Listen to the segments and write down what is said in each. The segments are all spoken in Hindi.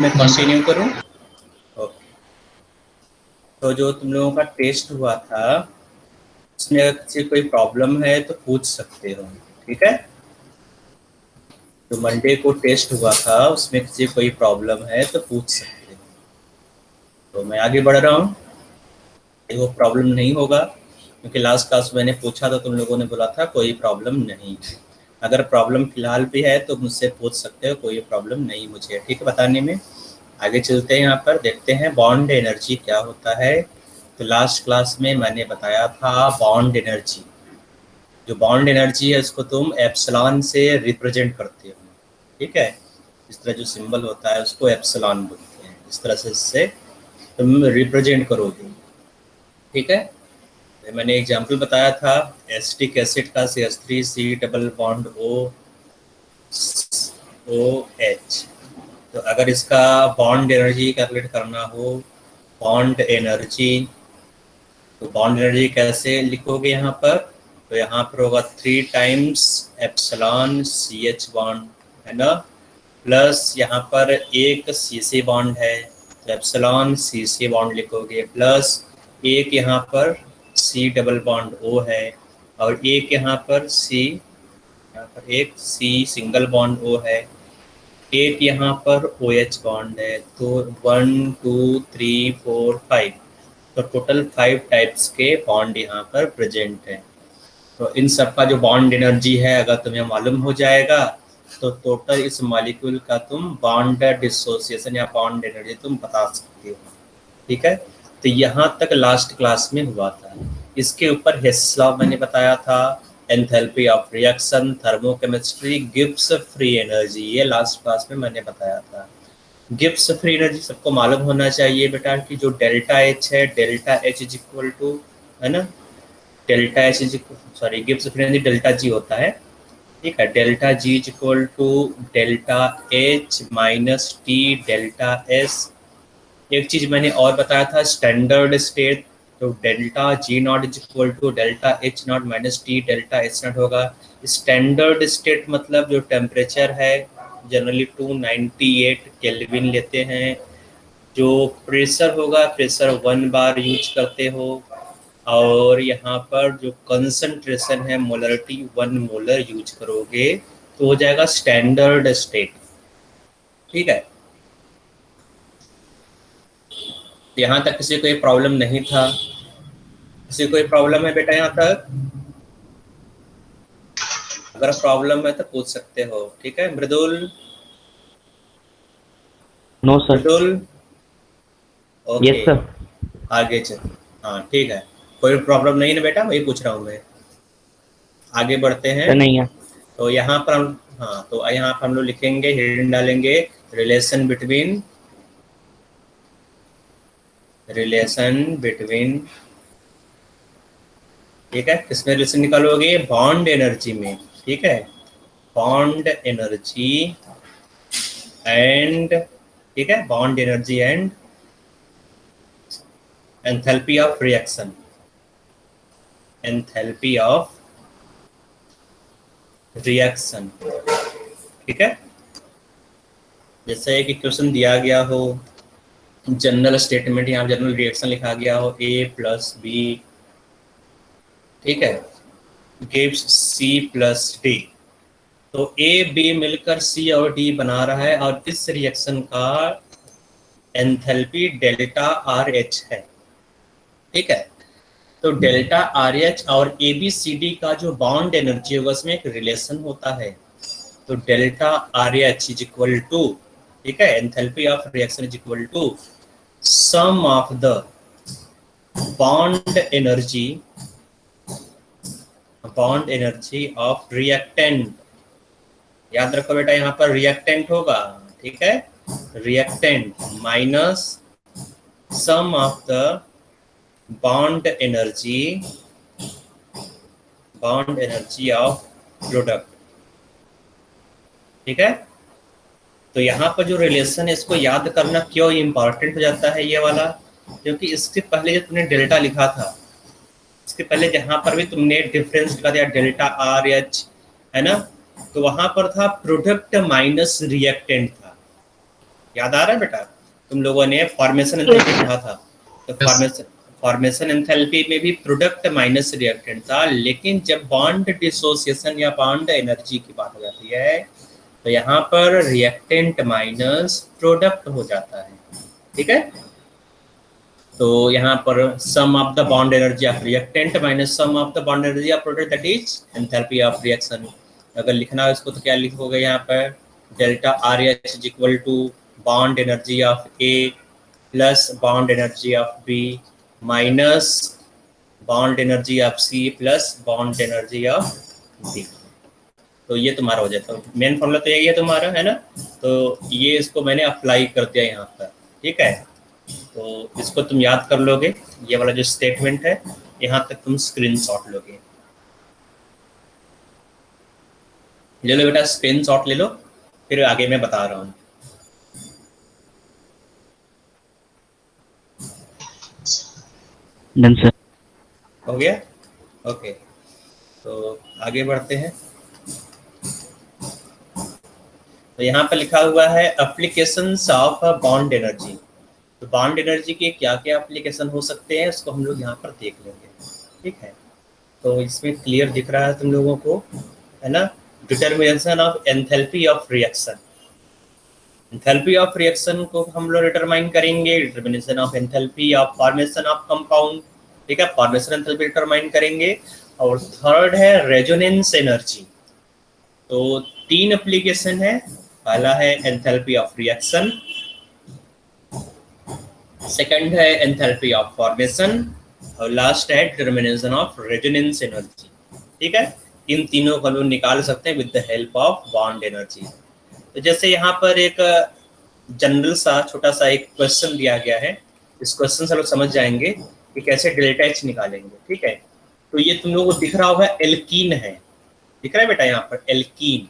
मैं कंटिन्यू करूं? ओके। तो जो तुम लोगों का टेस्ट हुआ था उसमें अगर किसी कोई प्रॉब्लम है तो पूछ सकते हो, ठीक है। जो मंडे को टेस्ट हुआ था उसमें किसी कोई प्रॉब्लम है तो पूछ सकते हो। तो मैं आगे बढ़ रहा हूँ, वो प्रॉब्लम नहीं होगा क्योंकि लास्ट क्लास मैंने पूछा तो तुम लोगों ने बोला था कोई प्रॉब्लम नहीं है। अगर प्रॉब्लम फिलहाल भी है तो मुझसे पूछ सकते हो, कोई प्रॉब्लम नहीं मुझे, ठीक है, बताने में। आगे चलते हैं, यहाँ पर देखते हैं बॉन्ड एनर्जी क्या होता है। तो लास्ट क्लास में मैंने बताया था बॉन्ड एनर्जी, जो बॉन्ड एनर्जी है उसको तुम एप्सिलॉन से रिप्रेजेंट करते हो, ठीक है। इस तरह जो सिंबल होता है उसको एप्सिलॉन बोलते हैं, इस तरह से इससे तुम रिप्रेजेंट करोगे, ठीक है। मैंने एग्जाम्पल बताया था एसिटिक एसिड का CH3 डबल बॉन्ड OH। तो अगर इसका बॉन्ड एनर्जी कैलकुलेट करना हो, बॉन्ड एनर्जी, तो बॉन्ड एनर्जी कैसे लिखोगे यहाँ पर? तो यहाँ पर होगा 3 टाइम्स एप्सिलॉन CH बॉन्ड, है ना, प्लस यहाँ पर एक CC बॉन्ड है तो एप्सिलॉन CC बॉन्ड लिखोगे, प्लस एक यहाँ पर C डबल बॉन्ड O है और एक यहाँ पर यहाँ पर एक C सिंगल बॉन्ड O है, एक यहाँ पर OH बॉन्ड है। तो 1 2 3 4 5, तो टोटल 5 टाइप्स के बॉन्ड यहाँ पर प्रेजेंट है। तो इन सब का जो बॉन्ड एनर्जी है अगर तुम्हें मालूम हो जाएगा तो टोटल इस मॉलिक्यूल का तुम बॉन्ड डिसोसिएशन या बॉन्ड एनर्जी तुम बता सकते हो, ठीक है। तो यहाँ तक लास्ट क्लास में हुआ था। इसके ऊपर हेस लॉ मैंने बताया था, enthalpy of reaction, thermochemistry, Gibbs free energy, ये लास्ट क्लास में मैंने बताया था। गिब्स फ्री एनर्जी सबको मालूम होना चाहिए बेटा कि जो डेल्टा एच है, delta H is equal to, है ना, delta H is sorry Gibbs free energy delta G होता है, ठीक है। Delta G is equal to delta H minus T delta S. एक चीज मैंने और बताया था स्टैंडर्ड स्टेट, तो delta G naught is equal to delta H naught minus T delta H naught होगा। स्टैंडर्ड स्टेट मतलब जो टेम्परेचर है जनरली 298 केल्विन लेते हैं। जो प्रेशर होगा, प्रेशर 1 बार यूज करते हो, और यहाँ पर जो कंसंट्रेशन है मोलरिटी 1 मोलर यूज करोगे तो हो जाएगा स्टैंडर्ड स्टेट, ठीक है। यहाँ तक किसी को कोई प्रॉब्लम नहीं था? किसी को कोई प्रॉब्लम है बेटा यहाँ तक? अगर प्रॉब्लम है तो पूछ सकते हो, ठीक है। Mridul? No sir. Mridul? Yes okay, sir. आगे चल। हाँ ठीक है, कोई प्रॉब्लम नहीं है बेटा, वही पूछ रहा हूँ मैं। आगे बढ़ते हैं। सर नहीं है। तो यहाँ पर हम, हाँ तो यहाँ पर हम लोग लिखेंगे, हिडन डालेंगे, रिलेशन बिटवीन, रिलेशन बिटवीन, ठीक है। किसमें रिलेशन निकालोगे? बॉन्ड एनर्जी में, ठीक है। बॉन्ड एनर्जी एंड, ठीक है, bond energy and enthalpy of reaction, enthalpy of reaction, ठीक है। जैसे कि क्वेश्चन दिया गया हो, जनरल स्टेटमेंट, यहाँ जनरल रिएक्शन लिखा गया हो ए प्लस बी, ठीक है, गिव्स सी प्लस डी। तो ए बी मिलकर सी और डी बना रहा है और इस रिएक्शन का एंथैल्पी डेल्टा आर एच है, ठीक है। तो डेल्टा आर एच और ए बी सी डी का जो बॉन्ड एनर्जी होगा उसमें एक रिलेशन होता है। तो delta R H is equal to, ठीक है, enthalpy of reaction is equal to sum of the bond energy, bond energy of reactant. याद रखो बेटा यहाँ पर रिएक्टेंट होगा, ठीक है, reactant minus sum of the bond energy, bond energy of product, ठीक है। तो यहाँ पर जो रिलेशन है इसको याद करना क्यों इंपॉर्टेंट हो जाता है ये वाला, क्योंकि इसके पहले जो तुमने डेल्टा लिखा था, इसके पहले जहाँ पर भी तुमने डिफरेंस लिखा था डेल्टा आर एच, है ना, तो वहां पर था प्रोडक्ट माइनस रिएक्टेंट था, याद आ रहा है बेटा? तुम लोगों ने फॉर्मेशन एंथैल्पी पढ़ा था, तो फॉर्मेशन एंथैल्पी में भी प्रोडक्ट माइनस रिएक्टेंट था, लेकिन जब बॉन्ड डिसोसिएशन या बॉन्ड एनर्जी की बात हो जाती है तो यहाँ पर रिएक्टेंट माइनस प्रोडक्ट हो जाता है, ठीक है। तो यहाँ पर sum of the bond energy of reactant minus sum of the bond energy of product, that is enthalpy of reaction. अगर लिखना है इसको तो क्या लिखोगे यहाँ पर, delta R H is equal to bond energy of A plus bond energy of B minus bond energy of C plus bond energy of D. तो ये तुम्हारा हो जाता है, मेन फॉर्मूला तो यही है तुम्हारा, है ना। तो ये इसको मैंने अप्लाई कर दिया यहाँ पर, ठीक है। तो इसको तुम याद कर लोगे, ये वाला जो स्टेटमेंट है यहाँ तक तुम स्क्रीनशॉट लोगे। ले लो बेटा, स्क्रीनशॉट ले लो, फिर आगे मैं बता रहा हूँ। Done sir. हो गया, ओके। तो आगे बढ़ते हैं। तो यहाँ पर लिखा हुआ है एप्लीकेशंस ऑफ बॉन्ड एनर्जी। तो बॉन्ड एनर्जी के क्या क्या एप्लीकेशन हो सकते हैं उसको हम लोग यहाँ पर देख लेंगे, ठीक है। तो इसमें क्लियर दिख रहा है तुम लोगों को, है ना। Determination of enthalpy of reaction, enthalpy of reaction को हम लोग डिटरमाइन करेंगे, determination of enthalpy of formation of compound, ठीक है, फॉर्मेशन एंथैल्पी डिटरमाइन करेंगे। और थर्ड है रेजोनेंस एनर्जी। तो 3 एप्लीकेशन है, पहला है एंथैल्पी ऑफ रिएक्शन, सेकंड है एंथैल्पी ऑफ फॉर्मेशन और लास्ट है डिटर्मिनेशन ऑफ रेजोनेंस एनर्जी, ठीक है। इन तीनों को हम निकाल सकते हैं with the help of bond energy. तो जैसे यहाँ पर एक जनरल सा छोटा सा एक क्वेश्चन दिया गया है, इस क्वेश्चन से लोग समझ जाएंगे कि कैसे डेल्टा एच निकालेंगे, ठीक है। तो ये तुम लोगों को दिख रहा होगा एल्कीन है, दिख रहा है बेटा यहाँ पर एल्कीन,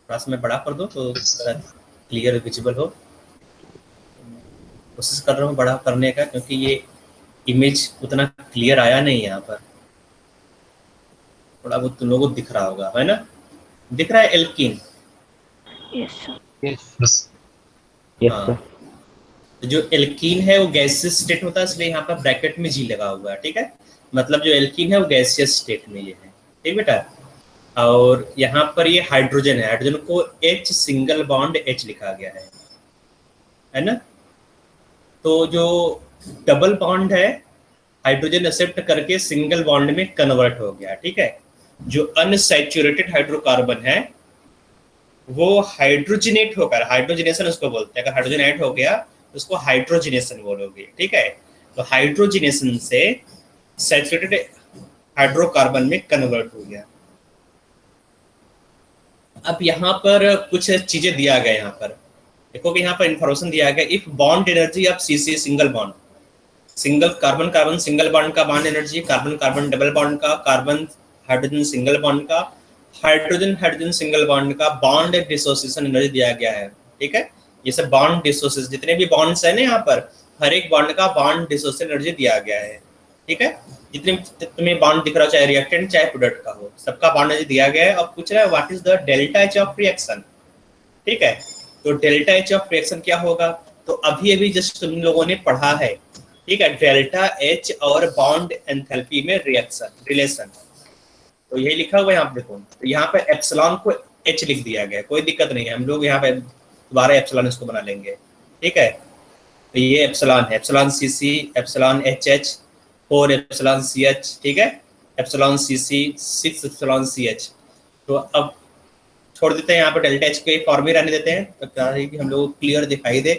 थोड़ा सा मैं बड़ा कर दो तो क्लियर विजिबल हो। कोशिश कर रहा हूँ बड़ा करने का, क्योंकि ये इमेज उतना क्लियर आया नहीं यहाँ पर, थोड़ा बहुत तुम लोगों को दिख रहा होगा, है ना। दिख रहा है एल्कीन? Yes sir. हाँ, तो जो एल्कीन है वो गैसियस स्टेट होता है, इसलिए यहाँ पर ब्रैकेट में जी लगा हुआ है, ठीक है। मतलब जो एल्कीन है वो गैसियस स्टेट में ये है, ठीक बेटा। और यहाँ पर ये हाइड्रोजन है, हाइड्रोजन को H सिंगल बॉन्ड H लिखा गया है ना। तो जो डबल बॉन्ड है हाइड्रोजन एक्सेप्ट करके सिंगल बॉन्ड में कन्वर्ट हो गया, ठीक है। जो अनसैचुरेटेड हाइड्रोकार्बन है वो हाइड्रोजनेट होकर, हाइड्रोजनेशन उसको बोलते हैं, अगर हाइड्रोजन ऐड हो गया तो उसको हाइड्रोजनेशन बोलोगे, ठीक है। तो हाइड्रोजनेशन से सैचुरेटेड हाइड्रोकार्बन में कन्वर्ट हो गया। अब यहाँ पर कुछ चीजें दिया गया, यहाँ पर देखो कि यहाँ पर इंफॉर्मेशन दिया गया, if bond energy of CC single bond, single carbon carbon single bond का bond energy, carbon carbon double bond का, कार्बन हाइड्रोजन सिंगल बॉन्ड का, हाइड्रोजन हाइड्रोजन सिंगल बॉन्ड का बॉन्ड डिसोसिएशन एनर्जी दिया गया है, ठीक है। ये सब बॉन्ड डिसोसिएशन, जितने भी बॉन्ड्स है ना यहाँ पर, हर एक बॉन्ड का बॉन्ड डिसोसिएशन एनर्जी दिया गया है, ठीक है। जितने तुम्हें बॉन्ड दिख रहा हो, चाहे रिएक्टेंट चाहे प्रोडक्ट का हो, सबका बॉन्ड एनर्जी दिया गया है। अब पूछ रहा है what is the delta H of reaction, ठीक है। तो डेल्टा एच ऑफ रिएक्शन क्या होगा, तो अभी अभी जस्ट तुम लोगों ने पढ़ा है, ठीक है, डेल्टा एच और बॉन्ड एंथैल्पी में रिएक्शन रिलेशन। तो यही लिखा हुआ है यहाँ पे, देखो तो यहाँ पे एप्सिलॉन को एच लिख दिया गया, कोई दिक्कत नहीं है, हम लोग यहाँ पे दोबारा एप्सिलॉन इसको बना लेंगे, ठीक है। तो ये एप्सिलॉन है, epsilon C C, epsilon H H, 4 epsilon C H, ठीक है, epsilon C C, 6 epsilon C H. तो अब छोड़ देते हैं यहाँ पे डेल्टा एच के फॉर्म ही रहने देते हैं, तो क्या है कि हम लोग को क्लियर दिखाई दे,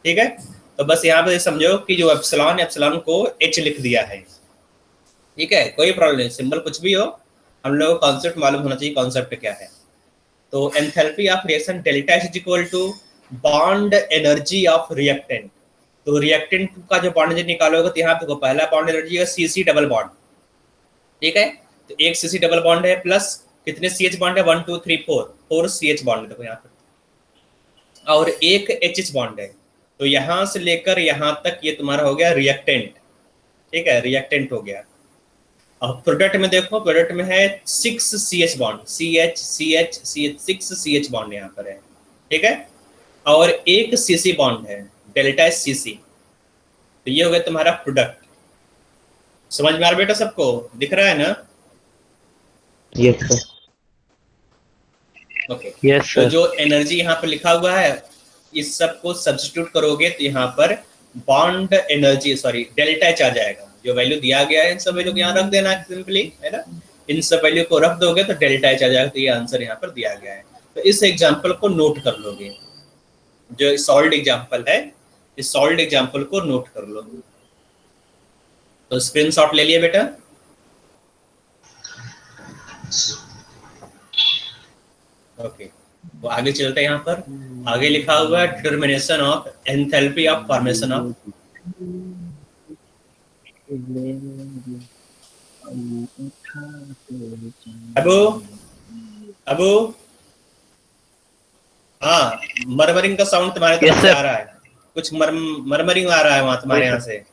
ठीक है। तो बस यहाँ पे समझो कि जो एप्सिलॉन, एप्सिलॉन को एच लिख दिया है, ठीक है, कोई प्रॉब्लम नहीं, सिंबल कुछ भी हो, हम लोग को कॉन्सेप्ट मालूम होना चाहिए, कॉन्सेप्ट क्या है। तो enthalpy of reaction delta H is equal to bond energy of reactant. तो रिएक्टेंट का जो बॉन्ड एनर्जी निकालोगे तो यहाँ पे पहला बॉन्ड एनर्जी है सीसी डबल बॉन्ड, ठीक है। तो एक सीसी डबल बॉन्ड है प्लस कितने सी एच बॉन्ड है, 1 2 3 4 सी एच बॉन्ड, देखो यहाँ पे, और एक एच एच बॉन्ड है। तो यहाँ से लेकर यहाँ तक ये तुम्हारा हो गया रिएक्टेंट, ठीक है, रिएक्टेंट हो गया। अब प्रोडक्ट में देखो, प्रोडक्ट में है 6 C H bond, C H C H C H, 6 C H bond यहाँ पर है, ठीक है। और एक सीसी बॉन्ड है, डेल्टा एच सीसी। तो ये हो गया तुम्हारा प्रोडक्ट। समझ में आ रहा बेटा, सबको दिख रहा है ना? Yes sir. ओके। यस तो सर। जो एनर्जी यहाँ पर लिखा हुआ है, इस सब को सब्स्टिट्यूट करोगे तो यहाँ पर bond energy, sorry delta H आ जाएगा। जो वैल्यू दिया गया है इन सब वैल्यू को यहाँ रख देना सिंपली, है ना? इन सब वैल्यू को रख दोगे तो डेल्टा एच आ जाएगा। तो ये आंसर यहाँ पर दिया गया है। तो इस एग्जाम्पल को नोट कर लोगे, जो सॉल्ड एग्जाम्पल है, इस सॉल्ड एग्जाम्पल को नोट कर लो। तो स्क्रीनशॉट ले लिया बेटा। ओके, तो आगे चलते हैं। यहाँ पर आगे लिखा हुआ है determination of enthalpy of formation of. Abu Abu, हाँ, मरमरिंग का साउंड तुम्हारे तरफ से आ रहा है। कुछ मरमरिंग आ रहा है वहां तुम्हारे यहाँ से।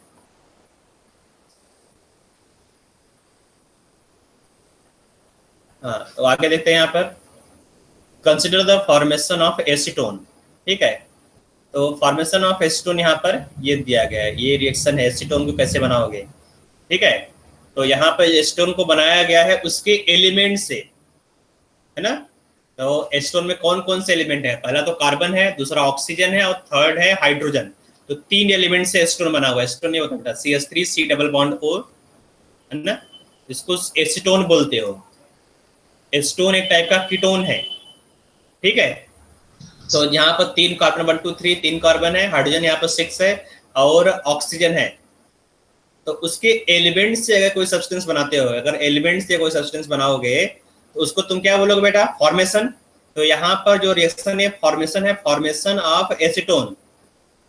हाँ, तो आगे देखते हैं यहाँ पर। Consider the formation of acetone. ठीक है, तो फॉर्मेशन ऑफ एसीटोन यहाँ पर ये दिया गया है। ये रिएक्शन है, एसीटोन को कैसे बनाओगे। ठीक है, तो यहाँ पर एसीटोन को बनाया गया है उसके एलिमेंट से, है ना? तो एसीटोन में कौन कौन से एलिमेंट है? पहला तो कार्बन है, दूसरा ऑक्सीजन है और थर्ड है हाइड्रोजन। तो 3 एलिमेंट से एसीटोन बना हुआ है। एसीटोन ये होता है CH3 C double bond O, है ना? इसको एसीटोन बोलते हो। एसीटोन एक टाइप का कीटोन है। ठीक है, तो यहाँ पर 3 कार्बन 1 2 3 3 कार्बन है, हाइड्रोजन यहाँ पर 6 है और ऑक्सीजन है। तो उसके एलिमेंट से अगर कोई सब्सटेंस बनाते हो, अगर एलिमेंट से कोई सब्सटेंस बनाओगे तो उसको तुम क्या बोलोगे बेटा? फॉर्मेशन। तो यहाँ पर जो रिएक्शन है फॉर्मेशन है, फॉर्मेशन ऑफ एसीटोन।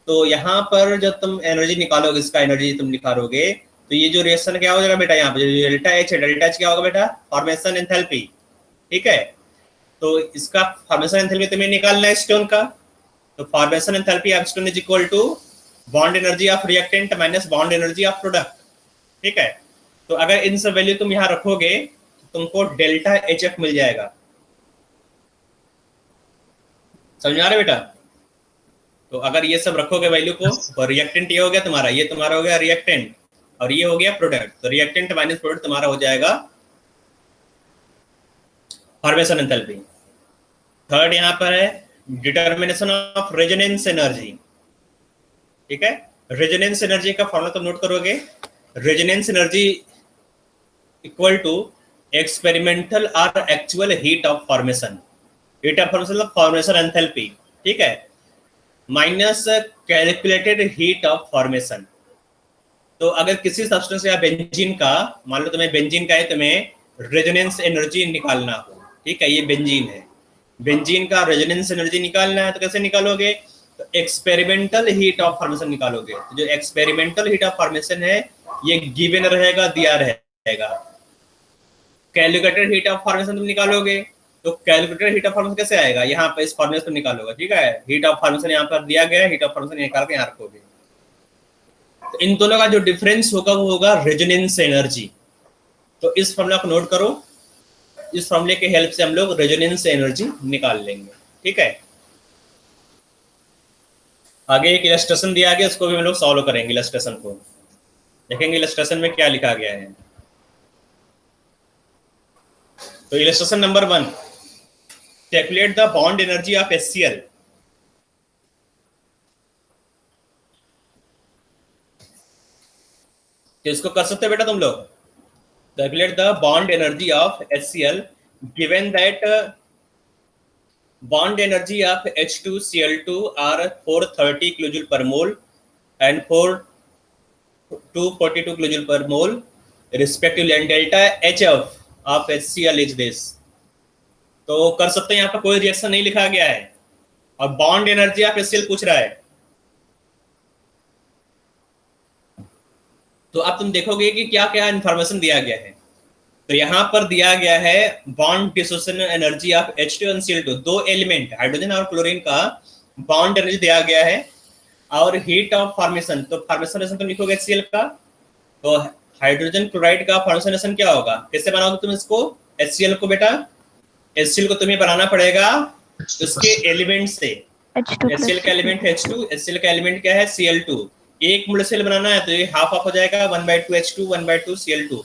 तो यहाँ पर जब तुम एनर्जी निकालोगे, इसका एनर्जी तुम निकालोगे, तो ये जो रिएक्शन क्या हो जाएगा बेटा? यहाँ पर जो डेल्टा एच है, डेल्टा एच क्या होगा बेटा? Formation enthalpy. ठीक है, तो इसका फॉर्मेशन एंथैल्पी तुम्हें निकालना है एसीटोन का। तो formation enthalpy of acetone is equal to bond energy of reactant minus bond energy of product. ठीक है, तो अगर इन सब वैल्यू तुम यहाँ रखोगे तो तुमको डेल्टा HF मिल जाएगा। समझ आ रहा है बेटा? तो अगर ये सब रखोगे वैल्यू को, तो रिएक्टेंट ये हो गया तुम्हारा, ये तुम्हारा हो गया रिएक्टेंट और ये हो गया प्रोडक्ट। तो रिएक्टेंट माइनस प्रोडक्ट तुम्हारा हो जाएगा फॉर्मेशन एंथैल्पी। थर्ड यहाँ पर है डिटर्मिनेशन ऑफ रेजोनेंस एनर्जी। ठीक है, रेजोनेंस एनर्जी का फॉर्मूला तुम नोट करोगे। Resonance energy equal to experimental और actual heat of formation. Heat of formation formation enthalpy, ठीक है, minus calculated heat of formation. तो अगर किसी सब्सटेंस या बेंजीन का, मान लो तुम्हें बेंजीन का है, तुम्हें रेजोनेंस एनर्जी निकालना हो। ठीक है, ये बेंजीन है, बेंजीन का रेजोनेंस एनर्जी निकालना है तो कैसे निकालोगे? तो एक्सपेरिमेंटल हीट ऑफ फॉर्मेशन निकालोगे। तो जो एक्सपेरिमेंटल हीट ऑफ फॉर्मेशन है ये गिवन रहेगा, दिया रहेगा। कैलकुलेटेड हीट ऑफ फॉर्मेशन तुम निकालोगे, तो कैलकुलेटेड हीट ऑफ फॉर्मेशन कैसे आएगा? यहाँ पर इस फॉर्मूले से निकालोगे। ठीक है, हीट ऑफ फॉर्मेशन यहाँ पर दिया गया है, हीट ऑफ फॉर्मेशन निकाल के यहाँ रखोगे। तो इन दोनों का जो डिफरेंस होगा वो होगा रेजोनेंस एनर्जी। तो इस फॉर्मूला को नोट करो, इस फॉर्मूले के हेल्प से हम लोग रेजोनेंस एनर्जी निकाल लेंगे। ठीक है, आगे एक इलस्ट्रेशन दिया गया, उसको भी हम लोग सॉल्व करेंगे। इलस्ट्रेशन को देखेंगे, इलस्ट्रेशन में क्या लिखा गया है। तो illustration number 1, calculate the bond energy of HCl। तो इसको कर सकते हो बेटा तुम लोग। Calculate the bond energy of HCl given that bond energy of H2Cl2 are 430 kilojule per mole and 242 kilojule per mole respectively, and delta HF of HCl is this। तो कर सकते हैं, यहाँ पर कोई रिएक्शन नहीं लिखा गया है और बॉन्ड एनर्जी ऑफ HCl पूछ रहा है। तो अब तुम देखोगे कि क्या क्या इंफॉर्मेशन दिया गया है। तो यहाँ पर दिया गया है bond dissociation energy of H2 और Cl2, दो एलिमेंट हाइड्रोजन और क्लोरीन का बॉन्ड एनर्जी दिया गया है, और हीट ऑफ फॉर्मेशन। तो फॉर्मेशन तुम लिखोगे HCl का, तो हाइड्रोजन क्लोराइड का फॉर्मेशन क्या होगा? कैसे बनाओगे तुम इसको? HCl को बेटा, HCl को तुम्हें बनाना पड़ेगा उसके एलिमेंट से। H2 HCl का एलिमेंट H2, HCl का एलिमेंट क्या है Cl2। एक मोल सेल बनाना है तो ये हाफ ऑफ हो जाएगा 1/2 H2 1/2 Cl2,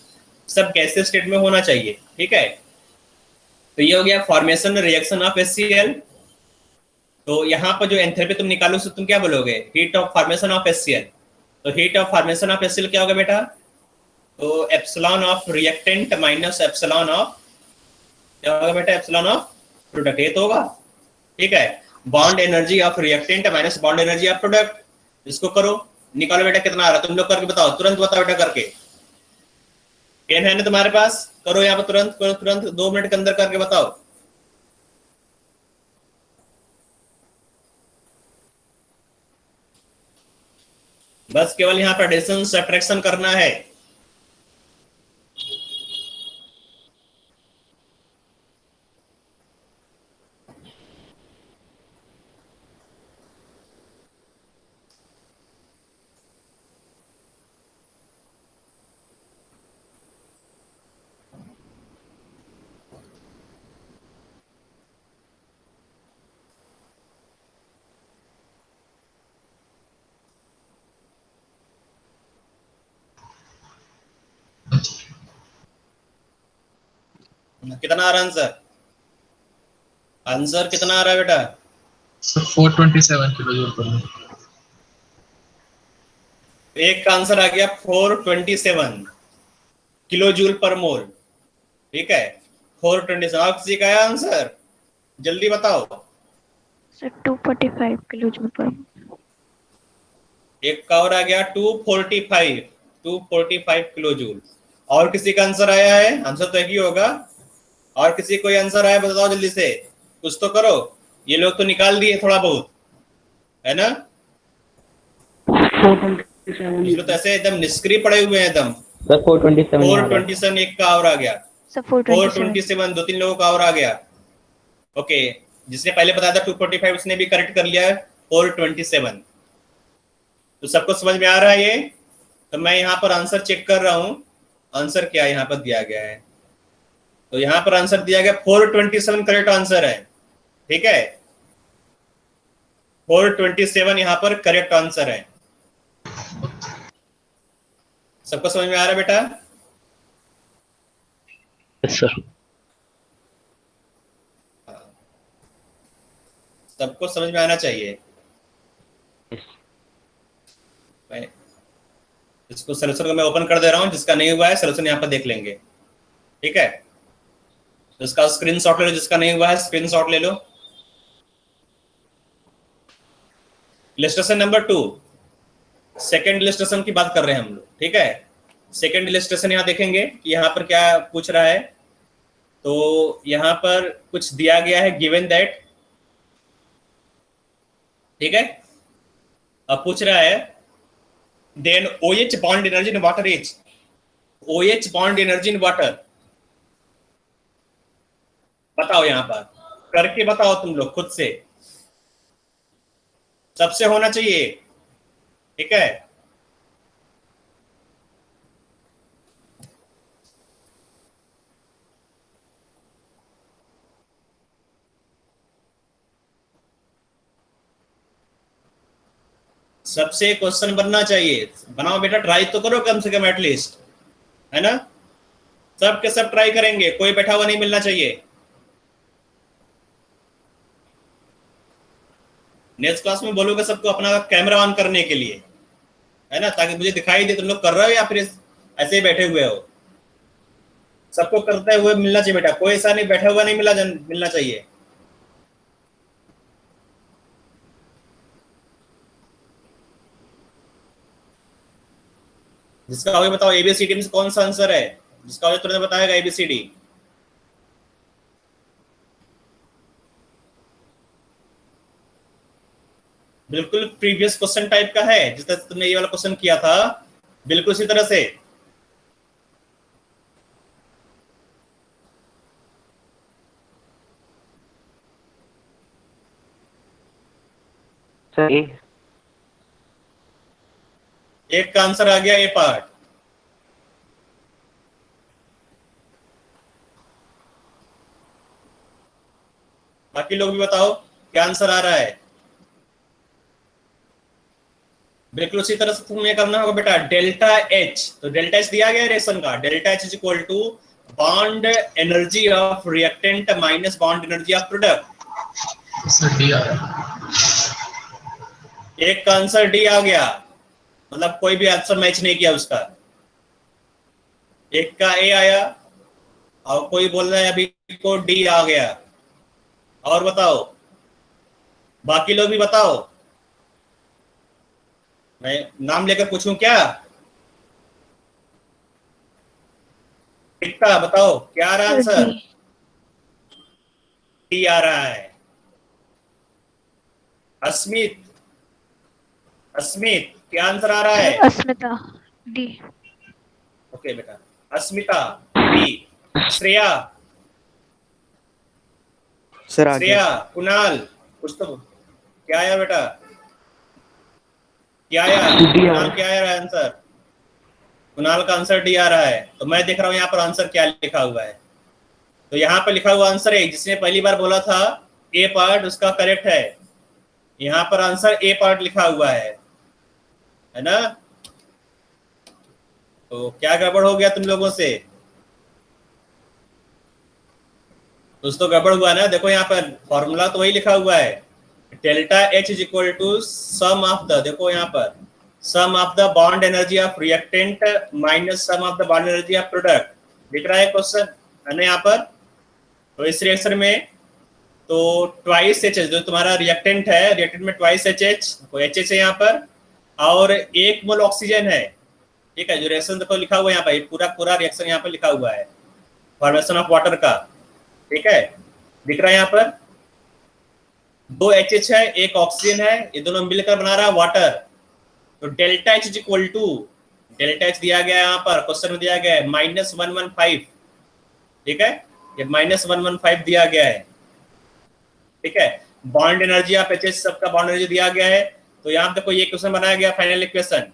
सब गैसीय स्टेट में होना चाहिए, ठीक है। तो ये हो गया फॉर्मेशन रिएक्शन ऑफ HCl। तो यहाँ पर जो एंथैल्पी तुम निकालो तो तुम क्या बोलोगे, heat of formation of HCl। तो heat of formation of HCl क्या होगा बेटा, तो epsilon of reactant minus epsilon of, क्या होगा बेटा, एप्सिलॉन ऑफ प्रोडक्ट, ये तो होगा, ठीक है। Bond energy of reactant minus bond energy of product, इसको करो, निकालो बेटा कितना आ रहा है, तुम लोग करके बताओ, तुरंत बताओ बेटा करके। पेन है ना तुम्हारे पास, करो यहाँ पर तुरंत करो, तुरंत 2 मिनट के अंदर करके बताओ। बस केवल यहाँ पर एडिशन सब्ट्रैक्शन करना है। कितना आ रहा है आंसर, आंसर कितना आ रहा है बेटा, 427 किलो जूल पर मोल। एक का आंसर आ गया 427 किलो जूल पर मोल, ठीक है। 427, और किसी का आया आंसर, जल्दी बताओ। Sir, 245 kilojule per mole. एक का और आ गया 245 किलो जूल। और किसी का आंसर आया है, आंसर तो एक ही होगा, और किसी कोई आंसर आया बताओ जल्दी से, कुछ तो करो। ये लोग तो निकाल दिए थोड़ा बहुत, है ना, ये लोग तो ऐसे एकदम निष्क्रिय पड़े हुए हैं एकदम। सर 427 यहाँ आ रहा है। 427 एक का और आ गया, Sir, 427. 427 2-3 लोगों का और आ गया। ओके, जिसने पहले बताया था 245 उसने भी करेक्ट कर लिया है 427। तो सबको समझ में आ रहा है ये। तो मैं यहाँ पर आंसर चेक कर रहा हूँ, आंसर क्या यहाँ पर दिया गया है। तो यहाँ पर आंसर दिया गया 427 करेक्ट आंसर है, ठीक है। 427 यहाँ पर करेक्ट आंसर है। सबको समझ में आ रहा है बेटा, यस सर। सबको समझ में आना चाहिए। मैं इसको सोल्यूशन को मैं ओपन कर दे रहा हूँ, जिसका नहीं हुआ है सोल्यूशन यहाँ पर देख लेंगे, ठीक है। तो इसका स्क्रीनशॉट ले लो, जिसका नहीं हुआ है स्क्रीनशॉट ले लो। इलस्ट्रेशन नंबर 2, सेकेंड इलस्ट्रेशन की बात कर रहे हैं हम लोग, ठीक है। सेकेंड इलस्ट्रेशन यहाँ देखेंगे कि यहाँ पर क्या पूछ रहा है। तो यहाँ पर कुछ दिया गया है, गिवन दैट, ठीक है। अब पूछ रहा है then OH bond energy in water is, OH bond energy in water, बताओ यहाँ पर करके बताओ तुम लोग खुद से, सबसे होना चाहिए, ठीक है। सबसे क्वेश्चन बनना चाहिए, बनाओ बेटा, ट्राई तो करो कम से कम एटलीस्ट, है ना। सब के सब ट्राई करेंगे, कोई बैठा हुआ नहीं मिलना चाहिए। नेक्स्ट क्लास में बोलोगे सबको अपना कैमरा ऑन करने के लिए, है ना, ताकि मुझे दिखाई दे तुम लोग कर रहे हो या फिर ऐसे ही बैठे हुए हो। सबको करते हुए मिलना चाहिए बेटा, कोई ऐसा नहीं बैठा हुआ नहीं मिलना चाहिए। जिसका आगे बताओ ABCD में से कौन सा आंसर है, जिसका आगे तुरंत बताएगा ABCD। बिल्कुल प्रीवियस क्वेश्चन टाइप का है, जिस तरह तुमने ये वाला क्वेश्चन किया था, बिल्कुल इसी तरह से। सर एक का आंसर आ गया ए पार्ट। बाकी लोग भी बताओ क्या आंसर आ रहा है। बिल्कुल उसी तरह से तुम्हें करना होगा बेटा, डेल्टा एच, तो डेल्टा एच दिया गया है रिएक्शन का, delta H is equal to bond energy of reactant minus bond energy of product. Sir D आ रहा है। एक का आंसर डी आ गया, मतलब कोई भी आंसर मैच नहीं किया उसका। एक का ए आया और कोई बोल रहा है अभी को डी आ गया। और बताओ, बाकी लोग भी बताओ, मैं नाम लेकर पूछूं क्या? एकता बताओ क्या आ रहा है सर आंसर? डी। डी आ रहा है। अस्मित, अस्मित क्या आंसर आ रहा है? सर अस्मिता डी। ओके बेटा, अस्मिता डी। श्रेया, सर आगे श्रेया, कुणाल, कुछ तो क्या आया बेटा? क्या आया कुणाल, क्या आया आंसर? कुणाल का आंसर डी आ रहा है। तो मैं देख रहा हूं यहाँ पर आंसर क्या लिखा हुआ है। तो यहाँ पर लिखा हुआ आंसर है, जिसने पहली बार बोला था ए पार्ट, उसका करेक्ट है। यहाँ पर आंसर ए पार्ट लिखा हुआ है ना? तो क्या गड़बड़ हो गया तुम लोगों से? कुछ तो गड़बड़ हुआ ना। देखो यहाँ पर फॉर्मूला तो वही लिखा हुआ है, delta H is equal to sum of the, देखो यहाँ पर sum of the bond energy of reactant minus sum of the bond energy of product. दिख रहा है क्वेश्चन है ना यहाँ पर? तो इस रिएक्शन में तो ट्वाइस एच एच, जो तुम्हारा रिएक्टेंट है, रिएक्टेंट में ट्वाइस एच एच, तो एच एच है यहाँ पर, और 1 मोल ऑक्सीजन है। ठीक है, जो रिएक्शन देखो लिखा हुआ है यहाँ पर, पूरा पूरा रिएक्शन यहाँ पर लिखा हुआ है फॉर्मेशन ऑफ वाटर का। ठीक है, दिख रहा है यहाँ पर 2 एच है, 1 ऑक्सीजन है, ये दोनों मिलकर बना रहा है वाटर। तो delta H is equal to, delta H दिया गया है यहाँ पर क्वेश्चन में, दिया गया है -115। ठीक है, ये -115 दिया गया है। ठीक है, bond energy of H H, सबका बॉन्ड एनर्जी दिया गया है। तो यहाँ देखो ये क्वेश्चन बनाया गया, फाइनल इक्वेशन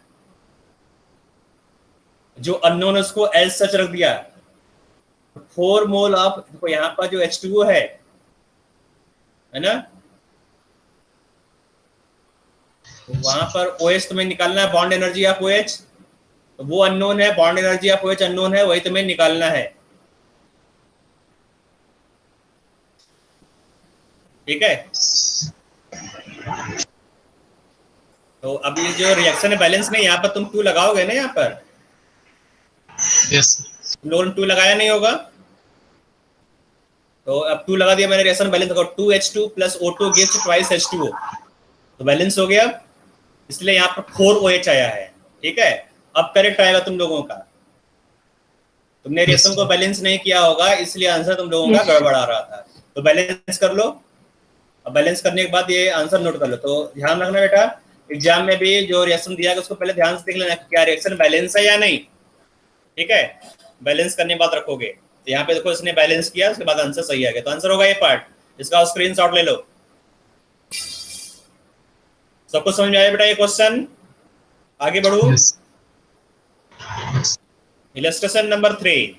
जो अननोन उसको एज सच रख दिया। 4 मोल ऑफ, देखो यहाँ पर जो H2O है ना, तो वहां पर OH तुम्हें निकालना है, बॉन्ड एनर्जी ऑफ OH, तो वो अननोन है, bond energy of OH unknown है, वही तुम्हें निकालना है। ठीक है, तो अब ये जो रिएक्शन है बैलेंस नहीं, यहाँ पर तुम 2 लगाओगे ना, यहाँ पर यस लोन 2 लगाया नहीं होगा, तो अब 2 लगा दिया मैंने, रिएक्शन बैलेंस देखो 2H2 plus O2 gives twice H2O, तो बैलेंस हो गया, इसलिए यहाँ पर 4OH आया है। ठीक है, अब करेक्ट आएगा तुम लोगों का। तुमने रिएक्शन को बैलेंस नहीं किया होगा, इसलिए आंसर तुम लोगों का गड़बड़ आ रहा था। तो बैलेंस कर लो, अब बैलेंस करने के बाद ये आंसर नोट कर लो। तो ध्यान रखना बेटा, एग्जाम में भी जो रिएक्शन दिया गया उसको पहले ध्यान से देख लेना क्या रिएक्शन बैलेंस है या नहीं। ठीक है, बैलेंस करने के बाद रखोगे। तो यहाँ पे देखो इसने बैलेंस किया, उसके बाद आंसर सही आ गया, तो आंसर होगा ये पार्ट। इसका स्क्रीनशॉट ले लो। सबको समझ में आया बेटा ये क्वेश्चन? आगे बढ़ू। इलस्ट्रेशन नंबर 3,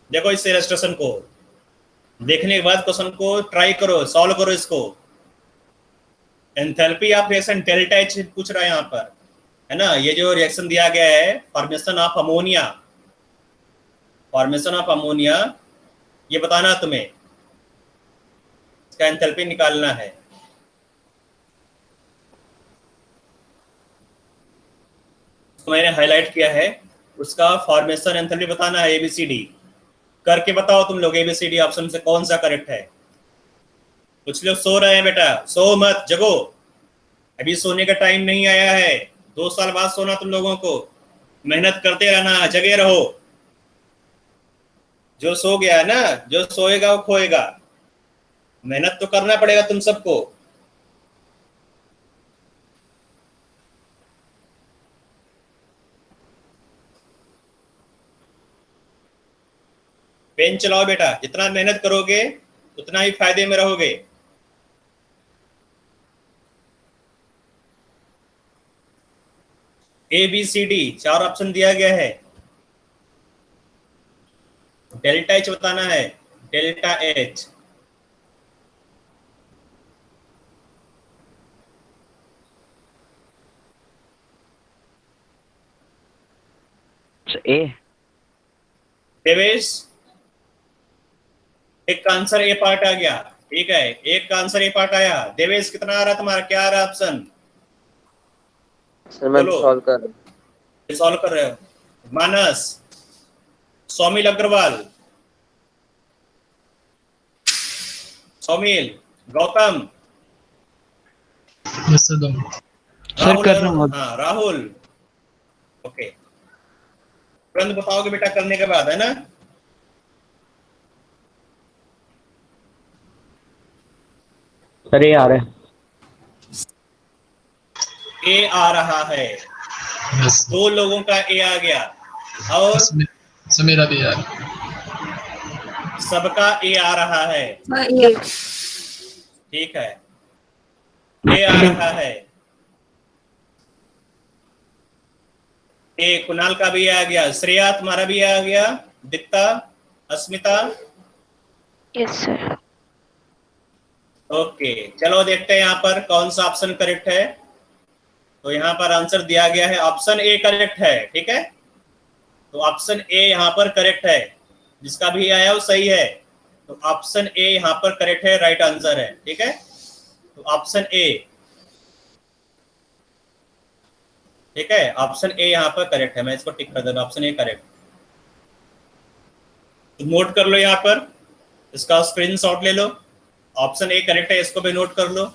देखो इस इलस्ट्रेशन को देखने के बाद क्वेश्चन को ट्राई करो, सॉल्व करो इसको। Enthalpy of reaction delta H पूछ रहा है यहाँ पर, है ना? ये जो रिएक्शन दिया गया है formation of ammonia, formation of ammonia, ये बताना तुम्हें, इसका एंथैल्पी निकालना है। तो मैंने हाईलाइट किया है, उसका फॉर्मेशन एंथैल्पी बताना है, ABCD करके बताओ तुम लोग। ABCD ऑप्शन से कौन सा करेक्ट है? कुछ लोग सो रहे हैं बेटा, सो मत, जगो, अभी सोने का टाइम नहीं आया है। 2 साल बाद सोना तुम लोगों को, मेहनत करते रहना, जगे रहो। जो सो गया है ना, जो सोएगा वो खोएगा। मेहनत तो करना पड़ेगा तुम सबको। पेन चलाओ बेटा, जितना मेहनत करोगे उतना ही फायदे में रहोगे। ABCD 4 ऑप्शन दिया गया है, डेल्टा एच बताना है, डेल्टा एच। ए। देवेश, एक का आंसर ए पार्ट आ गया, ठीक है, एक का आंसर ए पार्ट आया। देवेश कितना आ रहा तुम्हारा, क्या आ रहा ऑप्शन? सर मैं बोलो। सॉल्व कर रहा हूँ। सॉल्व कर रहे हो। मानस, सौमिल अग्रवाल, सौमिल, गौतम, यस सर दोनों। राहुल, कर रहा हूँ। हाँ राहुल, ओके, तुरंत बताओगे बेटा करने के बाद, है ना? सर ये आ रहा है। ए आ रहा है, यस दो लोगों का ए आ गया, और सर मेरा भी यार। सबका ए आ रहा है, ठीक है, ए आ रहा है। ए कुणाल का भी आ गया, श्रेया तुम्हारा भी आ गया, दीप्ता, अस्मिता, यस सर। ओके, चलो देखते हैं यहाँ पर कौन सा ऑप्शन करेक्ट है। तो यहाँ पर आंसर दिया गया है, ऑप्शन ए करेक्ट है, ठीक है। तो ऑप्शन ए यहाँ पर करेक्ट है, जिसका भी आया वो सही है। तो ऑप्शन ए यहाँ पर करेक्ट है, राइट आंसर है, ठीक है। तो ऑप्शन ए, ठीक है, ऑप्शन ए यहाँ पर करेक्ट है, मैं इसको टिक कर दूंगा, ऑप्शन ए करेक्ट। तो नोट कर लो यहाँ पर, इसका स्क्रीनशॉट ले लो, ऑप्शन ए करेक्ट है, इसको भी नोट कर लो।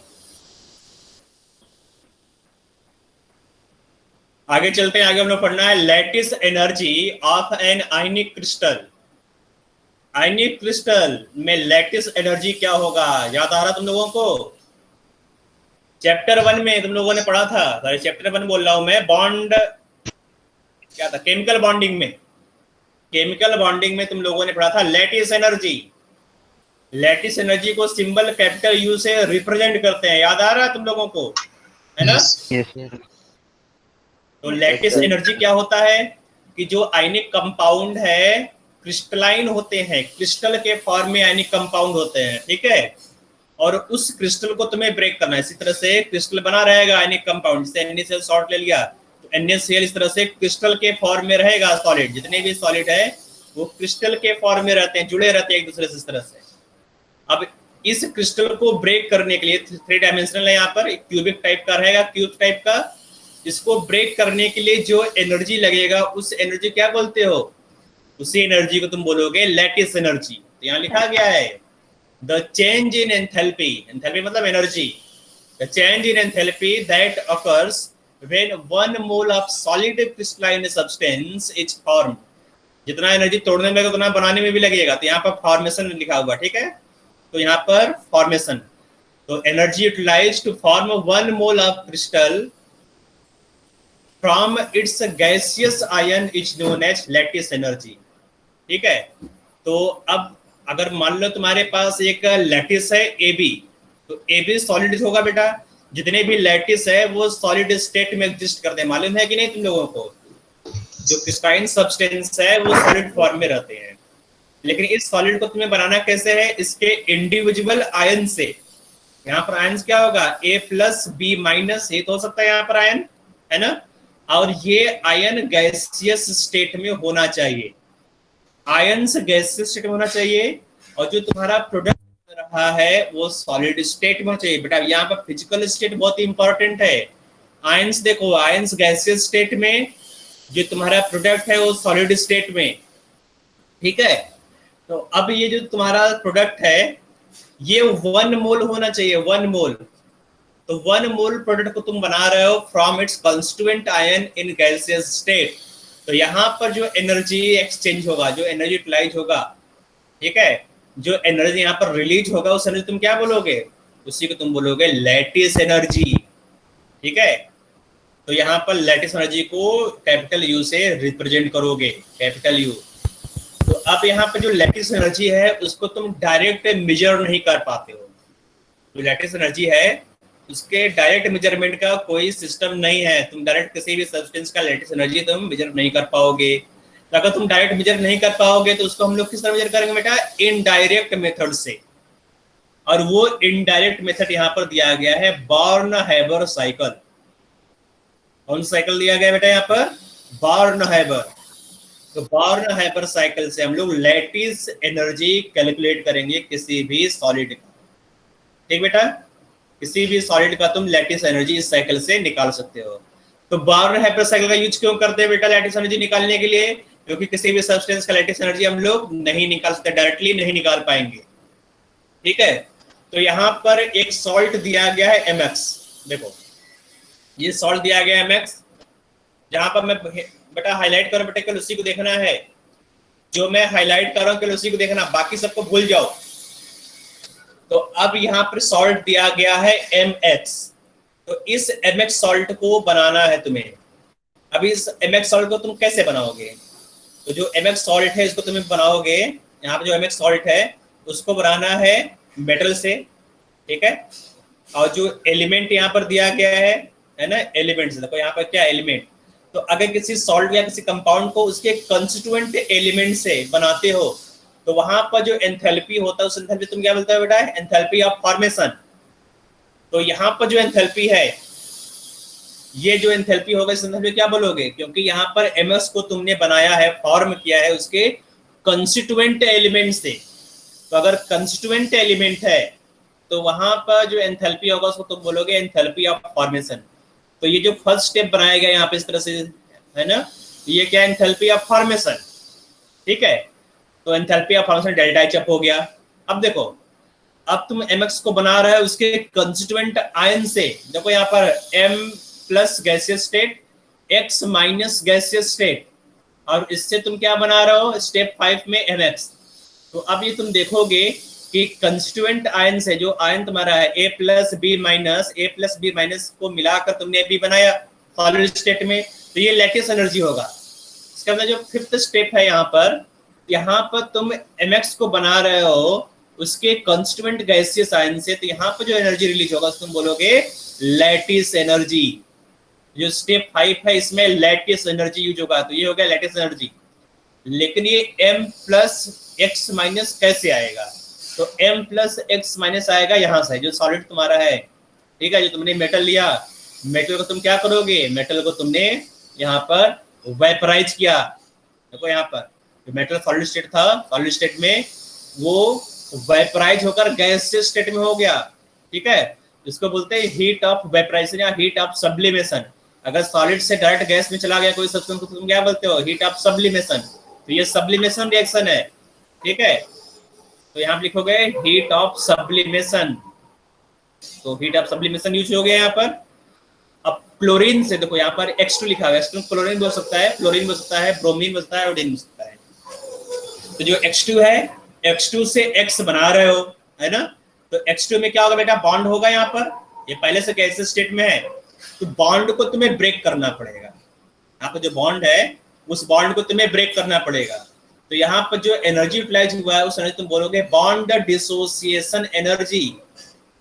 आगे चलते हैं, आगे हम लोग पढ़ना है lattice energy of an ionic crystal. Ionic crystal में लैटिस एनर्जी क्या होगा, याद आ रहा तुम लोगों को? चैप्टर 1 में तुम लोगों ने पढ़ा था, सॉरी चैप्टर 1 बोल रहा हूं मैं, बॉन्ड क्या था, केमिकल बॉन्डिंग में, केमिकल बॉन्डिंग में तुम लोगों ने पढ़ा था लैटिस एनर्जी। लैटिस एनर्जी को सिंबल कैपिटल यू से रिप्रेजेंट करते हैं, याद आ रहा है तुम लोगों को, है ना? यस। तो लैटिस एनर्जी क्या होता है कि जो आयनिक कंपाउंड है क्रिस्टलाइन होते हैं, क्रिस्टल के फॉर्म में आयनिक कंपाउंड होते हैं, ठीक है, और उस क्रिस्टल को तुम्हें ब्रेक करना है। इसी तरह से क्रिस्टल बना रहेगा आयनिक कंपाउंड, जैसे NaCl शॉर्ट ले लिया तो NaCl इस तरह से क्रिस्टल के फॉर्म में रहेगा। सॉलिड जितने भी सॉलिड है वो क्रिस्टल के फॉर्म में रहते हैं, जुड़े रहते हैं एक दूसरे से इस तरह से। अब इस क्रिस्टल को ब्रेक करने के लिए 3 डायमेंशनल है, यहाँ पर क्यूबिक टाइप का रहेगा, क्यूब टाइप का, इसको ब्रेक करने के लिए जो एनर्जी लगेगा उस एनर्जी क्या बोलते हो, उसी एनर्जी को तुम बोलोगे लैटिस एनर्जी। तो यहाँ लिखा गया है the change in enthalpy, enthalpy मतलब energy, the change in enthalpy that occurs when 1 mole of solid crystalline substance is formed। जितना एनर्जी तोड़ने में उतना बनाने में भी लगेगा, तो यहाँ पर फॉर्मेशन लिखा हुआ, ठीक है। तो यहाँ पर फॉर्मेशन, तो energy utilized to form 1 mole of crystal from its gaseous ion is known as lattice energy, ठीक है। तो अब अगर मान लो तुम्हारे पास एक लैटिस है AB, तो AB सॉलिड होगा बेटा, जितने भी लैटिस है वो सॉलिड स्टेट में एग्जिस्ट करते हैं, मालूम है कि नहीं तुम लोगों को? जो क्रिस्टाइन सब्सटेंस है वो सॉलिड फॉर्म में रहते हैं, लेकिन इस सॉलिड को तुम्हें बनाना कैसे है, इसके इंडिविजुअल आयन से। यहाँ पर आयन क्या होगा, A+ B-, ये तो हो सकता है यहाँ पर आयन, है ना, और ये आयन गैसियस स्टेट में होना चाहिए, आयन्स गैसियस स्टेट में होना चाहिए, और जो तुम्हारा प्रोडक्ट बन रहा है वो सॉलिड स्टेट में होना चाहिए। बेटा यहाँ पर फिजिकल स्टेट बहुत इंपॉर्टेंट है। आयन्स देखो, आयन्स गैसियस स्टेट में, जो तुम्हारा प्रोडक्ट है वो सॉलिड स्टेट में, ठीक है। तो अब ये जो तुम्हारा प्रोडक्ट है ये 1 मोल होना चाहिए, 1 मोल। तो 1 मोल प्रोडक्ट को तुम बना रहे हो from its constituent ion in gaseous state. तो यहाँ पर जो एनर्जी एक्सचेंज होगा, जो एनर्जी यूटिलाइज होगा, ठीक है, जो एनर्जी यहाँ पर रिलीज होगा उस एनर्जी तुम क्या बोलोगे, उसी को तुम बोलोगे लैटिस एनर्जी, ठीक है। तो यहाँ पर लैटिस एनर्जी को कैपिटल यू से रिप्रेजेंट करोगे, कैपिटल यू। तो अब यहाँ पे जो लैटिस एनर्जी है उसको तुम डायरेक्ट मेजर नहीं कर पाते हो। जो लैटिस एनर्जी है उसके डायरेक्ट मेजरमेंट का कोई सिस्टम नहीं है, तुम डायरेक्ट किसी भी सब्सटेंस का लैटिस एनर्जी तुम मेजर नहीं कर पाओगे। तो अगर तुम डायरेक्ट मेजर नहीं कर पाओगे तो उसको हम लोग किस तरह मेजर करेंगे बेटा, इनडायरेक्ट मेथड से। और वो इनडायरेक्ट मेथड यहाँ पर दिया गया है बॉर्न-हैबर साइकिल। कौन सा साइकिल दिया गया बेटा यहाँ पर, बॉर्न-हैबर। तो बॉर्न हाइपर साइकिल से हम लोग लैटिस एनर्जी कैलकुलेट करेंगे किसी भी सॉलिड का। ठीक बेटा, किसी भी सॉलिड का तुम लैटिस एनर्जी इस साइकिल से निकाल सकते हो। तो बॉर्न हाइपर साइकिल का यूज क्यों करते हैं बेटा लैटिस एनर्जी निकालने के लिए? क्योंकि किसी भी सब्सटेंस का लैटिस एनर्जी हम लोग नहीं निकाल सकते, डायरेक्टली नहीं निकाल पाएंगे। ठीक है, तो यहाँ पर एक सॉल्ट दिया गया है MX। देखो ये सॉल्ट दिया गया है MX, जहां पर मैं बेटा हाईलाइट कर बेटा केवल उसी को देखना है, जो मैं हाईलाइट कर रहा हूं केवल उसी को देखना, बाकी सबको भूल जाओ। तो अब यहाँ पर सॉल्ट दिया गया है MX, तो इस MX सॉल्ट को बनाना है तुम्हें। अभी इस MX सॉल्ट को तुम कैसे बनाओगे? तो जो MX सॉल्ट है इसको तुम्हें बनाओगे, यहाँ पे जो MX सॉल्ट है उसको बनाना है मेटल से। ठीक है, और जो एलिमेंट यहाँ पर दिया गया है ना, एलिमेंट से देखो यहाँ पर क्या एलिमेंट। तो अगर किसी सॉल्ट या किसी कंपाउंड को उसके कंस्टिट्यूएंट एलिमेंट से बनाते हो तो वहां पर जो एंथैल्पी होता है उस एंथैल्पी तुम क्या बोलते हो बेटा? Enthalpy of formation. तो यहाँ पर जो एंथैल्पी है, ये जो एंथैल्पी होगा इस एंथैल्पी क्या बोलोगे? क्योंकि यहाँ पर MS को तुमने बनाया है, फॉर्म किया है उसके कंस्टिट्यूएंट एलिमेंट से। तो अगर कंस्टिट्यूएंट एलिमेंट है तो वहां पर जो एंथैल्पी होगा उसको तुम बोलोगे एंथैल्पी ऑफ फॉर्मेशन। तो ये जो फर्स्ट स्टेप बनाया गया यहाँ पे इस तरह से है ना, ये क्या है? Enthalpy of formation. ठीक है, तो enthalpy of formation delta H up हो गया। अब देखो, अब तुम MX को बना रहे हो उसके कंस्टिट्यूएंट आयन से। देखो यहाँ पर M plus gaseous state, X minus gaseous state, और इससे तुम क्या बना रहे हो? स्टेप 5 में MX। तो अब ये तुम देखोगे कि कंस्टिट्यूएंट आयन से जो आयन तुम्हारा है A प्लस बी माइनस को मिलाकर तुमने B बनाया सॉलिड स्टेट में, तो ये लैटिस एनर्जी होगा। इसका मतलब जो 5th स्टेप है यहाँ पर तुम MX को बना रहे हो उसके कंस्टिट्यूएंट गैसियस आयन से, तो यहाँ पर जो एनर्जी रिलीज होगा तुम बोलोगे लैटिस एनर्जी। जो स्टेप 5 है इसमें लैटिस एनर्जी यूज होगा, तो ये हो गया लैटिस एनर्जी। लेकिन ये M प्लस एक्स माइनस कैसे आएगा? तो M प्लस एक्स माइनस आएगा यहाँ से, जो सॉलिड तुम्हारा है। ठीक है, जो तुमने मेटल लिया, मेटल को तुम क्या करोगे? मेटल को तुमने यहाँ पर वेपराइज किया। देखो यहाँ पर जो मेटल सॉलिड स्टेट था, सॉलिड स्टेट में वो वेपराइज होकर गैसियस स्टेट में हो गया। ठीक है, इसको बोलते हैं हीट ऑफ वेपराइजेशन या हीट ऑफ सब्लिमेशन। अगर सॉलिड से डायरेक्ट गैस में चला गया कोई सब्सटेंस को तुम क्या बोलते हो? Heat of sublimation. तो ये सब्लिमेशन रिएक्शन है। ठीक है, तो यहाँ लिखोगे हीट ऑफ सब्लिमेशन। तो हीट ऑफ सब्लिमेशन यूज हो गया यहाँ पर। अब क्लोरीन से देखो यहाँ पर X2 लिखा है, X2 क्लोरीन हो सकता है, फ्लोरीन हो सकता है, ब्रोमीन हो सकता है, आयोडीन हो सकता है। तो जो X2 है, X2 से X बना रहे हो है ना, तो X2 में क्या होगा बेटा? बॉन्ड होगा यहाँ पर, ये पहले से गैसियस स्टेट में है, तो बॉन्ड को तुम्हें ब्रेक करना पड़ेगा। यहाँ पर जो बॉन्ड है उस बॉन्ड को तुम्हें ब्रेक करना पड़ेगा। तो यहाँ पर जो एनर्जी यूटिलाइज हुआ है उस एनर्जी तुम बोलोगे bond dissociation energy,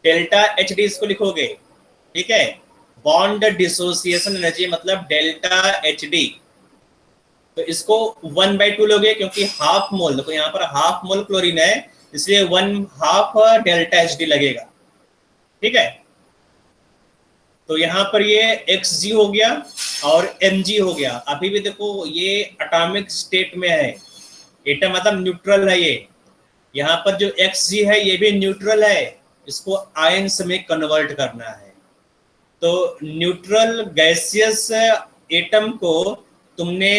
delta HD इसको लिखोगे। ठीक है, बॉन्ड डिसोसिएशन एनर्जी मतलब डेल्टा HD। तो इसको 1/2 लोगे, क्योंकि हाफ मोल, देखो यहाँ पर हाफ मोल क्लोरीन है इसलिए 1/2 डेल्टा HD लगेगा। ठीक है, तो यहाँ पर ये Xg हो गया और Mg हो गया। अभी भी देखो ये एटॉमिक स्टेट में है, एटम मतलब न्यूट्रल है ये। यहाँ पर जो Xg है ये भी न्यूट्रल है, इसको आयंस में कन्वर्ट करना है। तो न्यूट्रल गैसियस एटम को तुमने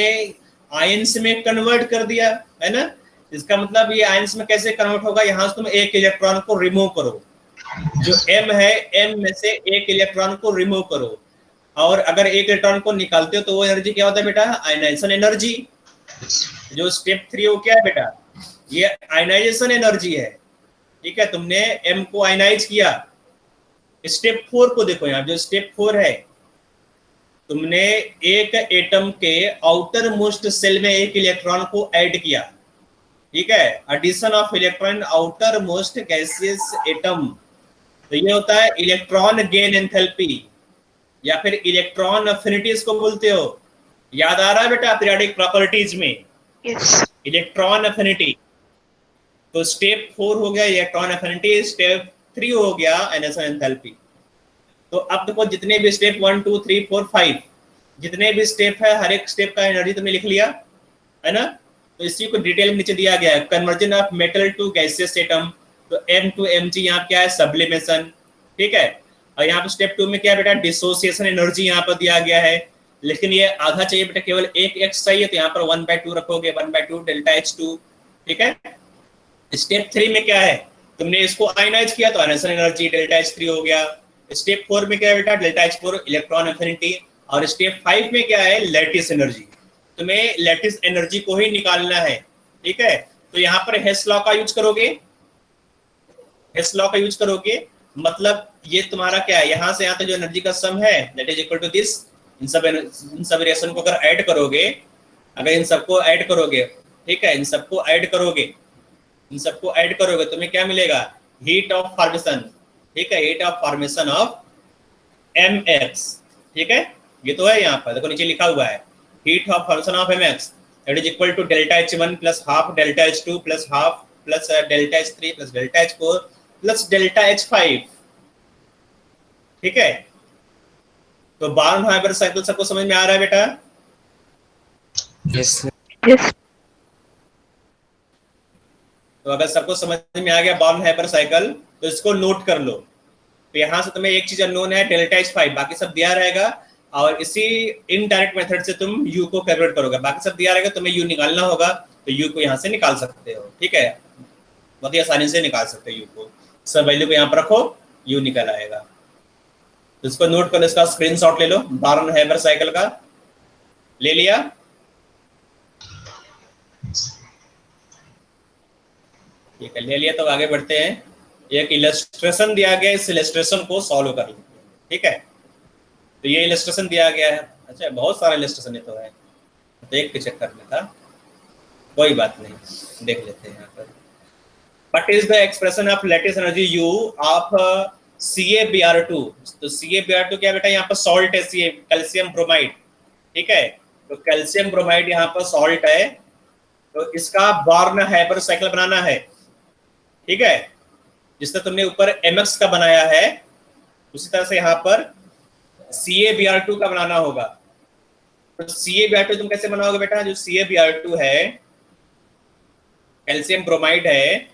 आयंस में कन्वर्ट कर दिया है ना। इसका मतलब ये आयंस में कैसे कन्वर्ट होगा? यहाँ से तुम एक इलेक्ट्रॉन को रिमूव करो, जो M है M में से एक इलेक्ट्रॉन को रिमूव करो, और अगर एक इलेक्ट्रॉन को निकालते हो तो वो एनर्जी क्या होता है बेटा? Ionization energy. जो स्टेप 3 वो क्या है बेटा? ये आयनाइजेशन एनर्जी है। ठीक है, तुमने M को आयनाइज किया। स्टेप 4 को देखो, यहाँ जो स्टेप 4 है, तुमने एक एटम के आउटर मोस्ट सेल में एक इलेक्ट्रॉन को ऐड किया। ठीक है, addition of electron outermost gaseous atom. तो ये होता है इलेक्ट्रॉन गेन एंथैल्पी या फिर इलेक्ट्रॉन अफिनिटी इसको बोलते हो। याद आ रहा है बेटा पीरियोडिक प्रॉपर्टीज में? यस। Electron affinity. तो स्टेप 4 हो गया इलेक्ट्रॉन अफिनिटी, स्टेप 3 हो गया आयनाइजेशन एंथैल्पी। तो अब देखो जितने भी स्टेप 1 2 3 4 5 जितने भी स्टेप है, हर एक स्टेप का एनर्जी तुमने लिख लिया है ना। तो इसी को डिटेल में नीचे दिया गया है, conversion of metal to gaseous atom, तो M to Mg यहाँ क्या है, सब्लिमेशन, ठीक है। और यहाँ पे स्टेप 2 में क्या है बेटा, डिसोसिएशन एनर्जी यहाँ पर दिया गया है, लेकिन ये आधा चाहिए बेटा, केवल एक x चाहिए, तो यहाँ पर 1/2 रखोगे, 1/2 डेल्टा H2, ठीक है। स्टेप 3 में क्या है, तुमने इसको आयनाइज किया तो आयनाइजेशन एनर्जी डेल्टा H3 हो गया। स्टेप 4 में क्या है बेटा, डेल्टा H4 इलेक्ट्रॉन एफिनिटी। और स्टेप 5 में क्या है, लैटिस एनर्जी, तुम्हें लैटिस एनर्जी को ही निकालना है, ठीक है। तो यहाँ पर हेस लॉ का यूज करोगे, हेस लॉ का यूज करोगे, मतलब ये तुम्हारा क्या है, यहाँ से यहाँ तक जो एनर्जी का सम है that is equal to this. इन सब रिएक्शन को अगर ऐड करोगे, अगर इन सबको ऐड करोगे, ठीक है, इन सबको ऐड करोगे, इन सबको ऐड करोगे, तुम्हें क्या मिलेगा, हीट ऑफ फॉर्मेशन, ठीक है, heat of formation of mx, ठीक है। ये तो है यहाँ पर देखो नीचे लिखा हुआ है, heat of formation of mx that is equal to delta H1 plus half delta H2 plus half plus delta H3 plus delta H4 plus delta H5, ठीक है। तो बार्नहाइमर साइकिल सबको समझ में आ रहा है बेटा? Yes Yes. तो अगर सबको समझ में आ गया बार्नहाइमर साइकिल, तो इसको नोट कर लो। तो यहाँ से तुम्हें एक चीज अननोन है डेल्टा H5, बाकी सब दिया रहेगा, और इसी इनडायरेक्ट मेथड से तुम u को कैलकुलेट करोगे, बाकी सब दिया रहेगा, तुम्हें u निकालना होगा, तो u को यहाँ से निकाल सकते हो, ठीक है, बहुत ही आसानी से निकाल सकते हो u को। सब वैल्यू को यहाँ पर रखो, u निकल आएगा। तो इसको नोट कर लो, इसका स्क्रीनशॉट ले लो, बार्नहाइमर साइकिल का ले लिया। ठीक है, ले लिया, तो आगे बढ़ते हैं। एक इलस्ट्रेशन दिया गया, इस इलस्ट्रेशन को सॉल्व कर लेते हैं, ठीक है। तो ये इलस्ट्रेशन दिया गया है, अच्छा बहुत सारा इलस्ट्रेशन है, तो है तो एक पे चेक करना था, कोई बात नहीं, देख लेते हैं यहाँ पर। What is the expression of lattice energy U of CaBr2? तो CaBr2 क्या बेटा, यहाँ पर सॉल्ट है, Ca कैल्शियम ब्रोमाइड, ठीक है। तो कैल्शियम ब्रोमाइड यहाँ पर सॉल्ट है, तो इसका बार्नहाइमर साइकिल बनाना है, ठीक है। जिससे तुमने ऊपर mx का बनाया है, उसी तरह से यहाँ पर CaBr2 का बनाना होगा। तो CaBr2 तुम कैसे बनाओगे बेटा, जो CaBr2 है कैल्शियम ब्रोमाइड है,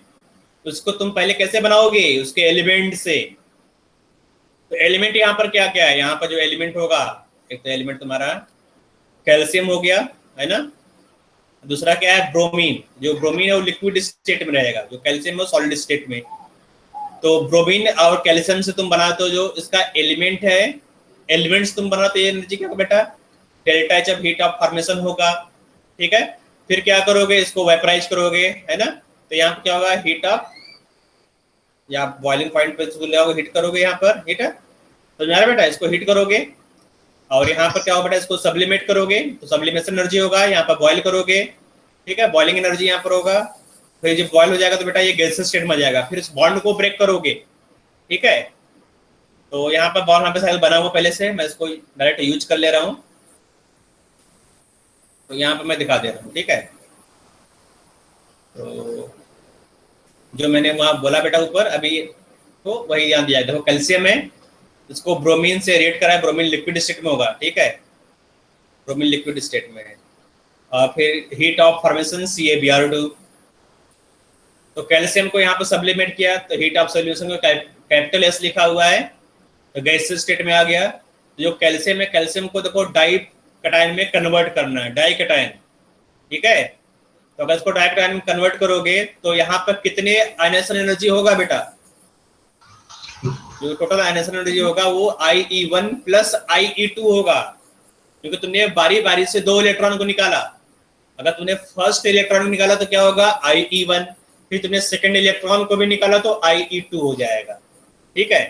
उसको तुम पहले कैसे बनाओगे, उसके एलिमेंट से। तो एलिमेंट यहाँ पर क्या क्या है, यहाँ पर जो एलिमेंट होगा, एक तो एलिमेंट तुम्हारा कैल्शियम हो गया, है ना, दूसरा क्या है ब्रोमीन, जो ब्रोमीन है वो लिक्विड स्टेट में रहेगा, जो कैल्शियम है सॉलिड स्टेट में। तो ब्रोमीन और कैल्शियम से तुम बनाते हो जो इसका एलिमेंट है, एलिमेंट्स तुम बनाते हो, ये एनर्जी क्या बेटा, delta H heat of formation होगा, ठीक है। फिर क्या करोगे, इसको वेपराइज करोगे, है ना। तो यहाँ पर क्या होगा, हीट ऑफ, या बॉइलिंग पॉइंट पे ले आओगे, हीट करोगे, यहाँ पर हीट है, तो मेरा बेटा इसको हीट करोगे, और यहाँ पर क्या होगा बेटा, इसको सब्लिमेट करोगे, तो सब्लिमेशन एनर्जी होगा, यहाँ पर बॉयल करोगे, ठीक है, बॉइलिंग एनर्जी यहाँ पर होगा। फिर जब बॉयल हो जाएगा तो बेटा ये गैसियस स्टेट में आ जाएगा, फिर इस बॉन्ड को ब्रेक करोगे, ठीक है। तो यहाँ पर बार्नहाइमर साइकिल बना हुआ पहले से, मैं इसको डायरेक्ट यूज कर ले रहा हूँ, तो यहाँ पर मैं दिखा दे रहा हूँ, ठीक है। तो जो मैंने वहाँ बोला बेटा ऊपर अभी, तो वही ध्यान दिया, देखो कैल्शियम है, इसको ब्रोमीन से रिएक्ट करा है, ब्रोमीन लिक्विड स्टेट में होगा, ठीक है, ब्रोमीन लिक्विड स्टेट में है। और फिर हीट ऑफ फॉर्मेशन CaBr2, तो कैल्शियम को यहाँ पर सब्लिमेट किया, तो हीट ऑफ सॉल्यूशन को कैपिटल S लिखा हुआ है, तो गैसियस स्टेट में आ गया। जो कैल्शियम है, कैल्शियम को देखो डाई कटायन में कन्वर्ट करना है, डाई कटायन, ठीक है। तो अगर इसको डाई कटायन में कन्वर्ट करोगे तो यहाँ पर कितने आयनाइजेशन एनर्जी होगा बेटा, जो टोटल आयनाइजेशन एनर्जी होगा वो IE1 प्लस IE2 होगा, क्योंकि तुमने बारी बारी से 2 इलेक्ट्रॉन को निकाला। अगर तुमने फर्स्ट इलेक्ट्रॉन निकाला तो क्या होगा, IE1, फिर तुमने सेकंड इलेक्ट्रॉन को भी निकाला तो IE2 हो जाएगा, ठीक है।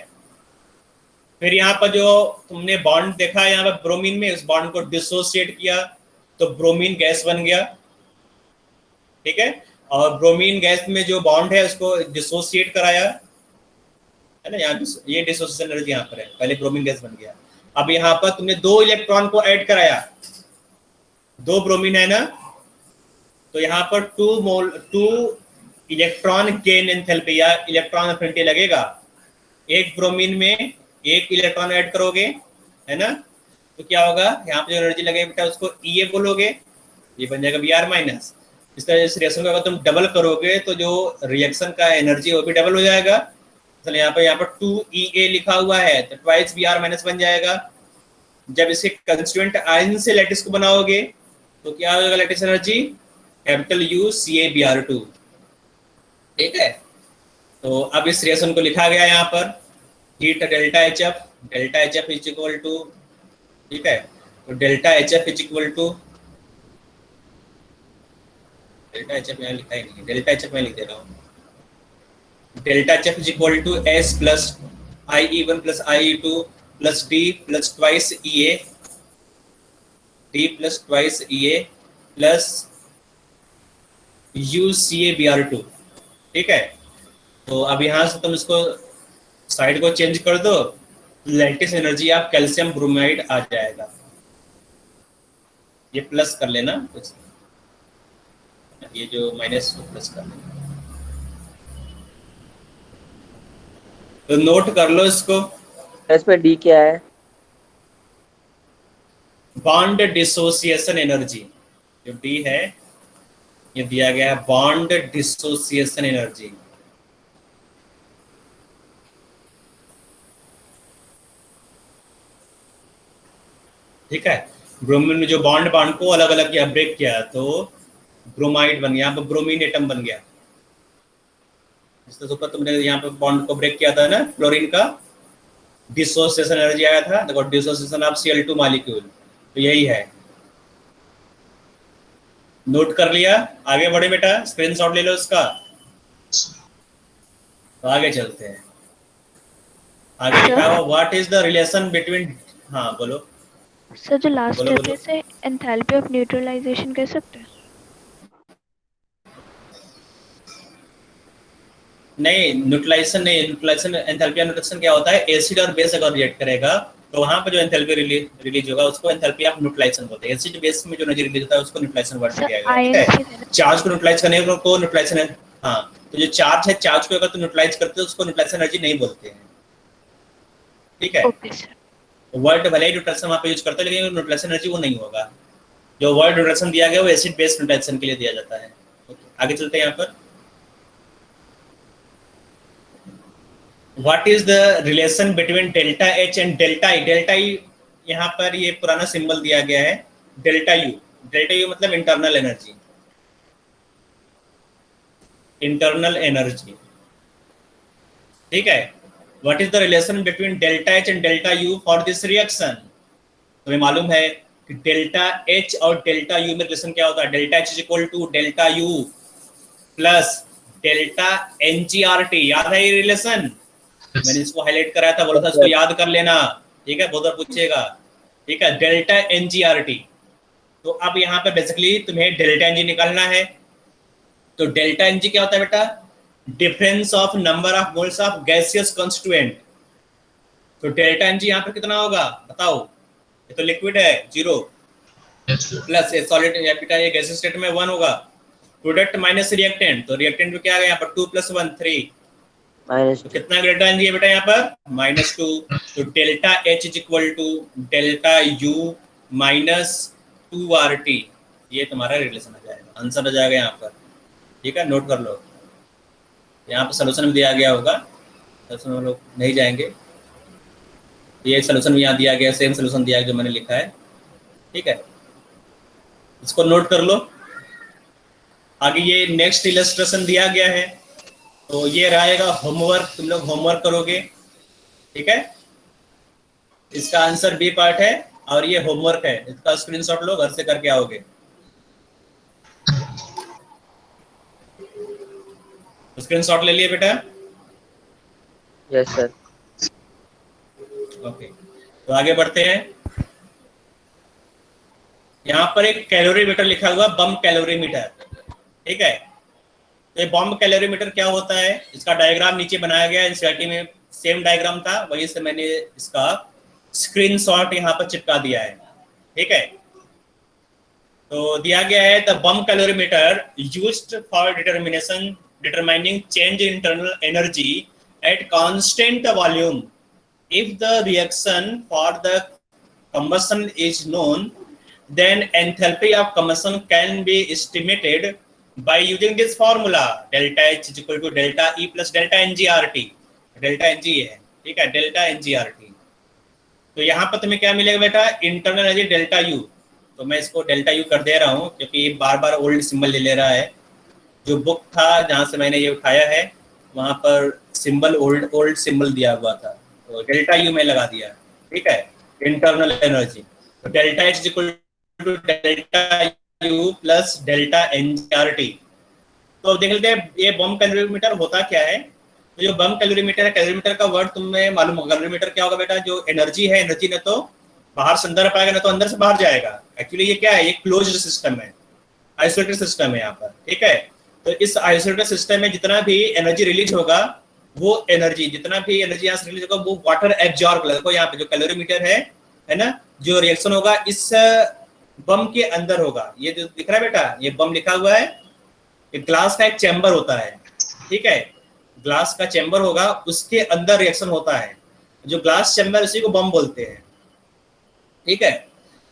फिर यहाँ पर जो तुमने बॉन्ड देखा है यहाँ पर ब्रोमीन में, उस बॉन्ड को डिसोसिएट किया तो ब्रोमीन गैस बन गया, ठीक है। और ब्रोमीन गैस में जो बॉन्ड है उसको डिसोसिएट कराया, है ना, यहाँ ये डिसोसिएशन एनर्जी यहाँ पर है, पहले ब्रोमीन गैस बन गया। अब यहाँ पर तुमने 2 इलेक्ट्रॉन को ऐड कराया, 2 ब्रोमीन है ना, तो यहाँ पर 2 इलेक्ट्रॉन गेन एंथैल्पी या इलेक्ट्रॉन एफिनिटी लगेगा। एक ब्रोमीन में 1 इलेक्ट्रॉन ऐड करोगे, है ना, तो क्या होगा, यहाँ पे जो एनर्जी लगेगी बेटा उसको EA बोलोगे, ये बन जाएगा Br माइनस। इस तरह इस रिएक्शन को अगर तुम डबल करोगे तो जो रिएक्शन का एनर्जी वो भी डबल हो जाएगा। चलो यहाँ पर 2EA लिखा हुआ है तो ट्वाइस Br माइनस बन जाएगा। जब इसके कंस्टिट्यूएंट आयन से लैटिस को बनाओगे तो क्या हो जाएगा lattice energy, capital U CaBr2। ठीक है, तो अब इस रिएक्शन को लिखा गया यहाँ पर heat delta HF is equal to, ठीक है, तो delta HF is equal to, delta HF यहाँ लिखा ही नहीं है, डेल्टा HF मैं लिख दे रहा हूँ, delta HF is equal to S plus IE1 plus IE2 plus D plus twice EA, D plus twice EA plus UCaBr2। ठीक है, तो अब यहाँ से तुम इसको साइड को चेंज कर दो, लैटिस एनर्जी आप कैल्शियम ब्रोमाइड आ जाएगा। ये प्लस कर लेना कुछ, ये जो माइनस को प्लस कर लेना, तो नोट कर लो इसको। इसमें डी क्या है? बॉन्ड डिसोसिएशन एनर्जी, जो डी है ये दिया गया है बॉन्ड डिसोसिएशन एनर्जी। ठीक है, ब्रोमीन में जो बॉन्ड को अलग अलग किया, ब्रेक किया तो ब्रोमाइड बन गया, ब्रोमीन एटम बन गया। इस तरह ऊपर तुमने यहाँ पे बॉन्ड को ब्रेक किया था ना, क्लोरीन का डिसोसिएशन एनर्जी आया था, देखो डिसोसिएशन ऑफ Cl2 मॉलिक्यूल, तो यही है। नोट कर लिया, आगे बढ़े बेटा, स्क्रीनशॉट ले लो इसका। तो आगे चलते हैं, आगे लिखा हुआ what is the relation between, हाँ बोलो सर जो लास्ट बोलो, स्टेप बोलो। है इसे एंथैल्पी ऑफ न्यूट्रलाइजेशन कह सकते हैं? नहीं, न्यूट्रलाइजेशन नहीं, न्यूट्रलाइजेशन एंथैल्पी ऑफ न्यूट्रलाइजेशन क्या होता है, एसिड और बेस अगर रिएक्ट करेगा तो वहां पर जो एंथैल्पी रिलीज होगा उसको एंथैल्पी ऑफ न्यूट्रलाइजेशन बोलते हैं। एसिड बेस में जो एनर्जी रिलीज होता है उसको न्यूट्रलाइजेशन वर्ड में किया गया है। ठीक है, चार्ज को न्यूट्रलाइज करने को न्यूट्रलाइजेशन है, हाँ, तो जो चार्ज है, चार्ज को अगर तुम न्यूट्रलाइज करते हो उसको न्यूट्रलाइजेशन एनर्जी नहीं बोलते हैं। ठीक है, ओके सर। वर्ड भले ही न्यूट्रलाइजेशन वहां पे यूज करते हैं लेकिन न्यूट्रलाइजेशन एनर्जी वो नहीं होगा। जो वर्ड न्यूट्रलाइजेशन दिया गया वो एसिड बेस न्यूट्रलाइजेशन के लिए दिया जाता है। आगे चलते हैं यहाँ पर, what is the relation between delta H and delta I। Delta I यहाँ पर ये पुराना सिंबल दिया गया है, डेल्टा U। डेल्टा U मतलब इंटरनल एनर्जी, इंटरनल एनर्जी। ठीक है, what is the relation between delta H and delta U for this reaction. तुम्हें मालूम है कि डेल्टा H और डेल्टा U में रिलेशन क्या होता है, delta H is equal to delta U plus delta NGRT। याद है ये रिलेशन, मैंने इसको हाईलाइट कराया था, बोला था इसको याद कर लेना। ठीक है, बहुत बार पूछेगा। ठीक है, डेल्टा NGRT। तो अब यहाँ पे बेसिकली तुम्हें डेल्टा NG निकालना है, तो डेल्टा NG क्या होता है बेटा, difference of number of moles of gaseous constituent. तो डेल्टा NG यहाँ पर कितना होगा बताओ, ये तो लिक्विड है 0 प्लस सॉलिड बेटा ये गैसियस स्टेट में 1 होगा, प्रोडक्ट माइनस रिएक्टेंट, तो रिएक्टेंट में क्या आ गया यहाँ पर 2 + 1 3, तो कितना डेल्टा NG है बेटा यहाँ पर -2। तो delta H is equal to delta U -2RT, ये तुम्हारा रिलेशन आ जाएगा, आंसर आ जाएगा यहाँ पर। ठीक है, नोट कर लो, यहाँ पर सोल्यूशन में दिया गया होगा, सोल्यूशन में लोग नहीं जाएंगे, ये सोल्यूशन यहाँ दिया गया, सेम सोल्यूशन दिया गया जो मैंने लिखा है। ठीक है, इसको नोट कर लो। आगे ये नेक्स्ट इलस्ट्रेशन दिया गया है, तो ये रहेगा होमवर्क, तुम लोग होमवर्क करोगे। ठीक है, इसका आंसर बी पार्ट है और ये होमवर्क है, इसका स्क्रीनशॉट लो, घर से करके आओगे। स्क्रीनशॉट ले लिए बेटा? Yes sir. ओके, तो आगे बढ़ते हैं। यहाँ पर एक कैलोरीमीटर लिखा हुआ, बम कैलोरीमीटर। ठीक है, तो ये बॉम्ब कैलोरीमीटर क्या होता है, इसका डायग्राम नीचे बनाया गया है, एनसीईआरटी में सेम डायग्राम था, वहीं से मैंने इसका स्क्रीनशॉट यहाँ पर चिपका दिया है। ठीक है, तो दिया गया है the bomb calorimeter used for determining change in internal energy at constant volume if the reaction for the combustion is known, then enthalpy of combustion can be estimated by using this formula delta H is equal to delta E plus delta NGRT. Delta NG है, ठीक है, डेल्टा एनजीआरटी। तो यहाँ पर तुम्हें क्या मिलेगा बेटा, इंटरनल एनर्जी डेल्टा यू। तो मैं इसको डेल्टा यू कर दे रहा हूँ क्योंकि ये बार बार ओल्ड सिंबल ले रहा है। जो बुक था जहाँ से मैंने ये उठाया है वहाँ पर सिंबल ओल्ड सिंबल दिया हुआ था, तो डेल्टा यू में लगा दिया, ठीक है, इंटरनल एनर्जी। तो delta H equal to delta U plus delta NGRT. तो देख लेते हैं ये बम कैलोरीमीटर होता क्या है। तो जो बम कैलोरीमीटर है, कैलोरीमीटर का वर्ड तुम्हें मालूम होगा। कैलोरीमीटर क्या होगा बेटा, जो एनर्जी है, एनर्जी ने तो बाहर से अंदर पाएगा ना तो अंदर से बाहर जाएगा। एक्चुअली ये क्या है, ये क्लोज्ड सिस्टम है, आइसोलेटेड सिस्टम है यहाँ पर, ठीक है। तो इस आइसोलेटेड सिस्टम में जितना भी एनर्जी रिलीज होगा वो एनर्जी, जितना भी एनर्जी यहाँ से रिलीज होगा वो वाटर एब्जॉर्ब कर, देखो यहाँ पे जो कैलोरीमीटर है ना, जो रिएक्शन होगा इस बम के अंदर होगा। ये जो दिख रहा है बेटा, ये बम लिखा हुआ है, एक ग्लास का एक चैम्बर होता है, ठीक है, ग्लास का चैम्बर होगा, उसके अंदर रिएक्शन होता है। जो ग्लास चैम्बर उसी को बम बोलते हैं, ठीक है।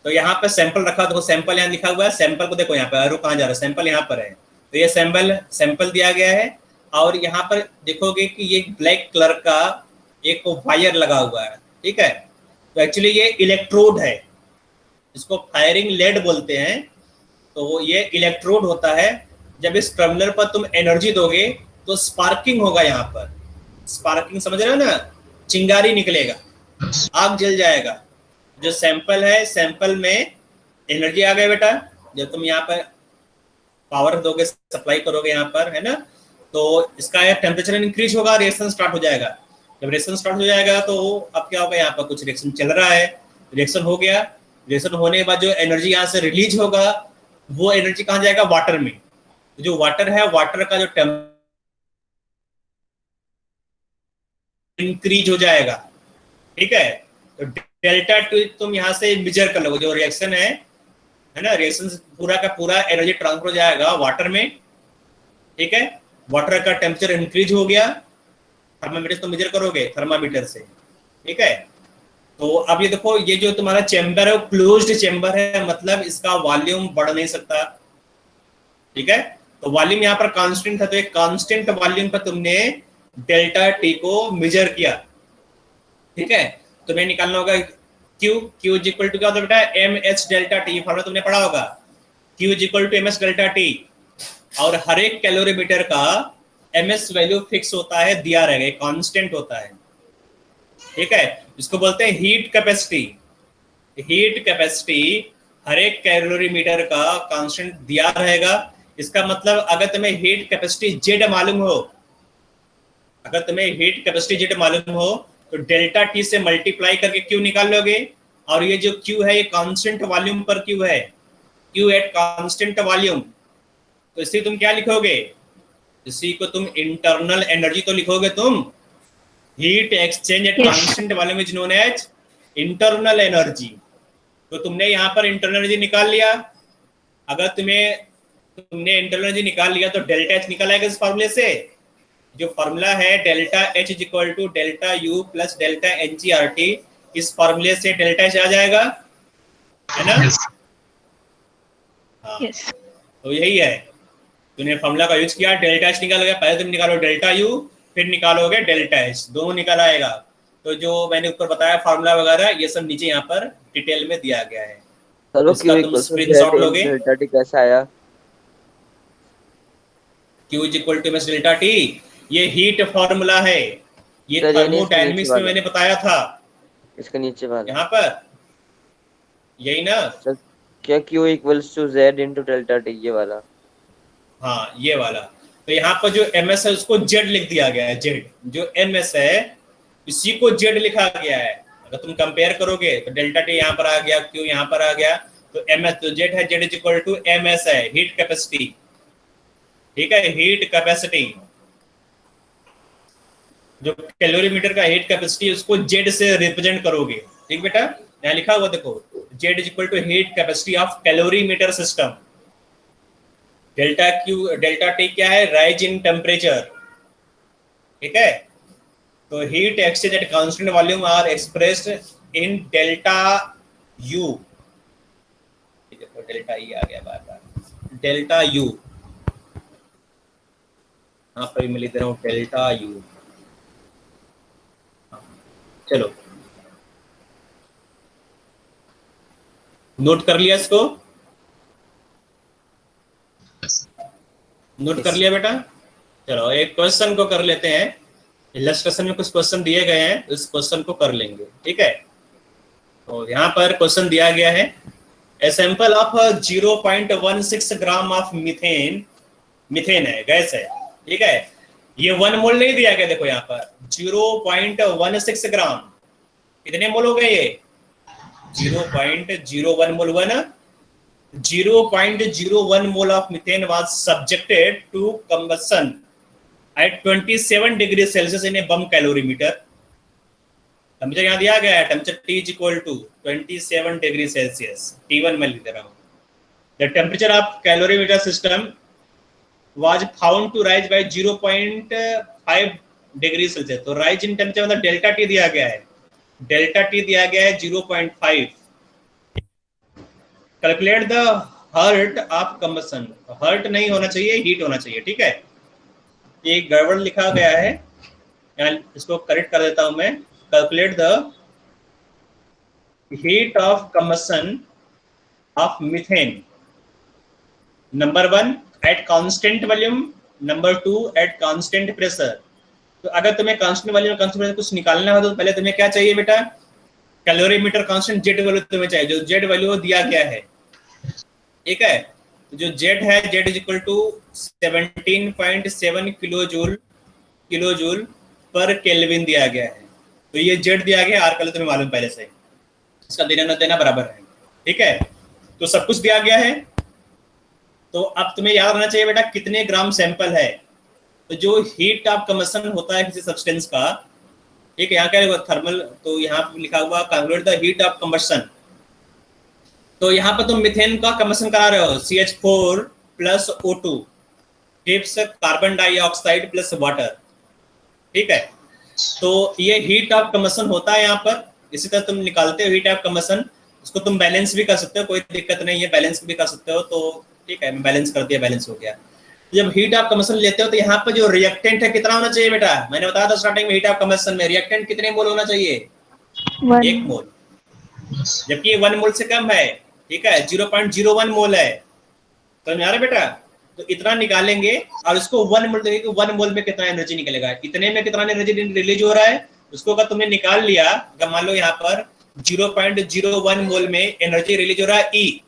तो यहाँ पे सैंपल रखा, देखो सैंपल यहाँ लिखा हुआ है, सैंपल को देखो यहाँ पे, एरो कहाँ जा रहा है, सैंपल यहाँ पर है। तो ये सैंपल दिया गया है और यहाँ पर देखोगे कि ये ब्लैक कलर का एक वायर लगा हुआ है, ठीक है। तो एक्चुअली ये इलेक्ट्रोड है, इसको फायरिंग लेड बोलते हैं। तो ये इलेक्ट्रोड होता है, जब इस टर्मिनल पर तुम एनर्जी दोगे तो स्पार्किंग होगा। यहाँ पर स्पार्किंग समझ रहे हो ना, चिंगारी निकलेगा, आग जल जाएगा। जो सैंपल है, सैंपल में एनर्जी आ गया बेटा, जब तुम यहाँ पर पावर दोगे, सप्लाई करोगे यहाँ पर, है ना, तो इसका टेम्परेचर इंक्रीज होगा, रिएक्शन स्टार्ट हो जाएगा। जब रिएक्शन स्टार्ट हो जाएगा तो अब क्या होगा, यहाँ पर कुछ रिएक्शन चल रहा है, रिएक्शन हो गया, रिएक्शन होने के बाद जो एनर्जी यहाँ से रिलीज होगा वो एनर्जी कहाँ जाएगा, वाटर में। जो वाटर है, वाटर का जो टेम्परेचर इंक्रीज हो जाएगा, ठीक है। तो डेल्टा टू तुम यहाँ से मेजर कर लो, जो रिएक्शन है ना, रिएक्शन पूरा का पूरा एनर्जी ट्रांसफर हो जाएगा वाटर में, ठीक है। वाटर का टेम्परेचर इंक्रीज हो गया, थर्मामीटर तो मेजर करोगे थर्मामीटर से, ठीक है। तो अब ये देखो, ये जो तुम्हारा चैम्बर है वो क्लोज्ड चैम्बर है, मतलब इसका वॉल्यूम बढ़ नहीं सकता, ठीक है। तो वॉल्यूम यहाँ पर कांस्टेंट है, तो एक कांस्टेंट वॉल्यूम पर तुमने डेल्टा टी को मेजर किया, ठीक है। तुम्हें निकालना होगा क्यू इज इक्वल टू क्या होता है बेटा, M H delta T, formula तुमने पढ़ा होगा, Q is equal to M H delta T. और हर एक कैलोरीमीटर का एम एस वैल्यू फिक्स होता है, दिया रहेगा, कांस्टेंट होता है, ठीक है। इसको बोलते हैं हीट कैपेसिटी। हीट कैपेसिटी हर एक कैलोरीमीटर का कांस्टेंट दिया रहेगा। इसका मतलब अगर तुम्हें हीट कैपेसिटी जेड मालूम हो, अगर तुम्हें हीट कैपेसिटी जेड मालूम हो तो डेल्टा टी से मल्टीप्लाई करके क्यू निकाल लोगे। और ये जो क्यू है ये कांस्टेंट वॉल्यूम पर क्यू है, क्यू एट कांस्टेंट वॉल्यूम। तो इसी तुम क्या लिखोगे, इसी को तुम इंटरनल एनर्जी तो लिखोगे तुम, heat exchange at constant volume is known as internal energy. तो तुमने यहाँ पर इंटरनल एनर्जी निकाल लिया। अगर तुमने इंटरनल एनर्जी निकाल लिया तो डेल्टा एच निकल आएगा इस फॉर्मूले से। जो फॉर्मूला है delta H is equal to delta U plus delta NGRT, इस फॉर्मूले से डेल्टा एच आ जाएगा, है ना। हाँ, तो यही है, तूने फॉर्मूला का यूज किया, डेल्टा एच निकाल गया। पहले तुम निकालो डेल्टा यू, फिर निकालोगे डेल्टा एच, दोनों निकल आएगा। तो जो मैंने ऊपर बताया फॉर्मूला वगैरह ये सब नीचे यहाँ पर डिटेल में दिया गया है। चलो इसका तुम स्क्रीनशॉट लोगे, डेल्टा टी कैसे आया, Q is equal to M S delta T, ये हीट फॉर्मूला है, ये थर्मोडायनेमिक्स में मैंने बताया था। इसके नीचे वाला यहाँ पर यही ना, क्या Q equals to Z into delta T, ये वाला, हाँ ये वाला। तो यहाँ पर जो ms है उसको z लिख दिया गया है, z जो ms है इसी को z लिखा गया है। अगर तुम कंपेयर करोगे तो डेल्टा टी यहाँ पर आ गया, Q यहाँ पर आ गया, तो ms तो z है, z is equal to ms है, हीट कैपेसिटी, ठीक है, हीट कैपेसिटी। जो कैलोरीमीटर का हीट कैपेसिटी उसको जेड से रिप्रेजेंट करोगे, ठीक बेटा। यहाँ लिखा हुआ देखो, Z is equal to heat capacity of calorimeter system. Delta T क्या है, राइज इन टेम्परेचर, ठीक है। तो heat exchange at constant volume are expressed in delta U, देखो डेल्टा ई आ गया बार बार, डेल्टा यू, यहाँ पर मैं लिख दे रहा हूँ डेल्टा यू। चलो नोट कर लिया इसको, नोट कर लिया बेटा। चलो एक क्वेश्चन को कर लेते हैं, इलस्ट्रेशन में कुछ क्वेश्चन दिए गए हैं, इस क्वेश्चन को कर लेंगे, ठीक है। तो यहाँ पर क्वेश्चन दिया गया है, a sample of 0.16 gram of methane, methane है गैस है, ठीक है। ये 1 मोल नहीं दिया गया, देखो यहाँ पर 0.16 ग्राम, कितने मोल हो गए ये 0.01 मोल हुआ ना। 0.01 mole of methane was subjected to combustion at 27 degree Celsius in a bum calorimeter. Temperature यहाँ दिया गया है, temperature T is equal to 27 degree Celsius, T1 मैं लिख दे रहा हूँ। The temperature of calorimeter system was found to rise by 0.5 degree Celsius. तो rise in temperature मतलब डेल्टा T दिया गया है, डेल्टा T दिया गया है 0.5। Calculate the hurt of combustion, hurt नहीं होना चाहिए, हीट होना चाहिए, ठीक है। ये गड़बड़ लिखा गया है, यहाँ इसको करेक्ट कर देता हूं मैं। Calculate the heat of combustion of methane, number 1 eight constant volume, number 2 at constant pressure. तो अगर तुम्हें कांस्टेंट वॉल्यूम कांस्टेंट प्रेशर कुछ निकालना हो तो पहले तुम्हें क्या चाहिए बेटा, कैलोरीमीटर कांस्टेंट जेड वैल्यू तुम्हें चाहिए, जो जेड वैल्यू दिया गया है, ठीक है। जो जेड है, Z is equal to 17.7 kilojoule पर केल्विन दिया गया है। तो ये जेड दिया गया, आर कल तुम्हें मालूम पहले से, इसका देना न देना बराबर है, ठीक है। तो सब कुछ दिया गया है। तो अब तुम्हें याद रहना चाहिए बेटा कितने ग्राम सैंपल है। तो जो हीट ऑफ कंबसन होता है किसी सब्सटेंस का, ठीक है, यहाँ क्या थर्मल, तो यहाँ लिखा हुआ calculate the heat of combustion. तो यहाँ पर तुम मिथेन का कंबसन करा रहे हो, CH4 plus O2 gives carbon dioxide plus water, ठीक है। तो ये हीट ऑफ कंबसन होता है यहाँ पर। इसी तरह तुम निकालते हो हीट ऑफ कंबसन, उसको तुम बैलेंस भी कर सकते हो, कोई दिक्कत नहीं है, बैलेंस भी कर सकते हो। तो ठीक है, मैं बैलेंस कर दिया, बैलेंस हो गया। जब हीट ऑफ कंबसन लेते हो तो यहाँ पर जो रिएक्टेंट है कितना होना चाहिए बेटा, मैंने बताया था स्टार्टिंग में, हीट ऑफ कंबसन में रिएक्टेंट कितने मोल होना चाहिए, 1 मोल, जबकि 1 मोल से कम है, ठीक है, 0.01 मोल है। तो यार बेटा तो इतना निकालेंगे और उसको 1 मोल देंगे कि 1 मोल में कितना एनर्जी निकलेगा, इतने में कितना एनर्जी रिलीज हो रहा है, उसको अगर तुमने निकाल लिया, अगर मान लो यहाँ पर 0.01 मोल में एनर्जी रिलीज हो रहा है E,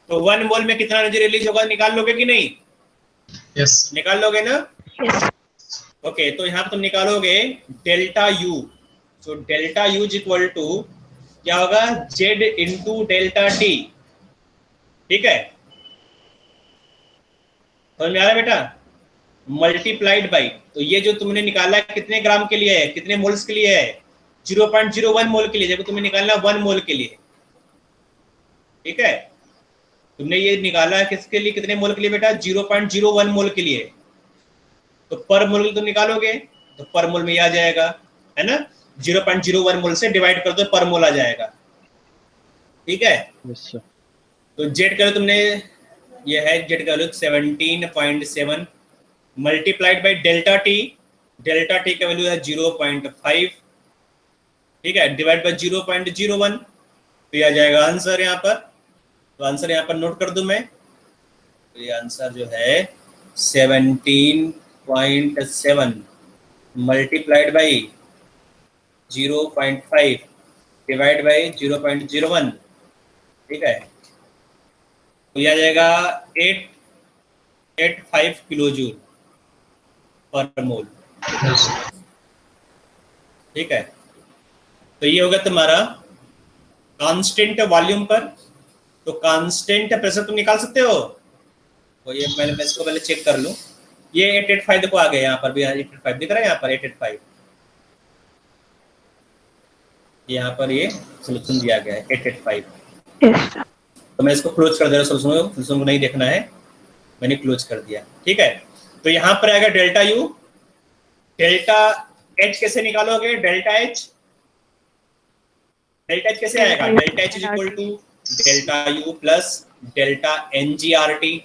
तो 1 मोल में कितना एनर्जी रिलीज होगा निकाल लोगे कि नहीं? यस, निकाल लोगे ना? Yes. ओके, तो यहाँ पर तुम निकालोगे डेल्टा U। तो delta U is equal to क्या होगा, Z इंटू डेल्टा T, ठीक है। समझ में आ रहा है बेटा, मल्टीप्लाइड बाई, तो ये जो तुमने निकाला कितने ग्राम के लिए है, कितने मोल्स के लिए है, 0.01 मोल के लिए, जब तुम्हें निकालना 1 मोल के लिए, ठीक है। तुमने ये निकाला किसके लिए, कितने मोल के लिए बेटा, 0.01 मोल के लिए। तो पर मोल तुम निकालोगे तो पर मोल में आ जाएगा, है ना, 0.01 मोल से डिवाइड कर दो, पर मोल आ जाएगा, ठीक है। तो जेड का तुमने ये है, जेड का value 17.7 multiplied by delta T, delta T का वैल्यू है 0.5, ठीक है, डिवाइड बाई 0.01, तो ये आ जाएगा आंसर यहाँ पर। तो आंसर यहाँ पर नोट कर दूं मैं, तो ये आंसर जो है 17.7 मल्टीप्लाइड बाई 0.5 डिवाइड बाई 0.01, ठीक है, तो यह आ जाएगा 885 किलोजूल पर मोल, ठीक है। तो ये होगा तुम्हारा कांस्टेंट वॉल्यूम पर। तो कांस्टेंट प्रेशर तुम निकाल सकते हो, तो ये मैं इसको पहले चेक कर लूं, ये 885 देखो आ गया, यहाँ पर भी 885 दिख रहा है, यहाँ पर 885, यहाँ पर ये सोल्यूशन दिया गया है 885। Yes, sir. तो मैं इसको क्लोज कर दे रहा हूँ, सोल्यूशन को नहीं देखना है, मैंने क्लोज कर दिया, ठीक है। तो यहाँ पर आएगा डेल्टा यू, डेल्टा एच कैसे निकालोगे, डेल्टा एच कैसे आएगा, delta H is equal to delta U plus delta N G R T.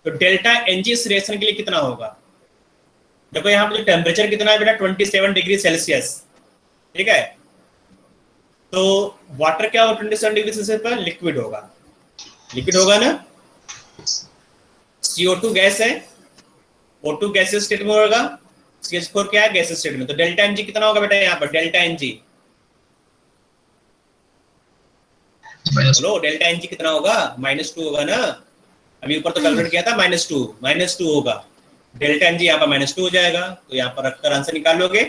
तो डेल्टा एन जी इस रिएक्शन के लिए कितना होगा? देखो यहाँ पे जो टेम्परेचर कितना है बेटा 27 डिग्री सेल्सियस, ठीक है। तो वाटर क्या होगा 27 डिग्री सेल्सियस पर? लिक्विड होगा, लिक्विड होगा ना। CO2 गैस है, O2 गैसेस स्टेट में होगा, CH4 क्या है? गैसेस स्टेट में। तो डेल्टा एनजी कितना होगा बेटा यहाँ पर? डेल्टा एनजी बोलो, डेल्टा एनजी कितना होगा? -2 होगा ना। अभी ऊपर तो कैलकुलेट किया था -2 होगा। डेल्टा एनजी यहाँ पर -2 हो जाएगा, तो यहाँ पर रखकर आंसर निकाल लोगे।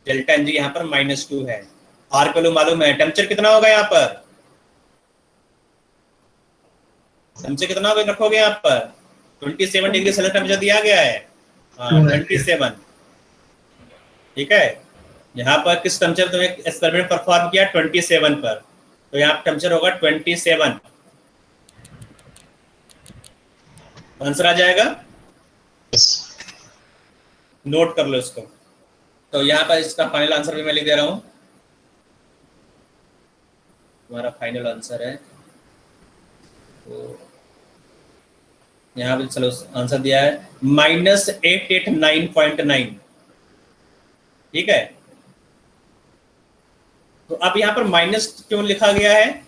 डेल्टा एनजी यहाँ पर -2 है। आर को मालूम है। टेम्परेचर कितना होगा यहाँ पर? टेम्परेचर कितना होगा रखोगे यहाँ पर? 27 डिग्री सेल्सियस टेम्परेचर दिया गया है। हाँ 27, ठीक है। यहाँ पर किस टेम्परेचर तुमने एक्सपेरिमेंट परफॉर्म किया? 27 पर। तो यहाँ टेम्परेचर होगा 27, आंसर आ जाएगा। नोट कर लो इसको। तो यहाँ पर इसका फाइनल आंसर भी मैं लिख दे रहा हूँ। तुम्हारा फाइनल आंसर है, तो यहाँ पे चलो आंसर दिया है -889.9, ठीक है। तो अब यहाँ पर माइनस क्यों लिखा गया है?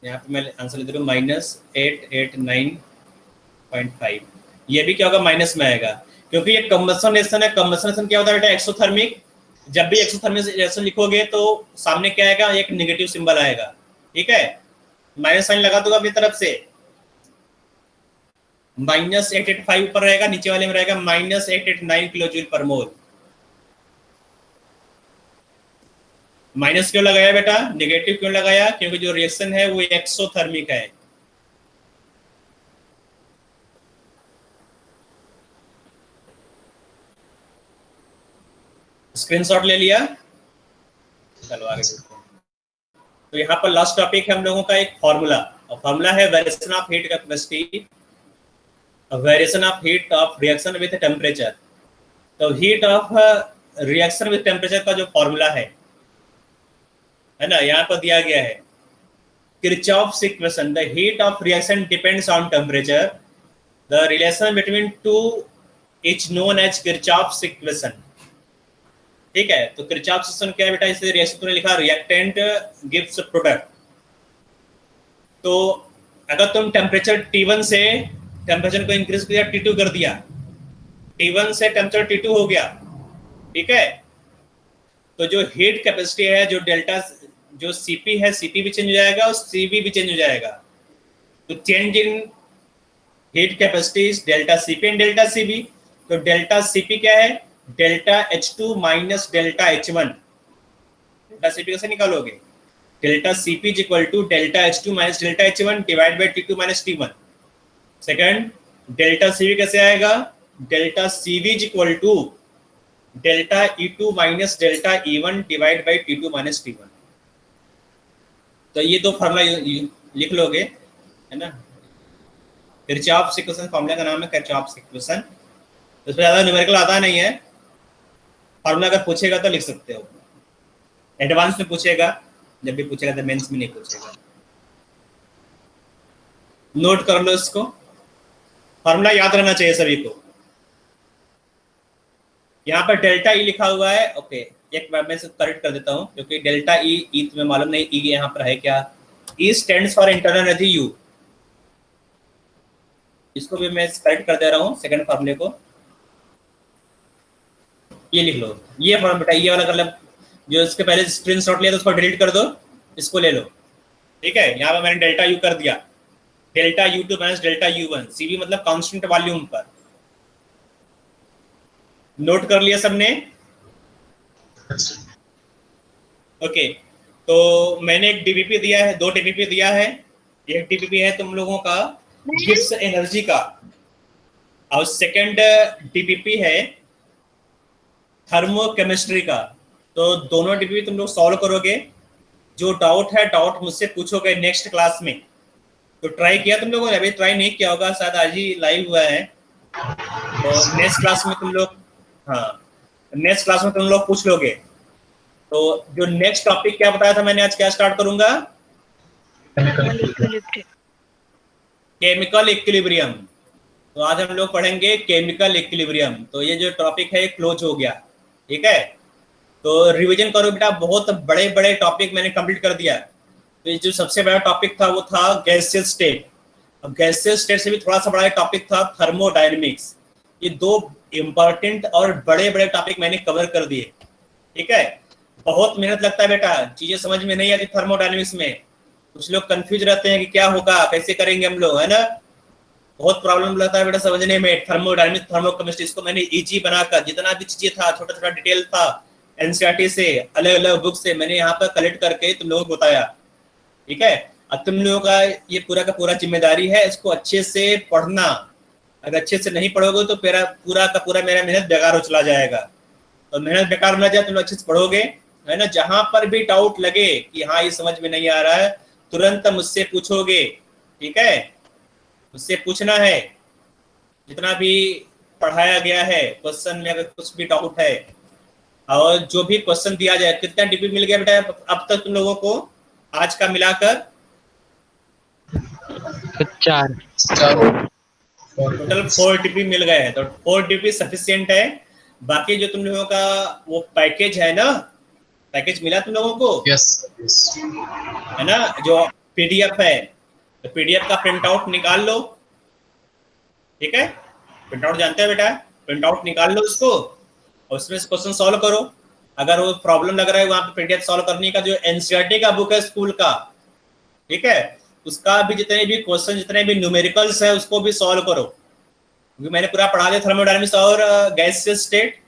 यहाँ पे मैं आंसर लिख रहा हूँ -889.5। ये भी क्या होगा? माइनस में आएगा, क्योंकि ये कंबशन रिएक्शन है। कंबशन रिएक्शन क्या होता है बेटा? एक्सोथर्मिक। जब भी एक्सोथर्मिक रिएक्शन लिखोगे तो सामने क्या आएगा? एक नेगेटिव सिंबल आएगा, ठीक है। माइनस साइन लगा दूंगा अपनी तरफ से। -885 ऊपर रहेगा, नीचे वाले में रहेगा -889 किलो जूल पर मोल। माइनस क्यों लगाया बेटा? नेगेटिव क्यों लगाया? क्योंकि जो रिएक्शन है वो एक्सोथर्मिक है। स्क्रीनशॉट ले लिया? चलो आगे देखते हैं। तो यहाँ पर लास्ट टॉपिक है हम लोगों का एक फॉर्मूला, और फॉर्मूला है variation of heat capacity, variation of heat of reaction with temperature. तो heat of reaction with temperature का जो फॉर्मूला है ना, यहाँ पर दिया गया है Kirchhoff's equation. The heat of reaction depends on temperature, the relation between two is known as Kirchhoff's equation, ठीक है। तो किरचॉफ्स इक्वेशन क्या है बेटा? इसे रिएक्शन तूने लिखा रिएक्टेंट गिव्स प्रोडक्ट। तो अगर तुम टेम्परेचर T1 से टेम्परेचर को इंक्रीज किया, T2 कर दिया, T1 से टेम्परेचर T2 हो गया, ठीक है। तो जो हीट कैपेसिटी है, जो डेल्टा, जो Cp है, Cp भी चेंज हो जाएगा और Cv भी चेंज हो जाएगा। तो change in heat capacity is delta Cp and delta Cv। तो डेल्टा Cp क्या है? Delta H2 minus delta H1। Delta Cp कैसे निकालोगे? Delta Cp is equal to delta H2 minus delta H1 divide by T2 minus T1। Second, delta Cv कैसे आएगा? Delta Cv is equal to delta E2 minus delta E1 divide by T2 minus T1। तो ये दो फार्मूला लिख लोगे, है ना। किरचॉफ्स इक्वेशन फार्मूला का नाम है किरचॉफ्स इक्वेशन। इसमें ज़्यादा न्यूमेरिकल आता नहीं है। फार्मूला अगर पूछेगा तो लिख सकते हो, एडवांस में पूछेगा, जब भी पूछेगा तो मेंस में नहीं पूछेगा। नोट कर लो इसको, फार्मूला याद रहना चाहिए सभी को। यहाँ पर डेल्टा ई लिखा हुआ है, ओके। एक बार मैं इसे करेक्ट कर देता हूँ, क्योंकि डेल्टा ई तुम्हें मालूम नहीं ई यहाँ पर है क्या। ई stands for internal energy you. इसको भी मैं करेक्ट कर दे रहा हूँ, सेकंड फार्मूले को। ये लिख लो, ये फॉर्मूला, ये वाला मतलब जो इसके पहले स्क्रीनशॉट लिया था उसको डिलीट कर दो, इसको ले लो, ठीक है। यहाँ पर मैंने डेल्टा यू कर दिया, delta U2 minus delta U1। Cv मतलब कांस्टेंट वॉल्यूम पर। नोट कर लिया सबने? ओके। तो मैंने एक डीपीपी दिया है, 2 डीपीपी दिया है। एक डीपीपी है तुम लोगों का गिब्स एनर्जी का, और सेकंड डीपीपी है थर्मोकेमिस्ट्री का। तो दोनों डीपीपी तुम लोग सॉल्व करोगे। जो डाउट है, डाउट मुझसे पूछोगे नेक्स्ट क्लास में। तो ट्राई किया तुम लोगों ने? अभी ट्राई नहीं किया होगा, शायद आज ही लाइव हुआ है। तो नेक्स्ट क्लास में तुम लोग, हाँ नेक्स्ट क्लास में तुम लोग पूछ लोगे, तो जो नेक्स्ट टॉपिक क्या बताया था मैंने, आज क्या स्टार्ट करूंगा? Chemical equilibrium. तो आज हम लोग पढ़ेंगे केमिकल इक्विलिब्रियम। तो ये जो टॉपिक है क्लोज हो गया, ठीक है। तो रिवीजन करो बेटा, बहुत बड़े बड़े टॉपिक मैंने कंप्लीट कर दिया। तो ये जो सबसे बड़ा टॉपिक था वो था गैसियस स्टेट। अब गैसियस स्टेट से भी थोड़ा सा बड़ा टॉपिक था थर्मोडायनेमिक्स। ये दो इंपॉर्टेंट और बड़े बड़े टॉपिक मैंने कवर कर दिए, ठीक है। बहुत मेहनत लगता है बेटा, चीजें समझ में नहीं आती थर्मोडायनेमिक्स में। कुछ लोग कंफ्यूज रहते हैं कि क्या होगा, कैसे करेंगे हम लोग, है ना। बहुत प्रॉब्लम लगता है बेटा समझने में थर्मोडायनेमिक्स, थर्मोकेमिस्ट्री। इसको मैंने इजी बनाकर जितना भी चीजें था, छोटा छोटा डिटेल था, एनसीईआरटी से अलग अलग बुक से मैंने यहाँ पर कलेक्ट करके तुम लोगों को बताया, ठीक है। अब तुम लोगों का ये पूरा का पूरा जिम्मेदारी है इसको अच्छे से पढ़ना। अगर अच्छे से नहीं पढ़ोगे तो पूरा का पूरा मेरा मेहनत बेकार हो चला जाएगा। तो मेहनत बेकार ना जाए, तुम लोग अच्छे से पढ़ोगे, है ना। जहां पर भी डाउट लगे कि हाँ ये समझ में नहीं आ रहा है, तुरंत मुझसे पूछोगे, ठीक है। मुझसे पूछना है जितना भी पढ़ाया गया है क्वेश्चन में, अगर कुछ भी डाउट है। और जो भी क्वेश्चन दिया जाए, कितना टीपी मिल गया बेटा अब तक तुम लोगों को आज का मिलाकर? 4 टोटल 4 टीपी मिल गए हैं। तो 4 टीपी सफिशिएंट है। बाकी जो तुम लोगों का वो पैकेज है ना, पैकेज मिला तुम लोगों को? यस है ना, जो पीडीएफ है, तो पीडीएफ का प्रिंट आउट निकाल लो, ठीक है। प्रिंट आउट जानते हैं बेटा, प्रिंट आउट निकाल लो उसको और उसमें से क्वेश्चन सॉल्व करो। अगर वो प्रॉब्लम लग रहा है वहां पे पीडीएफ सॉल्व करने का, जो एनसीईआरटी का बुक है स्कूल का, ठीक है, उसका भी जितने भी क्वेश्चन, जितने भी न्यूमेरिकल्स है उसको भी सॉल्व करो। क्योंकि मैंने पूरा पढ़ा दिया थर्मोडायनेमिक्स और गैसियस स्टेट,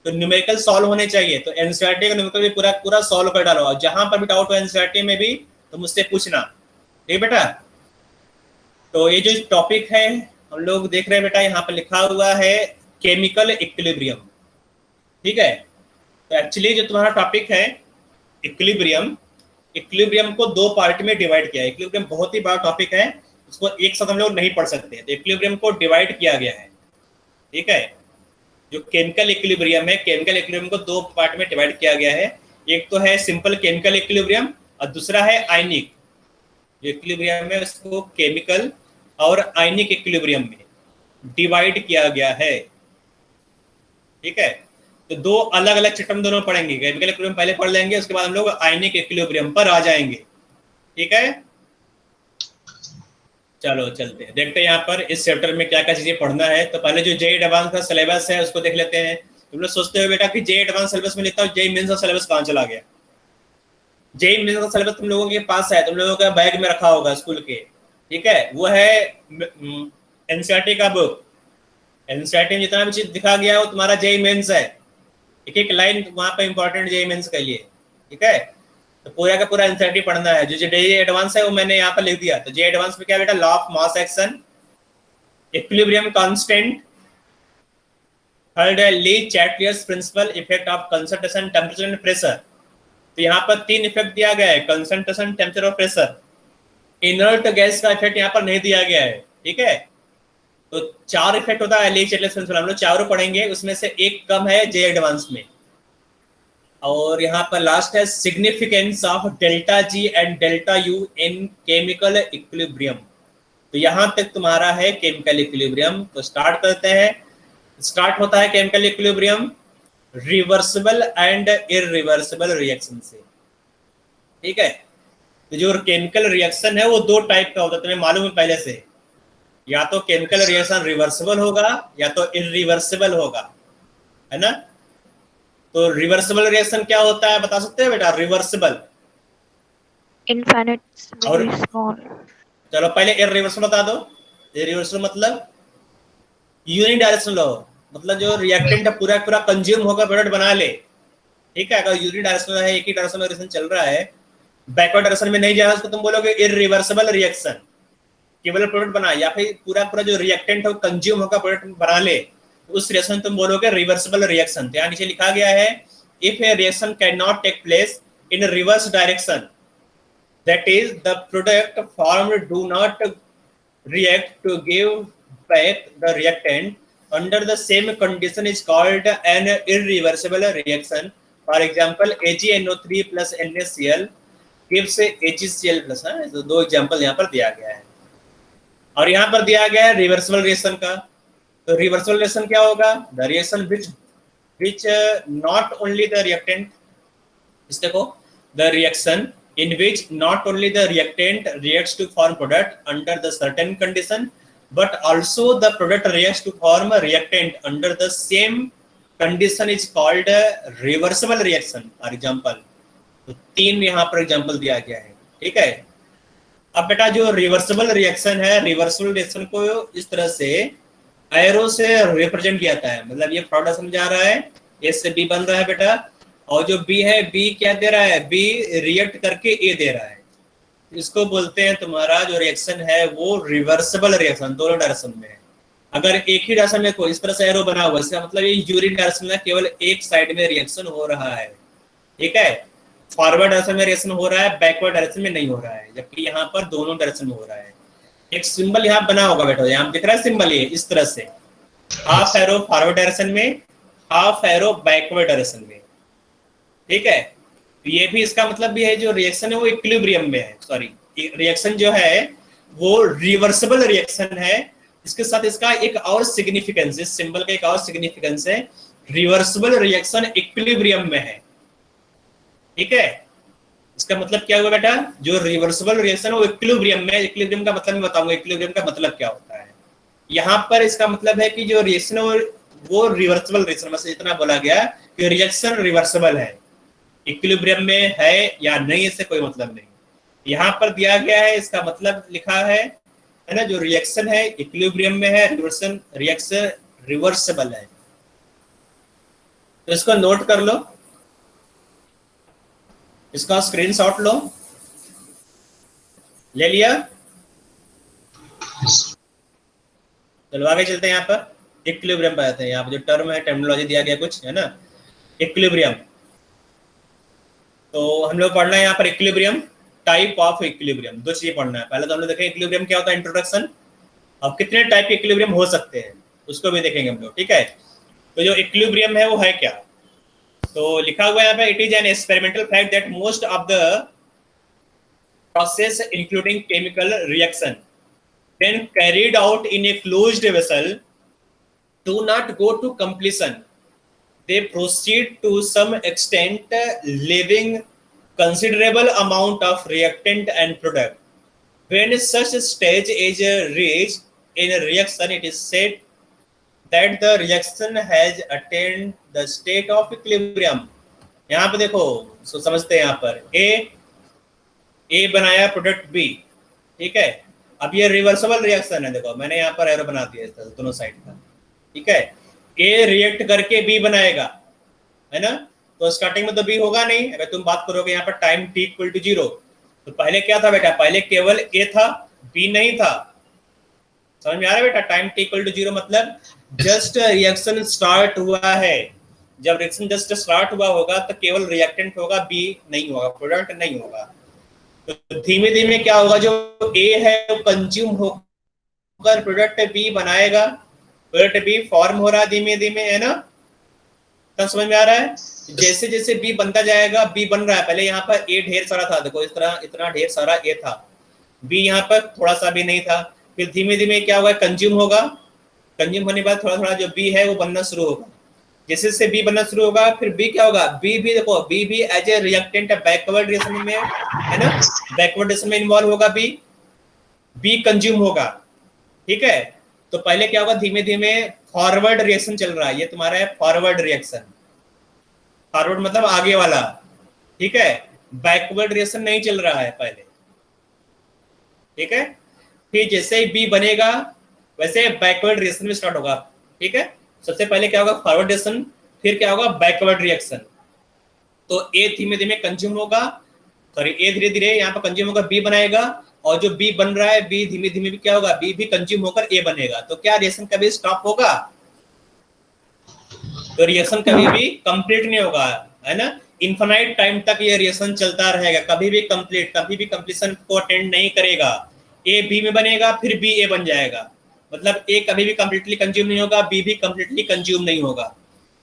तो न्यूमेरिकल सॉल्व होने चाहिए। तो एनसीईआरटी का न्यूमेरिकल भी पूरा पूरा सॉल्व कर डालो। और जहां पर भी डाउट हो एनसीईआरटी में भी तो मुझसे पूछना, ठीक बेटा। तो ये जो टॉपिक है हम लोग देख रहे हैं बेटा, यहाँ पर लिखा हुआ है केमिकल इक्विलिब्रियम, ठीक है। तो एक्चुअली जो तुम्हारा टॉपिक है इक्विलिब्रियम, इक्विलिब्रियम को 2 पार्ट में डिवाइड किया है। इक्विलिब्रियम बहुत ही बड़ा टॉपिक है, उसको एक साथ हम लोग नहीं पढ़ सकते। तो इक्विलिब्रियम को डिवाइड किया गया है, ठीक है। जो केमिकल इक्विलिब्रियम है, केमिकल इक्विलिब्रियम को 2 पार्ट में डिवाइड किया गया है। एक तो है सिंपल केमिकल इक्विलिब्रियम और दूसरा है आयनिक। जो इक्विलिब्रियम है उसको केमिकल और आयनिक इक्विलिब्रियम में डिवाइड किया गया है, ठीक है। तो 2 अलग अलग चैप्टर दोनों पढ़ेंगे। केमिकल इक्विलिब्रियम पहले पढ़ लेंगे, उसके बाद हम लोग आयनिक इक्विलिब्रियम पर आ जाएंगे, ठीक है। चलो चलते हैं, देखते हैं यहाँ पर इस चैप्टर में क्या क्या चीजें पढ़ना है। तो पहले जो जेईई एडवांस का सिलेबस है उसको देख लेते हैं। तुम लोग सोचते हो बेटा कि जेईई एडवांस सिलेबस में लिखता हूँ, जेईई मेंस का सिलेबस कहाँ चला गया? जेईई मेंस का सिलेबस तुम लोगों के पास है, तुम लोगों का बैग में रखा होगा स्कूल के, ठीक है। वो है एनसीईआरटी का बुक। एनसीईआरटी में जितना भी चीज दिखा गया वो तुम्हारा जेईई मेंस है। एक एक लाइन वहां पर इंपॉर्टेंट जेईई मेंस के लिए, ठीक है। तो पूरा का पूरा एनसीईआरटी पढ़ना है। जो जेईई एडवांस है वो मैंने यहाँ पर लिख दिया। तो जेईई एडवांस में क्या बेटा, law of mass action, equilibrium constant, third है Le Chatelier's principle, effect of concentration, temperature and pressure. तो यहाँ पर 3 इफेक्ट दिया गया है, कंसंट्रेशन, टेम्परेचर और प्रेशर। इनर्ट गैस का इफेक्ट यहाँ पर नहीं दिया गया है, ठीक है। तो 4 इफेक्ट होता है ली चैटलियर्स प्रिंसिपल, हम लोग चारों पढ़ेंगे, उसमें से एक कम है जेईई एडवांस में। और यहाँ पर लास्ट है significance of delta G and delta you in chemical equilibrium. तो यहाँ तक तुम्हारा है केमिकल इक्विलिब्रियम। तो स्टार्ट करते हैं। स्टार्ट होता है chemical equilibrium reversible and irreversible reaction से, ठीक है। तो जो केमिकल रिएक्शन है वो 2 टाइप का होता है, तुम्हें मालूम है पहले से। या तो केमिकल रिएक्शन रिवर्सिबल होगा या तो इरिवर्सिबल होगा, है ना। तो रिवर्सिबल रिएक्शन क्या होता है बता सकते हैं बेटा? Reversible infinitely small. चलो पहले इरिवर्सिबल बता दो। इरिवर्सिबल मतलब यूनिडायरेक्शनल हो, मतलब जो रिएक्टेंट पूरा पूरा कंज्यूम होकर प्रोडक्ट बना ले, ठीक है। अगर यूनिडायरेक्शनल है, एक ही डायरेक्शन में रिएक्शन चल रहा है, बैकवर्ड डायरेक्शन में नहीं जा रहा है, उसको तुम बोलोगे इरिवर्सिबल रिएक्शन, केवल प्रोडक्ट बना। या फिर पूरा पूरा जो रिएक्टेंट है वो कंज्यूम होकर प्रोडक्ट बना ले, उस रिएक्शन तुम बोलोगे रिवर्सिबल रिएक्शन। यहाँ नीचे लिखा गया है if a reaction can not take place in reverse direction, that is the product formed do not react to give back the reactant under the same condition is called an irreversible reaction for example AgNO3 plus NaCl gives AgCl plus. तो दो एग्जांपल यहाँ पर दिया गया है और यहाँ पर दिया गया है रिवर्सिबल रिएक्शन का। तो रिवर्सिबल रिएक्शन क्या होगा? The reaction which not only the reactant, इस देखो, the reaction in which not only the reactant reacts to form product under the certain condition but also the product reacts to form a reactant under the same condition is called a reversible reaction, for example। तो तीन यहाँ पर एग्जांपल दिया गया है, ठीक है। अब बेटा जो रिवर्सिबल रिएक्शन है, रिवर्सिबल रिएक्शन को इस तरह से एरो से रिप्रेजेंट किया जाता है। मतलब ये प्रोडक्ट समझा रहा है, ए से बी बन रहा है बेटा, और जो बी है, बी क्या दे रहा है? बी रिएक्ट करके ए दे रहा है। इसको बोलते हैं तुम्हारा जो रिएक्शन है वो रिवर्सिबल रिएक्शन, दोनों डायरेक्शन में है। अगर एक ही डायरेक्शन में कोई इस तरह से एरो बना हुआ, इसका मतलब ये यूनिट डायरेक्शन में केवल एक साइड में रिएक्शन हो रहा है, ठीक है। फॉरवर्ड डायरेक्शन में रिएक्शन हो रहा है, बैकवर्ड डायरेक्शन में नहीं हो रहा है, जबकि यहाँ पर दोनों डायरेक्शन में हो रहा है। एक सिंबल यहाँ बना होगा बेटा, यहाँ दिख रहा है सिंबल, ये इस तरह से हाफ एरो फॉरवर्ड डायरेक्शन में, हाफ एरो बैकवर्ड डायरेक्शन में, ठीक है। तो ये भी इसका मतलब भी है जो रिएक्शन है वो इक्विलिब्रियम में है। सॉरी, रिएक्शन जो है वो रिवर्सिबल रिएक्शन है। इसके साथ इसका एक और सिग्निफिकेंस, इस सिंबल का एक और सिग्निफिकेंस है, रिवर्सिबल रिएक्शन इक्विलिब्रियम में है, ठीक है। इसका मतलब क्या हुआ बेटा? जो रिवर्सिबल रिएक्शन है वो इक्विलिब्रियम में। इक्विलिब्रियम का मतलब मैं बताऊंगा, इक्विलिब्रियम का मतलब क्या होता है। यहाँ पर इसका मतलब है कि जो रिएक्शन है वो रिवर्सिबल रिएक्शन, बस इतना बोला गया कि रिएक्शन रिवर्सिबल है, इक्विलिब्रियम में है या नहीं इससे कोई मतलब नहीं। यहाँ पर दिया गया है, इसका मतलब लिखा है ना, जो रिएक्शन है इक्विलिब्रियम में है, रिएक्शन रिवर्सिबल है। तो इसको नोट कर लो, इसका स्क्रीनशॉट लो। ले लिया? चलो आगे चलते हैं। यहाँ पर इक्विलिब्रियम पर आते हैं। यहाँ पर जो टर्म है, टर्मिनोलॉजी दिया गया कुछ है ना, इक्विलिब्रियम। तो हम लोग पढ़ना है यहाँ पर इक्विलिब्रियम, टाइप ऑफ इक्विलिब्रियम। दो चीजें पढ़ना है। पहले तो हम लोग देखें इक्विलिब्रियम क्या होता है, इंट्रोडक्शन। अब कितने टाइप के इक्विलिब्रियम हो सकते हैं उसको भी देखेंगे हम लोग, ठीक है। तो जो इक्विलिब्रियम है वो है क्या? तो लिखा हुआ है यहाँ पे, it is an experimental fact that most of the process including chemical reaction when carried out in a closed vessel do not go to completion. They proceed to some extent, leaving considerable amount of reactant and product. When such stage is reached in a reaction, it is said that the reaction has attained the state of equilibrium. यहाँ पे देखो, सो समझते हैं। यहाँ पर A बनाया प्रोडक्ट B, ठीक है। अब ये रिवर्सिबल रिएक्शन है, देखो मैंने यहाँ पर एरो बना दिया दोनों साइड का, ठीक है। A रिएक्ट करके B बनाएगा, है ना। तो स्टार्टिंग में तो B होगा नहीं। अगर तुम बात करोगे यहाँ पर टाइम t इक्वल टू 0, तो पहले क्या था बेटा? पहले केवल A था, B नहीं था। समझ में आ रहा है बेटा? टाइम t इक्वल टू 0 मतलब जस्ट रिएक्शन स्टार्ट हुआ है। जब रिएक्शन जस्ट स्टार्ट हुआ होगा तो केवल रिएक्टेंट होगा, B नहीं होगा, प्रोडक्ट नहीं होगा। तो धीमे धीमे क्या होगा, जो A है वो कंज्यूम होकर प्रोडक्ट B बनाएगा। प्रोडक्ट B फॉर्म हो रहा है धीमे धीमे, है ना। तब समझ में आ रहा है? जैसे जैसे B बनता जाएगा, B बन रहा है। पहले यहाँ पर A ढेर सारा था, देखो इस तरह इतना ढेर सारा A था, B यहाँ पर थोड़ा सा भी नहीं था। फिर धीमे धीमे क्या होगा, कंज्यूम होगा। कंज्यूम होने के बाद थोड़ा थोड़ा जो B है वो बनना शुरू होगा। जैसे से B बनना शुरू होगा, फिर B क्या होगा, B भी देखो, B भी as a reactant backward reaction में है ना, बैकवर्ड रिएक्शन में इन्वॉल्व होगा। B कंज्यूम होगा, ठीक है। तो पहले क्या होगा, धीमे धीमे फॉरवर्ड रिएक्शन चल रहा है, ये तुम्हारा है फॉरवर्ड रिएक्शन। फॉरवर्ड मतलब आगे वाला, ठीक है। बैकवर्ड रिएक्शन नहीं चल रहा है पहले, ठीक है। फिर जैसे ही B बनेगा वैसे बैकवर्ड रिएक्शन में स्टार्ट होगा, ठीक है। सबसे पहले क्या होगा, फॉरवर्ड रिएक्शन, फिर क्या होगा, बैकवर्ड रिएक्शन। तो A धीमे धीमे कंज्यूम होगा, सॉरी A धीरे धीरे यहाँ पर कंज्यूम होगा, B बनाएगा, और जो B बन रहा है B धीमे धीमे भी क्या होगा, B भी कंज्यूम होकर A बनेगा। तो क्या रिएक्शन कभी स्टॉप होगा? तो रिएक्शन कभी भी कंप्लीट नहीं होगा, है ना। इनफाइनाइट टाइम तक ये रिएक्शन चलता रहेगा, कभी भी कंप्लीशन को अटेंड नहीं करेगा। A B में बनेगा, फिर B A बन जाएगा। मतलब A कभी भी कंप्लीटली कंज्यूम नहीं होगा, B भी कंप्लीटली कंज्यूम नहीं होगा।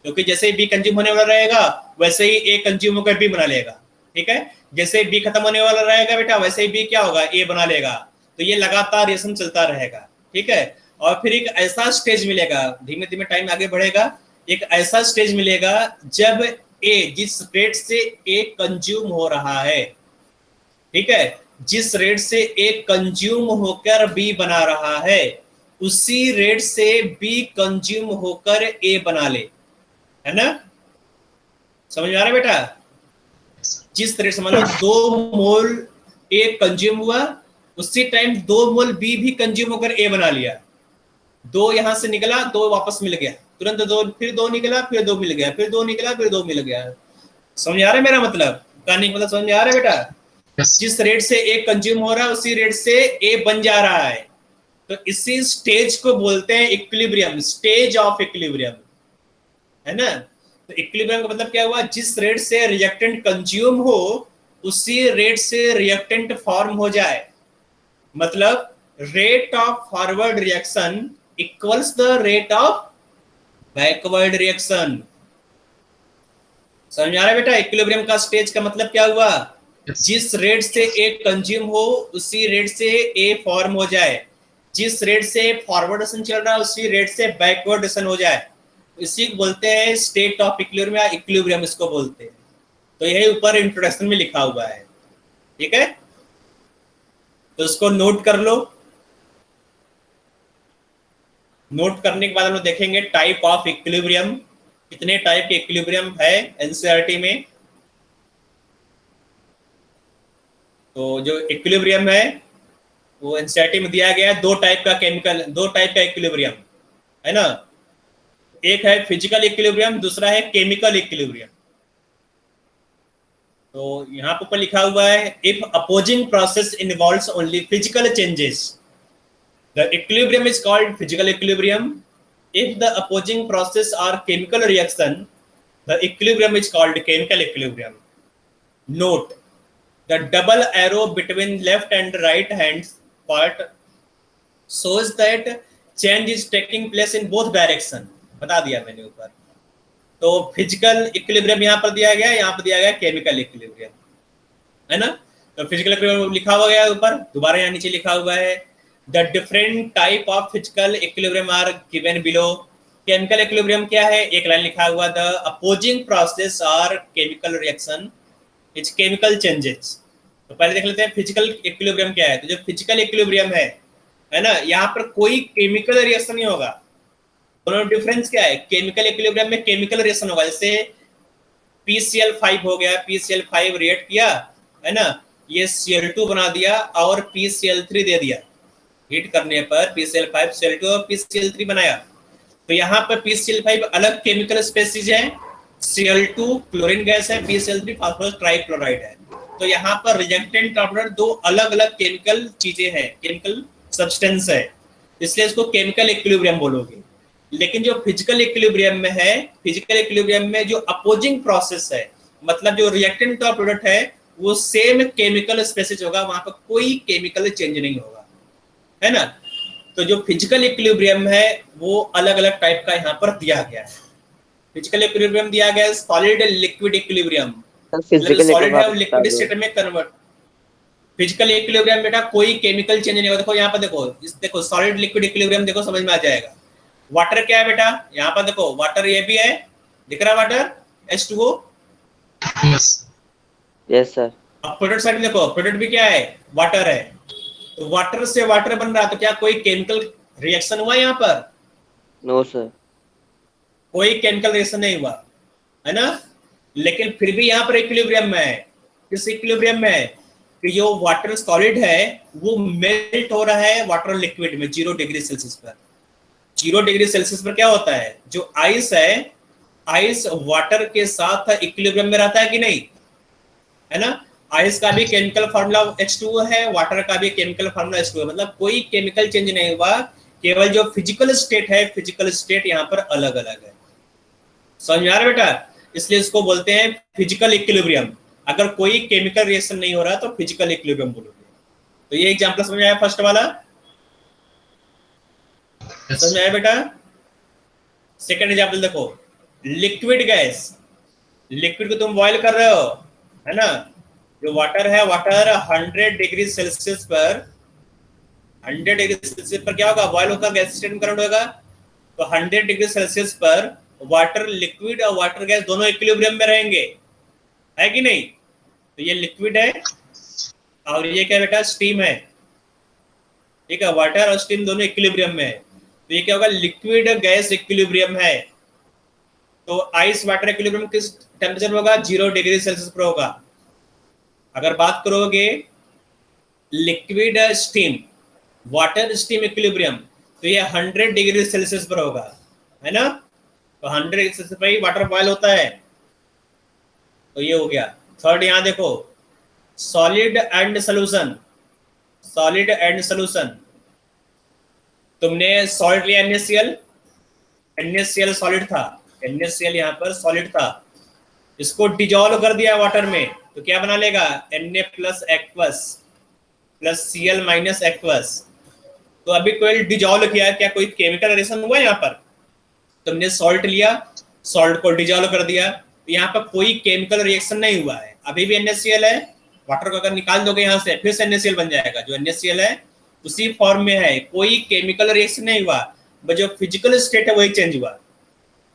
क्योंकि जैसे ही बी कंज्यूम होने वाला रहेगा वैसे ही ए कंज्यूम होकर बी बना लेगा, ठीक है। जैसे बी खत्म होने वाला रहेगा बेटा वैसे ही बी क्या होगा, ए बना लेगा। तो ये लगातार रिएक्शन चलता रहेगा, ठीक है। और फिर एक ऐसा स्टेज मिलेगा, धीमे धीमे टाइम आगे बढ़ेगा, एक ऐसा स्टेज मिलेगा जब ए जिस रेट से ए कंज्यूम हो रहा है, ठीक है, जिस रेट से ए कंज्यूम होकर बी बना रहा है उसी रेट से बी कंज्यूम होकर ए बना ले, है ना। समझ में आ रहा है बेटा? जिस तरह से मतलब 2 मोल ए कंज्यूम हुआ उसी टाइम 2 मोल बी भी कंज्यूम होकर ए बना लिया। 2 यहां से निकला, 2 वापस मिल गया, तुरंत 2, फिर 2 निकला, फिर 2 मिल गया, फिर 2 निकला, फिर 2 मिल गया। समझ आ रहा है मेरा मतलब, कहानी का मतलब समझ आ रहा है बेटा? Yes. जिस रेट से ए कंज्यूम हो रहा है उसी रेट से ए बन जा रहा है। तो इसी स्टेज को बोलते हैं इक्विलिब्रियम, स्टेज ऑफ इक्विलिब्रियम, है ना। तो इक्विलिब्रियम का मतलब क्या हुआ, जिस रेट से रिएक्टेंट कंज्यूम हो उसी रेट से रिएक्टेंट फॉर्म हो जाए। मतलब rate of forward reaction equals the rate of backward reaction. समझ आ रहा है बेटा? इक्विलिब्रियम का स्टेज का मतलब क्या हुआ, Yes. जिस रेट से ए कंज्यूम हो उसी रेट से ए फॉर्म हो जाए, जिस रेट से फॉरवर्डेशन चल रहा है उसी रेट से बैकवर्डेशन हो जाए, इसी को बोलते हैं स्टेट ऑफ इक्विलिब्रियम या इक्विलिब्रियम इसको बोलते हैं। तो यही ऊपर इंट्रोडक्शन में लिखा हुआ है, ठीक है। तो इसको नोट कर लो। नोट करने के बाद हम लोग देखेंगे टाइप ऑफ इक्विलिब्रियम, कितने टाइप के इक्विलिब्रियम है एनसीईआरटी में। तो जो इक्विलिब्रियम है वो एनसीईआरटी में दिया गया है, 2 टाइप का केमिकल, 2 टाइप का इक्विलिब्रियम, है ना। एक है फिजिकल इक्विलिब्रियम, दूसरा है केमिकल इक्विलिब्रियम। तो यहाँ पर लिखा हुआ है if opposing process involves only physical changes the equilibrium is called physical equilibrium. If the opposing process are chemical reaction the equilibrium is called chemical equilibrium. Note the double arrow between left and right hand part shows that change is taking place in both direction, बता दिया मैंने ऊपर। तो फिजिकल इक्विलिब्रियम यहाँ पर दिया गया, यहाँ पर दिया गया केमिकल इक्विलिब्रियम, है ना। तो फिजिकल इक्विलिब्रियम लिखा हुआ गया ऊपर, दोबारा यहाँ नीचे लिखा हुआ है the different type of physical equilibrium are given below. Chemical equilibrium क्या है, एक लाइन लिखा हुआ the opposing process are chemical reaction it's chemical changes. तो पहले देख लेते हैं फिजिकल इक्विलिब्रियम क्या है। तो जो फिजिकल इक्विलिब्रियम है ना, यहाँ पर कोई केमिकल रिएक्शन नहीं होगा। दोनों डिफरेंस क्या है, केमिकल इक्विलिब्रियम में केमिकल रिएक्शन होगा, जैसे PCl5 हो गया, PCl5 रिएक्ट किया, है ना, ये Cl2 बना दिया और PCl3 दे दिया, हीट करने पर PCl5 Cl2 और PCl3 बनाया। तो यहाँ पर PCl5 अलग केमिकल स्पेसीज है, Cl2 क्लोरीन गैस है, PCl3 फास्फोरस ट्राइक्लोराइड है। तो यहाँ पर रिएक्टेंट ऑर्डर 2 अलग अलग केमिकल चीजें हैं, केमिकल सब्सटेंस है, इसलिए इसको केमिकल इक्विलिब्रियम बोलोगे। लेकिन जो फिजिकल इक्विलिब्रियम में है, फिजिकल इक्विलिब्रियम में जो अपोजिंग प्रोसेस है, मतलब जो रिएक्टेंट का प्रोडक्ट है वो सेम केमिकल स्पेसीज होगा, वहां पर कोई केमिकल चेंज नहीं होगा, है ना। तो जो फिजिकल इक्विलिब्रियम है वो अलग अलग टाइप का यहाँ पर दिया गया है। फिजिकल इक्विलिब्रियम दिया गया है सॉलिड लिक्विड इक्विलिब्रियम, सॉलिड है लिक्विड स्टेट में कन्वर्ट। फिजिकल इक्विलिब्रियम बेटा कोई केमिकल चेंज नहीं होगा। देखो यहाँ पर देखो सॉलिड लिक्विड इक्विलिब्रियम देखो, समझ में आ जाएगा। वाटर क्या है बेटा, यहाँ पर देखो वाटर ये भी है, दिख रहा है वाटर H2O। Yes sir. अब प्रोडक्ट साइड में देखो, प्रोडक्ट भी क्या है, वाटर है। तो वाटर से वाटर बन रहा, तो क्या कोई केमिकल रिएक्शन हुआ यहाँ पर? नो सर, कोई केमिकल रिएक्शन नहीं हुआ, है ना। लेकिन फिर भी यहाँ पर इक्विलिब्रियम में है। किस इक्विलिब्रियम में है कि जो वाटर सॉलिड है वो मेल्ट हो रहा है वाटर लिक्विड में 0 डिग्री सेल्सियस पर। 0 डिग्री सेल्सियस पर क्या होता है, जो आइस है, आइस वाटर के साथ इक्विलिब्रियम में रहता है कि नहीं, है ना। आइस का भी केमिकल फार्मूला H2O है, वाटर का भी केमिकल फार्मूला H2O, मतलब कोई केमिकल चेंज नहीं हुआ, केवल जो फिजिकल स्टेट है, फिजिकल स्टेट यहाँ पर अलग अलग है। समझ में आ रहा है बेटा? इसलिए इसको बोलते हैं फिजिकल इक्विलिब्रियम। अगर कोई केमिकल रिएक्शन नहीं हो रहा तो फिजिकल इक्विलिब्रियम बोलोगे। तो ये एग्जांपल समझ आया फर्स्ट वाला? समझ में आया बेटा? सेकंड एग्जांपल देखो, लिक्विड गैस, लिक्विड को तुम बॉयल कर रहे हो, है ना। जो वाटर है, वाटर 100 डिग्री सेल्सियस पर, 100 डिग्री सेल्सियस पर क्या होगा, बॉयल होकर गैस स्टेट में कन्वर्ट होगा। तो 100 डिग्री सेल्सियस पर वाटर लिक्विड और वाटर गैस दोनों इक्विलिब्रियम में रहेंगे, है कि नहीं। तो ये लिक्विड है और ये क्या बेटा, स्टीम है, ठीक है। वाटर और स्टीम दोनों इक्विलिब्रियम में है, तो ये क्या होगा, लिक्विड गैस इक्विलिब्रियम है। तो आइस वाटर इक्विलिब्रियम किस टेम्परेचर होगा, 0 डिग्री सेल्सियस पर होगा। अगर बात करोगे liquid steam, water steam equilibrium, तो ये 100 डिग्री सेल्सियस पर होगा, है ना। तो 100 डिग्री सेल्सियस पर ही वाटर बॉयल होता है। तो ये हो गया। थर्ड यहां देखो, solid and solution, solid and solution. तुमने सॉलिड लिया NaCl, NaCl सॉलिड था, NaCl यहाँ पर सॉलिड था, इसको डिजोल्व कर दिया वाटर में, तो क्या बना लेगा, Na plus aqueous plus Cl minus aqueous. तो अभी कोई डिजोल्व किया, क्या कोई केमिकल रिएक्शन हुआ यहाँ पर। तुमने सॉल्ट लिया, सॉल्ट को डिजोल्व कर दिया, तो यहाँ पर कोई केमिकल रिएक्शन नहीं हुआ है, अभी भी NaCl है। वाटर को अगर निकाल दोगे यहाँ से, फिर से NaCl बन जाएगा, जो NaCl है उसी फॉर्म में है, कोई केमिकल रिएक्शन नहीं हुआ, बस जो फिजिकल स्टेट है वही चेंज हुआ।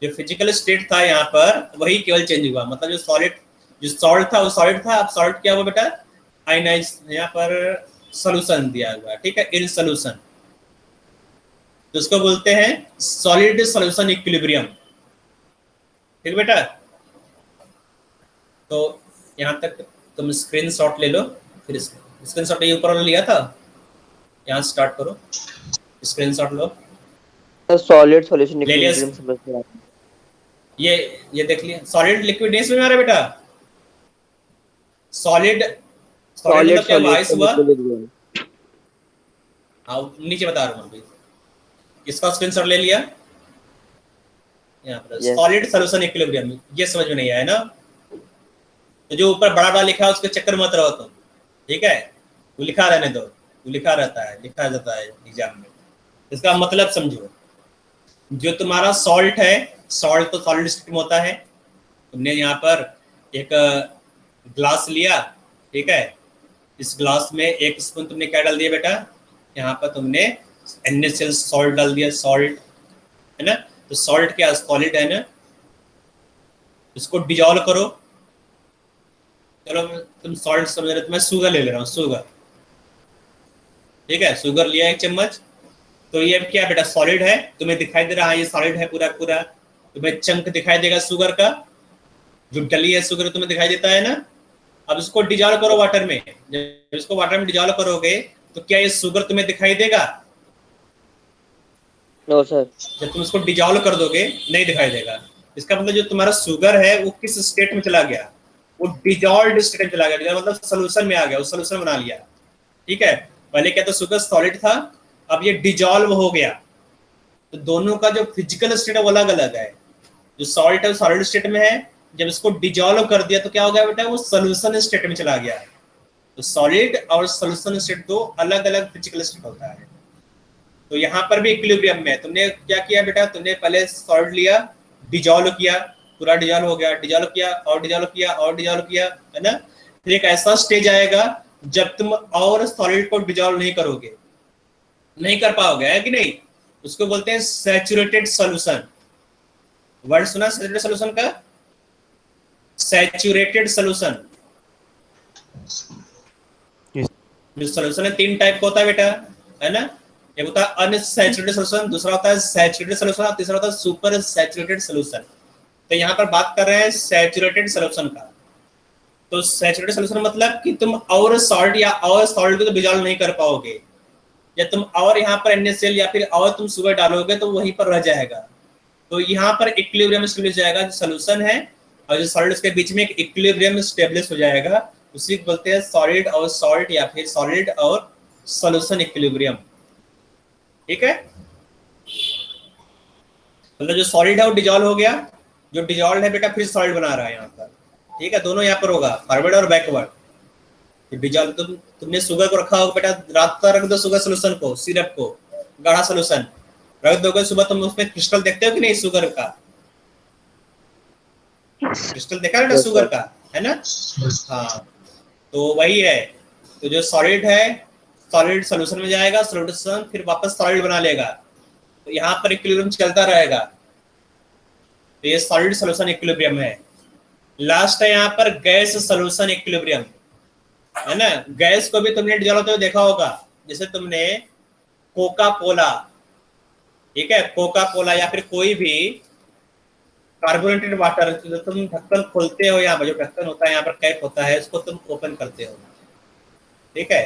जो फिजिकल स्टेट था यहाँ पर वही केवल चेंज हुआ, मतलब जो सॉलिड, जो सॉल्ट था वो सॉलिड था, अब सॉल्ट क्या हुआ बेटा, आयनाइज, यहाँ पर सोल्यूशन दिया हुआ है, ठीक है, इन सोल्यूशन। तो उसको बोलते हैं सॉलिड सोल्यूशन इक्विलिब्रियम, ठीक बेटा। तो यहाँ तक तुम स्क्रीनशॉट ले लो, फिर स्क्रीनशॉट ये ऊपर वाला लिया था, यहाँ स्टार्ट करो, स्क्रीनशॉट लो। सॉलिड सॉल्यूशन ले लिया, इक्विलिब्रियम समझ में आ रहा है। ये देख लिया, सॉलिड लिक्विड नहीं समझ में आ रहा बेटा। सॉलिड सॉलिड मतलब क्या हुआ, आइस हुआ। हाँ नीचे बता रहा हूँ अभी, इसका स्क्रीनशॉट ले लिया, यहाँ पर सॉलिड सॉल्यूशन इक्विलिब्रियम, ये समझ में नहीं आया ना। तो जो ऊपर बड़ा बड़ा लिखा है उसके चक्कर मत रहो तुम, ठीक है, वो लिखा रहने दो, वो लिखा रहता है, लिखा जाता है एग्जाम में, इसका मतलब समझो। जो तुम्हारा सॉल्ट है, सॉल्ट तो सॉलिड स्टेट में होता है। तुमने यहाँ पर एक ग्लास लिया, ठीक है, इस ग्लास में 1 स्पून तुमने क्या डाल दिया बेटा, यहाँ पर तुमने NaCl सॉल्ट डाल दिया, सॉल्ट है ना। तो सॉल्ट क्या, सॉलिड है ना, इसको डिजोल्व करो। चलो तुम सॉल्ट समझ रहे, तो मैं शुगर ले रहा हूँ, शुगर, ठीक है, शुगर लिया 1 चम्मच। तो ये क्या बेटा, सॉलिड है, तुम्हें दिखाई दे रहा है ये सॉलिड है पूरा पूरा, तुम्हें चंक दिखाई देगा शुगर का, जो डली है शुगर तुम्हें दिखाई देता है ना। अब इसको डिजोल्व करो वाटर में, जब इसको वाटर में डिजोल्व करोगे तो क्या ये शुगर तुम्हें दिखाई देगा। नो सर, जब तुम इसको डिजोल्व कर दोगे नहीं दिखाई देगा। इसका मतलब जो तुम्हारा शुगर है वो किस स्टेट में चला गया, वो डिजोल्व्ड स्टेट में चला गया, मतलब सोल्यूशन में आ गया, वो सोल्यूशन बना लिया, ठीक है। पहले क्या तो शुगर सॉलिड था, अब ये डिजोल्व हो गया। तो दोनों का जो फिजिकल स्टेट है वो अलग अलग है। जो सॉल्ट है वो सॉलिड स्टेट में है, जब इसको डिजोल्व कर दिया तो क्या हो गया बेटा, वो सोल्यूशन स्टेट में चला गया। तो सॉलिड और सोल्यूशन स्टेट दो अलग अलग फिजिकल स्टेट होता है। तो यहाँ पर भी इक्विलिब्रियम में तुमने क्या किया बेटा, तुमने पहले सॉल्ट लिया, डिजोल्व किया, पूरा डिजोल्व हो गया, डिजोल्व किया और डिजोल्व किया और डिजोल्व किया, है ना। फिर एक ऐसा स्टेज आएगा जब तुम और सॉलिड को डिजोल्व नहीं करोगे, नहीं कर पाओगे, है कि नहीं। उसको बोलते हैं सैचुरेटेड सॉल्यूशन। वर्ड सुना सैचुरेटेड सॉल्यूशन का, सैचुरेटेड सॉल्यूशन। जो सॉल्यूशन है 3 टाइप का होता है बेटा, है ना। एक होता है अनसैचुरेटेड सॉल्यूशन, दूसरा होता है सैचुरेटेड सॉल्यूशन और तीसरा होता है सुपर सैचुरेटेड सॉल्यूशन। तो यहाँ पर बात कर रहे हैं सैचुरेटेड सॉल्यूशन का। तो सैचुरेटेड सॉल्यूशन मतलब कि तुम और सॉल्ट या और सॉल्ट को डिजोल्व नहीं कर पाओगे, या तुम और यहाँ पर NaCl या फिर और तुम शुगर डालोगे तो वहीं पर रह जाएगा। तो यहाँ पर इक्विलिब्रियम स्टेब्लिश हो जाएगा, जो सोल्यूशन है और जो सॉलिड के बीच में एक इक्विलिब्रियम स्टेब्लिश हो जाएगा, उसी को बोलते हैं सॉलिड और सॉल्ट या फिर सॉलिड और सोल्यूशन इक्विलिब्रियम, ठीक है। मतलब जो सॉलिड है वो डिजोल्व हो गया, जो डिजोल्व है बेटा फिर सॉलिड बना रहा है यहाँ पर, ठीक है। दोनों यहाँ पर होगा, फॉरवर्ड और बैकवर्ड। डिजोल्व तुमने शुगर को रखा होगा बेटा, रात को रख दो शुगर सोल्यूशन को, सिरप को, गाढ़ा सोल्यूशन रख दोगे, सुबह तुम उसमें क्रिस्टल देखते हो कि नहीं शुगर का, Yes. क्रिस्टल देखा है ना Yes, शुगर sir. का, है ना? Yes. हाँ, तो वही है। तो जो सॉलिड है, सॉलिड सोल्यूशन में जाएगा, सोल्यूशन फिर वापस सॉलिड बना लेगा, तो यहाँ पर इक्विलिब्रियम चलता रहेगा। तो ये सॉलिड सोल्यूशन इक्विलिब्रियम है। लास्ट है यहाँ पर गैस सोल्यूशन इक्विलिब्रियम, है ना? गैस को भी तुमने डिजॉल्व होते हुए देखा होगा, जैसे तुमने कोका कोला, ठीक है, कोका कोला या फिर कोई भी कार्बोनेटेड वाटर, जो तुम ढक्कन खोलते हो, यहाँ पर जो ढक्कन होता है, यहाँ पर कैप होता है, इसको तुम ओपन करते हो, ठीक है,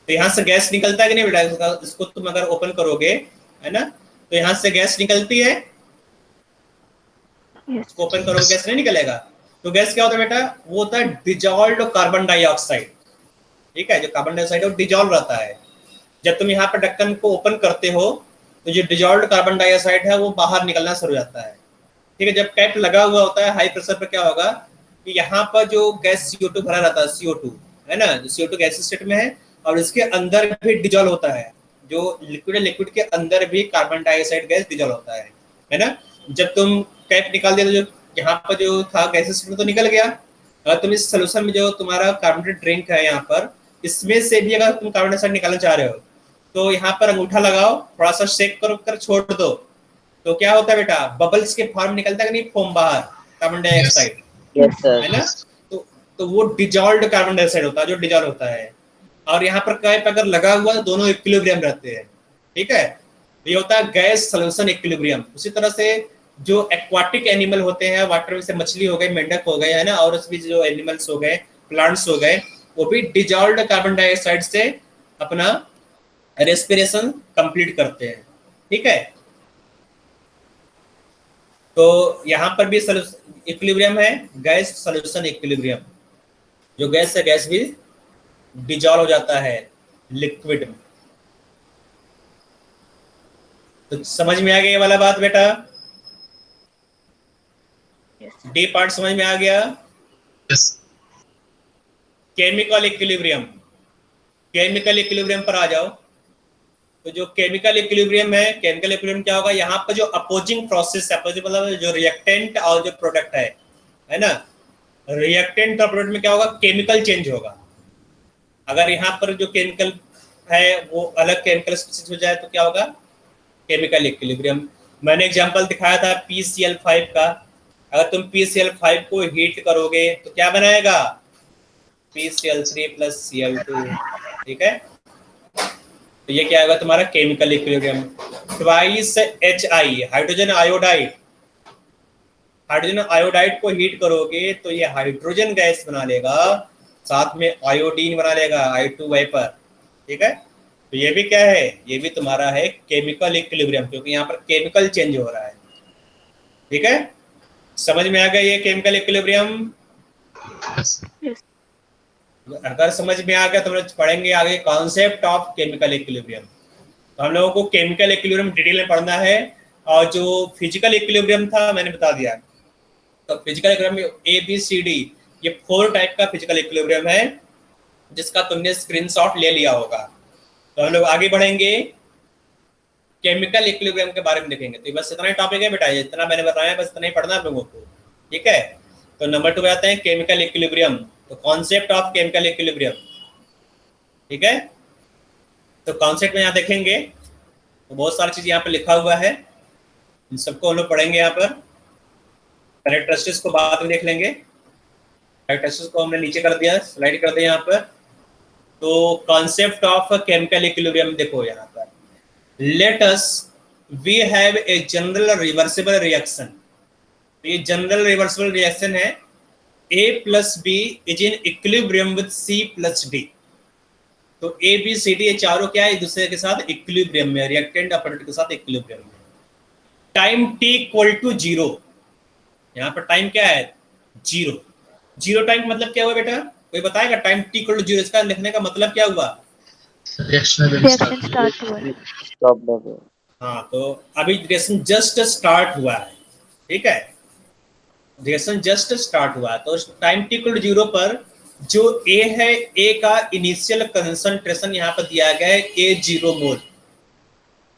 तो यहाँ से गैस निकलता है कि नहीं बेटा? इसको तुम अगर ओपन करोगे, है ना, तो यहाँ से गैस निकलती है। Yes. इसको ओपन करोगे गैस नहीं निकलेगा। तो गैस क्या होता है बेटा? वो होता है डिजॉल्व्ड कार्बन डाइऑक्साइड, ठीक है, जो कार्बन डाइऑक्साइड है वो डिजॉल्व रहता है। जब तुम यहाँ पर ढक्कन को ओपन करते हो तो जो डिजॉल्व्ड कार्बन डाइऑक्साइड है वो बाहर निकलना शुरू हो जाता है, ठीक है। जब कैप लगा हुआ होता है हाई प्रेशर पर, क्या होगा कि यहाँ पर जो गैस CO2 भरा रहता है, CO2, है ना, जो CO2 गैस स्टेट में है और इसके अंदर भी डिजॉल्व होता है, जो लिक्विड है, लिक्विड के अंदर भी कार्बन डाइऑक्साइड गैस डिजॉल्व होता है ना। जब तुम कैप निकाल दिया तो जो यहाँ पर जो था गैस स्टेट तो निकल गया। अगर तुम इस सोल्यूशन में जो तुम्हारा कार्बोनेटेड ड्रिंक है यहाँ पर, इसमें से भी अगर तुम कार्बन डाइऑक्साइड निकालना चाह रहे हो तो यहाँ पर अंगूठा लगाओ, थोड़ा सा शेक करो, कर छोड़ दो, तो क्या होता है बेटा? बबल्स के फॉर्म निकलता है कि नहीं, फोम बाहर, कार्बन डाइऑक्साइड, Yes, sir. है ना। तो वो डिजॉल्व्ड कार्बन डाइऑक्साइड होता है, जो डिजॉल्व होता है। और यहाँ पर कैप अगर लगा हुआ है, दोनों इक्विलिब्रियम रहते हैं, ठीक है। ये होता है गैस सोल्यूशन इक्विलिब्रियम। उसी तरह से जो एक्वाटिक एनिमल होते हैं, वाटर में से मछली हो गई, मेंढक हो गए, है ना, और उसमें जो एनिमल्स हो गए, प्लांट्स हो गए, वो भी डिजॉल्व्ड कार्बन डाइऑक्साइड से अपना रेस्पिरेशन कंप्लीट करते हैं, ठीक है। तो यहाँ पर भी इक्विलिब्रियम है, गैस सोल्यूशन इक्विलिब्रियम। जो गैस है, गैस भी डिजॉल्व हो जाता है लिक्विड में। तो समझ में आ गया ये वाला बात बेटा? Yes. डी पार्ट समझ में आ गया? Yes. Chemical equilibrium, chemical equilibrium पर आ जाओ। तो जो केमिकल इक्विलिब्रियम है, केमिकल इक्विलिब्रियम क्या होगा? यहाँ पर जो अपोजिंग प्रोसेस है, अपोजिंग मतलब जो रिएक्टेंट और जो प्रोडक्ट है ना, रिएक्टेंट और प्रोडक्ट में क्या होगा? केमिकल चेंज होगा। अगर यहाँ पर जो केमिकल है वो अलग केमिकल स्पीशीज हो जाए तो क्या होगा? Chemical equilibrium. मैंने एग्जांपल दिखाया था PCl5 का। अगर तुम PCl5 को हीट करोगे तो क्या बनाएगा? PCl3 + Cl2, ठीक है। तो ये क्या होगा तुम्हारा? Chemical equilibrium. Twice HI, hydrogen iodide, hydrogen iodide को हीट करोगे तो ये हाइड्रोजन गैस बना लेगा, साथ में आयोडीन बना लेगा, I2 वेपर, ठीक है। तो ये भी क्या है? ये भी तुम्हारा है केमिकल इक्विलिब्रियम, क्योंकि यहाँ पर केमिकल चेंज हो रहा है, ठीक है। समझ में आ गया ये केमिकल इक्विलिब्रियम? Yes. Yes. अगर समझ में आ गया तो हम लोग पढ़ेंगे आगे कॉन्सेप्ट ऑफ केमिकल इक्विलिब्रियम। तो हम लोगों को केमिकल इक्विलिब्रियम डिटेल में पढ़ना है, और जो फिजिकल इक्विलिब्रियम था मैंने बता दिया। तो फिजिकल इक्विलिब्रियम ABCD, ये 4 टाइप का फिजिकल इक्विलिब्रियम है, जिसका तुमने स्क्रीनशॉट ले लिया होगा। तो हम लोग आगे बढ़ेंगे, केमिकल इक्विलिब्रियम के बारे में देखेंगे। तो बस इतना ही टॉपिक है बेटा, इतना मैंने बताया, बस इतना ही पढ़ना है लोगों को, ठीक है। तो नंबर 2 पे आते हैं केमिकल इक्विलिब्रियम। तो कॉन्सेप्ट ऑफ केमिकल इक्विलिब्रियम, ठीक है। तो कॉन्सेप्ट में यहाँ देखेंगे तो बहुत सारी चीज यहाँ पर लिखा हुआ है, इन सबको हम लोग पढ़ेंगे। यहाँ पर कैरेक्टरिस्टिक्स को बाद में देख लेंगे। कैरेक्टरिस्टिक्स को हमने नीचे कर दिया, स्लाइड कर दिया यहाँ पर। तो कॉन्सेप्ट ऑफ केमिकल इक्विलिब्रियम देखो यहाँ पर, let us we have a general reversible reaction. तो ये जनरल रिवर्सिबल रिएक्शन है, A + B is in equilibrium with C + D। तो ABCD ये चारों क्या है? एक दूसरे के साथ इक्विलिब्रियम में, रिएक्टेंट और प्रोडक्ट के साथ इक्विलिब्रियम में। टाइम T = 0, यहाँ पर टाइम क्या है? 0। 0 टाइम मतलब क्या हुआ बेटा? कोई बताएगा? टाइम T = 0, इसका लिखने का मतलब क्या हुआ? Reaction will Reaction start. start हुआ है। Stop the हाँ, तो अभी रिएक्शन जस्ट स्टार्ट हुआ है, ठीक है। रिएक्शन जस्ट स्टार्ट हुआ, तो टाइम T = 0 पर जो A है, A का इनिशियल कंसंट्रेशन यहाँ पर दिया गया है A0 मोल,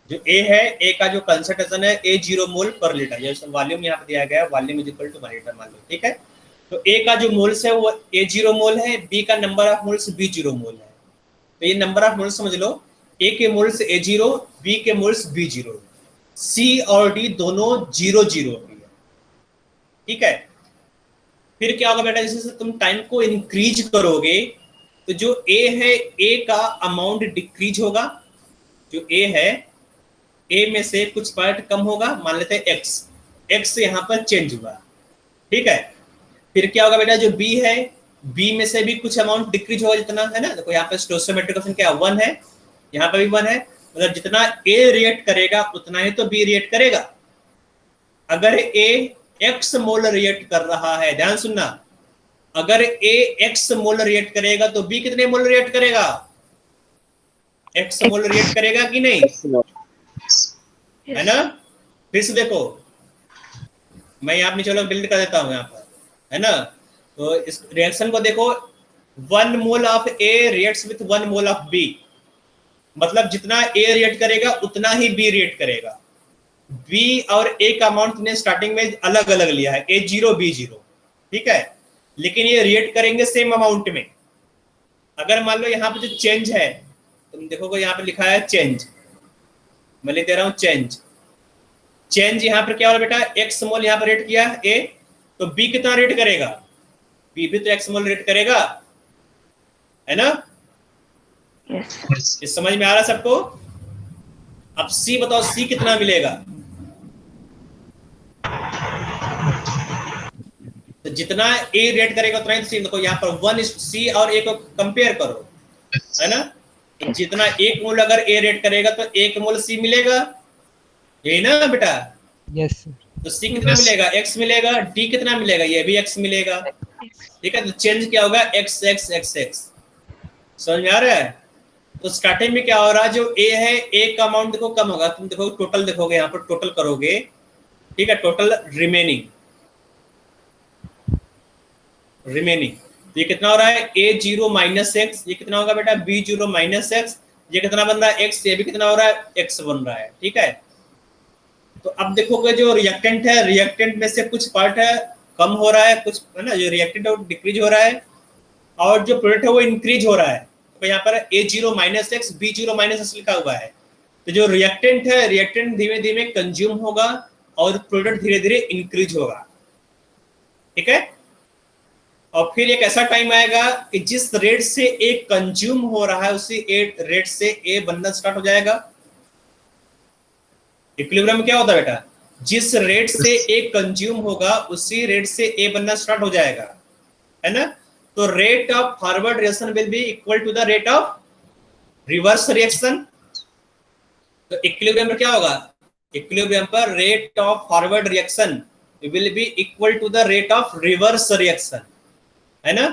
जो ए है, ए का जो कंसंट्रेशन है ए 0 मोल पर लीटर, जैसे वॉल्यूम यहाँ पे दिया गया है, volume is equal to 1 litre मान लो, ठीक है। तो ए का जो मोल्स है वो ए 0 मोल है, बी का नंबर ऑफ मोल्स बी 0 मोल है। तो ये नंबर ऑफ मोल्स समझ लो, ए के मोल्स ए 0, बी के मोल्स बी 0, सी और डी दोनों 0 0 है, ठीक है। फिर क्या होगा बेटा, जैसे तुम टाइम को इंक्रीज करोगे तो जो ए है, ए का अमाउंट डिक्रीज होगा, जो ए है ए में से कुछ पार्ट कम होगा, मान लेते हैं एक्स, एक्स यहाँ पर चेंज हुआ, ठीक है। फिर क्या होगा बेटा, जो बी है, बी में से भी कुछ अमाउंट डिक्रीज होगा, जितना है ना, देखो यहाँ पे स्टोइकोमेट्रिक क्वेश्चन क्या 1 है, यहाँ पे भी 1 है, मतलब जितना ए रिएक्ट करेगा उतना ही तो बी रिएक्ट करेगा। अगर ए एक्स मोल रिएक्ट कर रहा है, ध्यान सुनना, अगर ए एक्स मोल रिएक्ट करेगा तो बी कितने मोल रिएक्ट करेगा, एक्स मोल रिएक्ट करेगा कि नहीं, है ना। फिर से देखो, मैं यहाँ नीचे वाला बिल्ड कर देता हूँ यहाँ पर, है ना। तो इस रिएक्शन को देखो, 1 mole of A reacts with 1 mole of B, मतलब जितना ए रिएक्ट करेगा उतना ही बी रिएक्ट करेगा। बी और ए का अमाउंट ने स्टार्टिंग में अलग अलग लिया है, ए 0 बी 0, ठीक है, लेकिन ये रिएक्ट करेंगे सेम अमाउंट में। अगर मान लो यहाँ पे जो चेंज है, तुम देखोगे यहाँ पे लिखा है चेंज, मैं लिख दे रहा हूँ चेंज, चेंज यहाँ पर क्या हो रहा है बेटा, एक्स मोल यहाँ पर रेट किया ए, तो बी कितना रेट करेगा, बी भी तो एक्स मोल रेट करेगा, है ना। यस इस समझ में आ रहा है सबको। अब सी बताओ, सी कितना मिलेगा, तो जितना ए रेट करेगा उतना ही सी, देखो यहाँ पर 1 सी और ए को कंपेयर करो, है ना। तो जितना 1 मोल अगर ए रेट करेगा तो 1 मोल सी मिलेगा, यही ना बेटा। यस तो सी कितना मिलेगा, एक्स मिलेगा, डी कितना मिलेगा, ये भी एक्स मिलेगा, ठीक है। तो चेंज क्या होगा, एक्स एक्स एक्स एक्स, समझ में आ रहा है। तो स्टार्टिंग में क्या हो रहा है, जो ए है ए का अमाउंट देखो कम होगा, तुम देखो टोटल देखोगे यहाँ पर, टोटल करोगे, ठीक है, टोटल रिमेनिंग, तो ये कितना हो रहा है, ए 0 माइनस एक्स, ये कितना होगा बेटा, बी 0 माइनस एक्स, ये कितना बन रहा है एक्स, ये भी कितना हो रहा है एक्स बन रहा है, ठीक है। तो अब देखोगे जो रिएक्टेंट है, रिएक्टेंट में से कुछ पार्ट है कम हो रहा है, कुछ है ना, जो रिएक्टेंट है वो डिक्रीज हो रहा है, और जो प्रोडक्ट है वो इंक्रीज हो रहा है। तो यहाँ पर A 0 minus X, B 0 minus X लिखा हुआ है। तो जो रिएक्टेंट है, रिएक्टेंट धीमे धीमे कंज्यूम होगा और प्रोडक्ट धीरे धीरे इंक्रीज होगा, ठीक है। और फिर एक ऐसा टाइम आएगा कि जिस रेट से ए कंज्यूम हो रहा है उसी रेट से ए बनना स्टार्ट हो जाएगा। इक्विलिब्रियम में क्या होता है बेटा, जिस रेट से ए कंज्यूम होगा उसी रेट से ए बनना स्टार्ट हो जाएगा, है ना। तो rate of forward reaction will be equal to the rate of reverse reaction. तो इक्विलिब्रियम में क्या होगा, इक्विलिब्रियम पर rate of forward reaction will be equal to the rate of reverse reaction, है ना।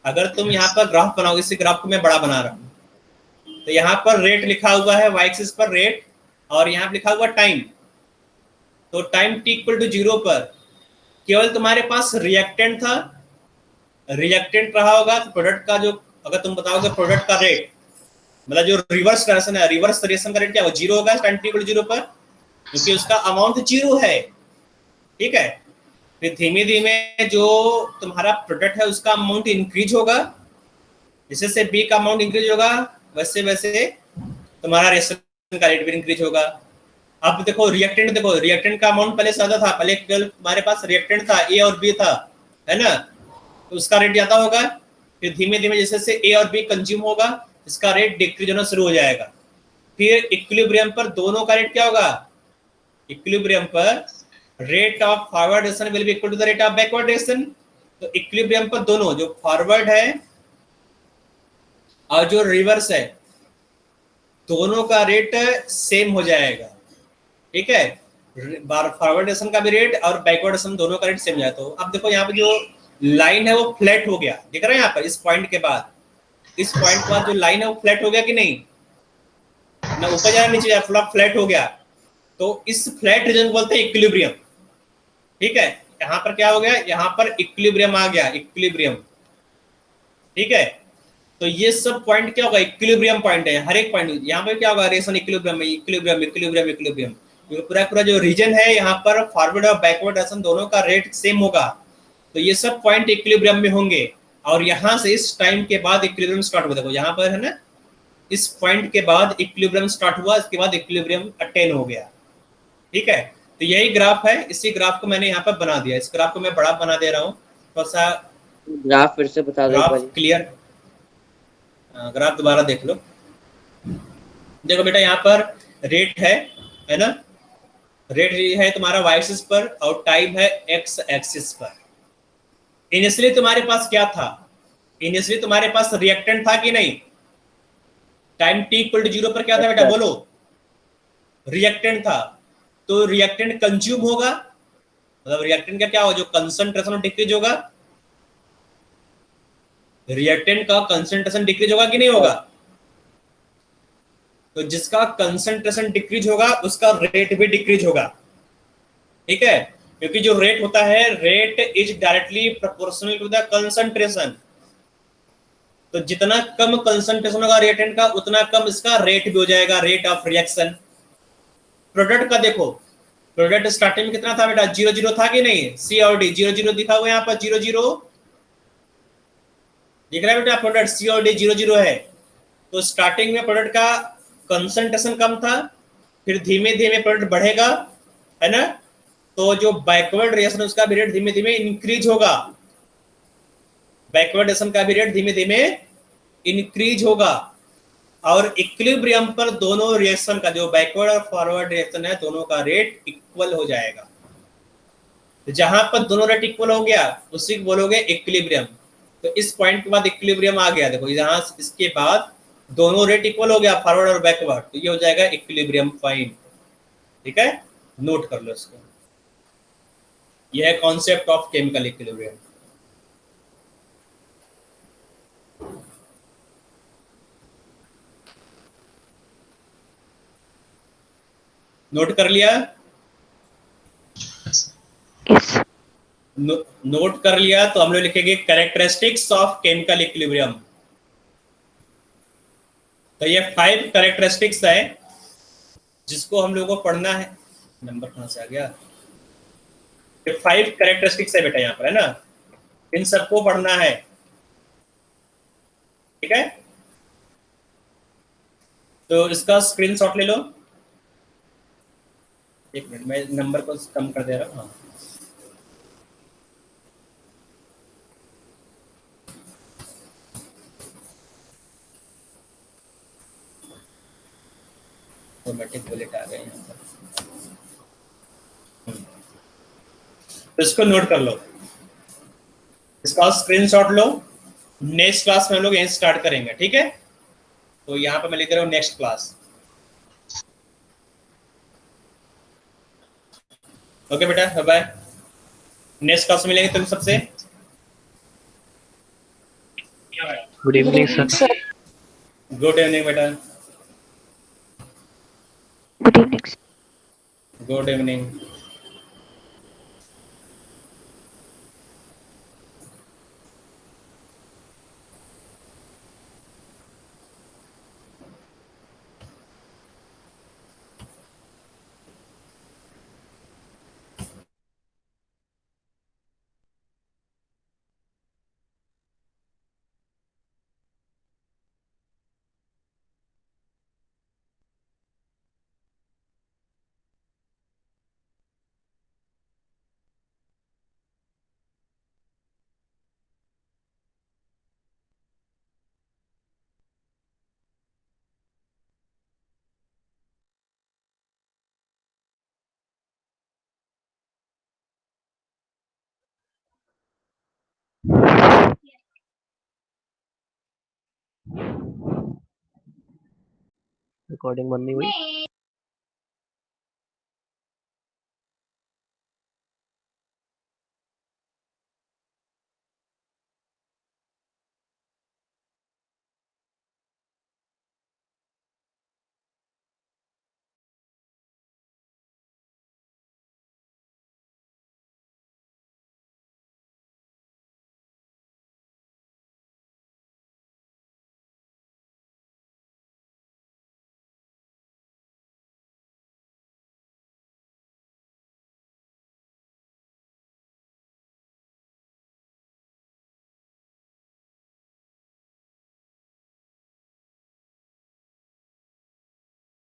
अगर तुम यहाँ पर ग्राफ बनाओगे, इसी ग्राफ को मैं बड़ा बना रहा हूं, तो यहाँ पर रेट लिखा हुआ है वाई एक्सिस पर रेट, और यहाँ पे लिखा हुआ टाइम। तो टाइम t इक्वल टू 0 पर केवल तुम्हारे पास रिएक्टेंट था, रिएक्टेंट रहा होगा, तो प्रोडक्ट का जो, अगर तुम बताओगे प्रोडक्ट का रेट, मतलब जो रिवर्स रिएक्शन है, रिवर्स रिएक्शन का रेट क्या होगा, 0 होगा टाइम t इक्वल टू 0 पर, क्योंकि उसका अमाउंट 0 है, ठीक है। फिर धीमे धीमे जो तुम्हारा प्रोडक्ट है उसका अमाउंट इंक्रीज होगा, जैसे से बी का अमाउंट इंक्रीज होगा वैसे वैसे तुम्हारा रिएक्शन का रेट भी इंक्रीज होगा। अब देखो रिएक्टेंट, देखो रिएक्टेंट का अमाउंट पहले ज्यादा था, पहले केवल तुम्हारे पास रिएक्टेंट था ए और बी था, है ना, तो उसका रेट ज्यादा होगा। फिर धीमे धीमे जैसे से ए और बी कंज्यूम होगा इसका रेट डिक्रीज होना शुरू हो जाएगा। फिर इक्विलिब्रियम पर दोनों का रेट क्या होगा, इक्विलिब्रियम पर rate of forward reaction will be equal to the rate of backward reaction. तो इक्विलिब्रियम पर दोनों, जो फॉरवर्ड है और जो रिवर्स है, दोनों का रेट सेम हो जाएगा, ठीक है। फॉरवर्ड रिएक्शन का भी रेट और बैकवर्ड रिएक्शन दोनों का रेट सेम हो जाए। तो अब देखो यहाँ पे जो लाइन है वो फ्लैट हो गया, दिख रहा है यहाँ पर, इस पॉइंट के बाद, इस पॉइंट के बाद जो लाइन है वो फ्लैट हो गया कि नहीं, ना ऊपर जाना नीचे जाए, फ्लैट हो गया। तो इस फ्लैट रीजन को बोलते हैं इक्विलिब्रियम, ठीक है। यहाँ पर क्या हो गया, यहाँ पर इक्विलिब्रियम आ गया, इक्विलिब्रियम, ठीक है। तो ये सब पॉइंट क्या होगा, इक्विलिब्रियम पॉइंट है। हर एक पॉइंट यहाँ पे क्या होगा, ration equilibrium, equilibrium equilibrium equilibrium. पूरा पूरा जो रीजन है यहाँ पर फॉरवर्ड और बैकवर्ड रेशन दोनों का रेट सेम होगा, तो ये सब पॉइंट इक्विलिब्रियम में होंगे। और यहाँ से इस टाइम के बाद इक्विलिब्रियम स्टार्ट हुआ, देखो यहाँ पर है ना, इस पॉइंट के बाद इक्विलिब्रियम स्टार्ट हुआ, इसके बाद इक्विलिब्रियम अटेन हो गया। ठीक है, तो यही ग्राफ है, इसी ग्राफ को मैंने यहाँ पर बना दिया। इस ग्राफ को मैं बड़ा बना दे रहा हूँ थोड़ा सा। ग्राफ फिर से बता दो एक ग्राफ बार। क्लियर, ग्राफ दोबारा देख लो। देखो बेटा यहाँ पर रेट है ना, रेट है तुम्हारा वाई एक्सिस पर और टाइम है एक्स एक्सिस पर। इनिशियली तुम्हारे पास क्या था, इनिशियली तुम्हारे पास रिएक्टेंट था कि नहीं, टाइम टी इक्वल टू 0 पर क्या था बेटा, बोलो, रिएक्टेंट था। तो रिएक्टेंट कंज्यूम होगा, मतलब रिएक्टेंट का क्या होगा, जो कंसंट्रेशन डिक्रीज होगा, रिएक्टेंट का कंसंट्रेशन डिक्रीज होगा कि नहीं होगा। तो जिसका कंसंट्रेशन डिक्रीज होगा उसका रेट भी डिक्रीज होगा। ठीक है, क्योंकि जो रेट होता है, rate is directly proportional to the concentration. तो जितना कम कंसंट्रेशन होगा रिएक्टेंट का, उतना कम इसका रेट भी हो जाएगा, रेट ऑफ रिएक्शन। प्रोडक्ट का देखो, प्रोडक्ट स्टार्टिंग में कितना था बेटा, 0 था कि नहीं, सी और डी 0 दिखा हुआ यहाँ पर, 0 दिख रहा है बेटा, प्रोडक्ट सी और डी 0 है। तो स्टार्टिंग में प्रोडक्ट का कंसंट्रेशन कम था, फिर धीमे धीमे प्रोडक्ट बढ़ेगा, है ना। तो जो बैकवर्ड रिएक्शन उसका भी रेट धीमे धीमे इंक्रीज होगा, बैकवर्ड रिएक्शन का भी रेट धीमे धीमे इंक्रीज होगा। और इक्विलिब्रियम पर दोनों रिएक्शन का, जो बैकवर्ड और फॉरवर्ड रिएक्शन है, दोनों का रेट इक्वल हो जाएगा। तो जहां पर दोनों रेट इक्वल हो गया उसी को बोलोगे इक्विलिब्रियम। तो इस पॉइंट के बाद इक्विलिब्रियम आ गया, देखो यहाँ इसके बाद दोनों रेट इक्वल हो गया, फॉरवर्ड और बैकवर्ड, तो ये हो जाएगा इक्विलिब्रियम पॉइंट। ठीक है, नोट कर लो इसको, यह है concept of chemical equilibrium. Note कर लिया, Yes. नोट कर लिया, तो हम लोग लिखेंगे कैरेक्टरिस्टिक्स ऑफ केमिकल इक्विलिब्रियम। तो ये 5 कैरेक्टरिस्टिक्स है जिसको हम लोगों को पढ़ना है। नंबर कहां से आ गया, ये 5 कैरेक्टरिस्टिक्स है बेटा यहाँ पर, है ना, इन सबको पढ़ना है। ठीक है, तो इसका स्क्रीनशॉट ले लो। एक मिनट, मैं नंबर को कम कर दे रहा हूँ। हाँ, ऑटोमेटिक बुलेट आ गए यहाँ पर। तो इसको नोट कर लो, इसका स्क्रीनशॉट लो। नेक्स्ट क्लास में हम लोग यहीं स्टार्ट करेंगे। ठीक है, तो यहाँ पर मैं लिख रहा हूँ नेक्स्ट क्लास। ओके बेटा, बाय बाय, नेक्स्ट क्लास में मिलेंगे तुम सबसे। Good evening sir. Good evening बेटा, Good evening. Good evening. Recording बंद नहीं हुई।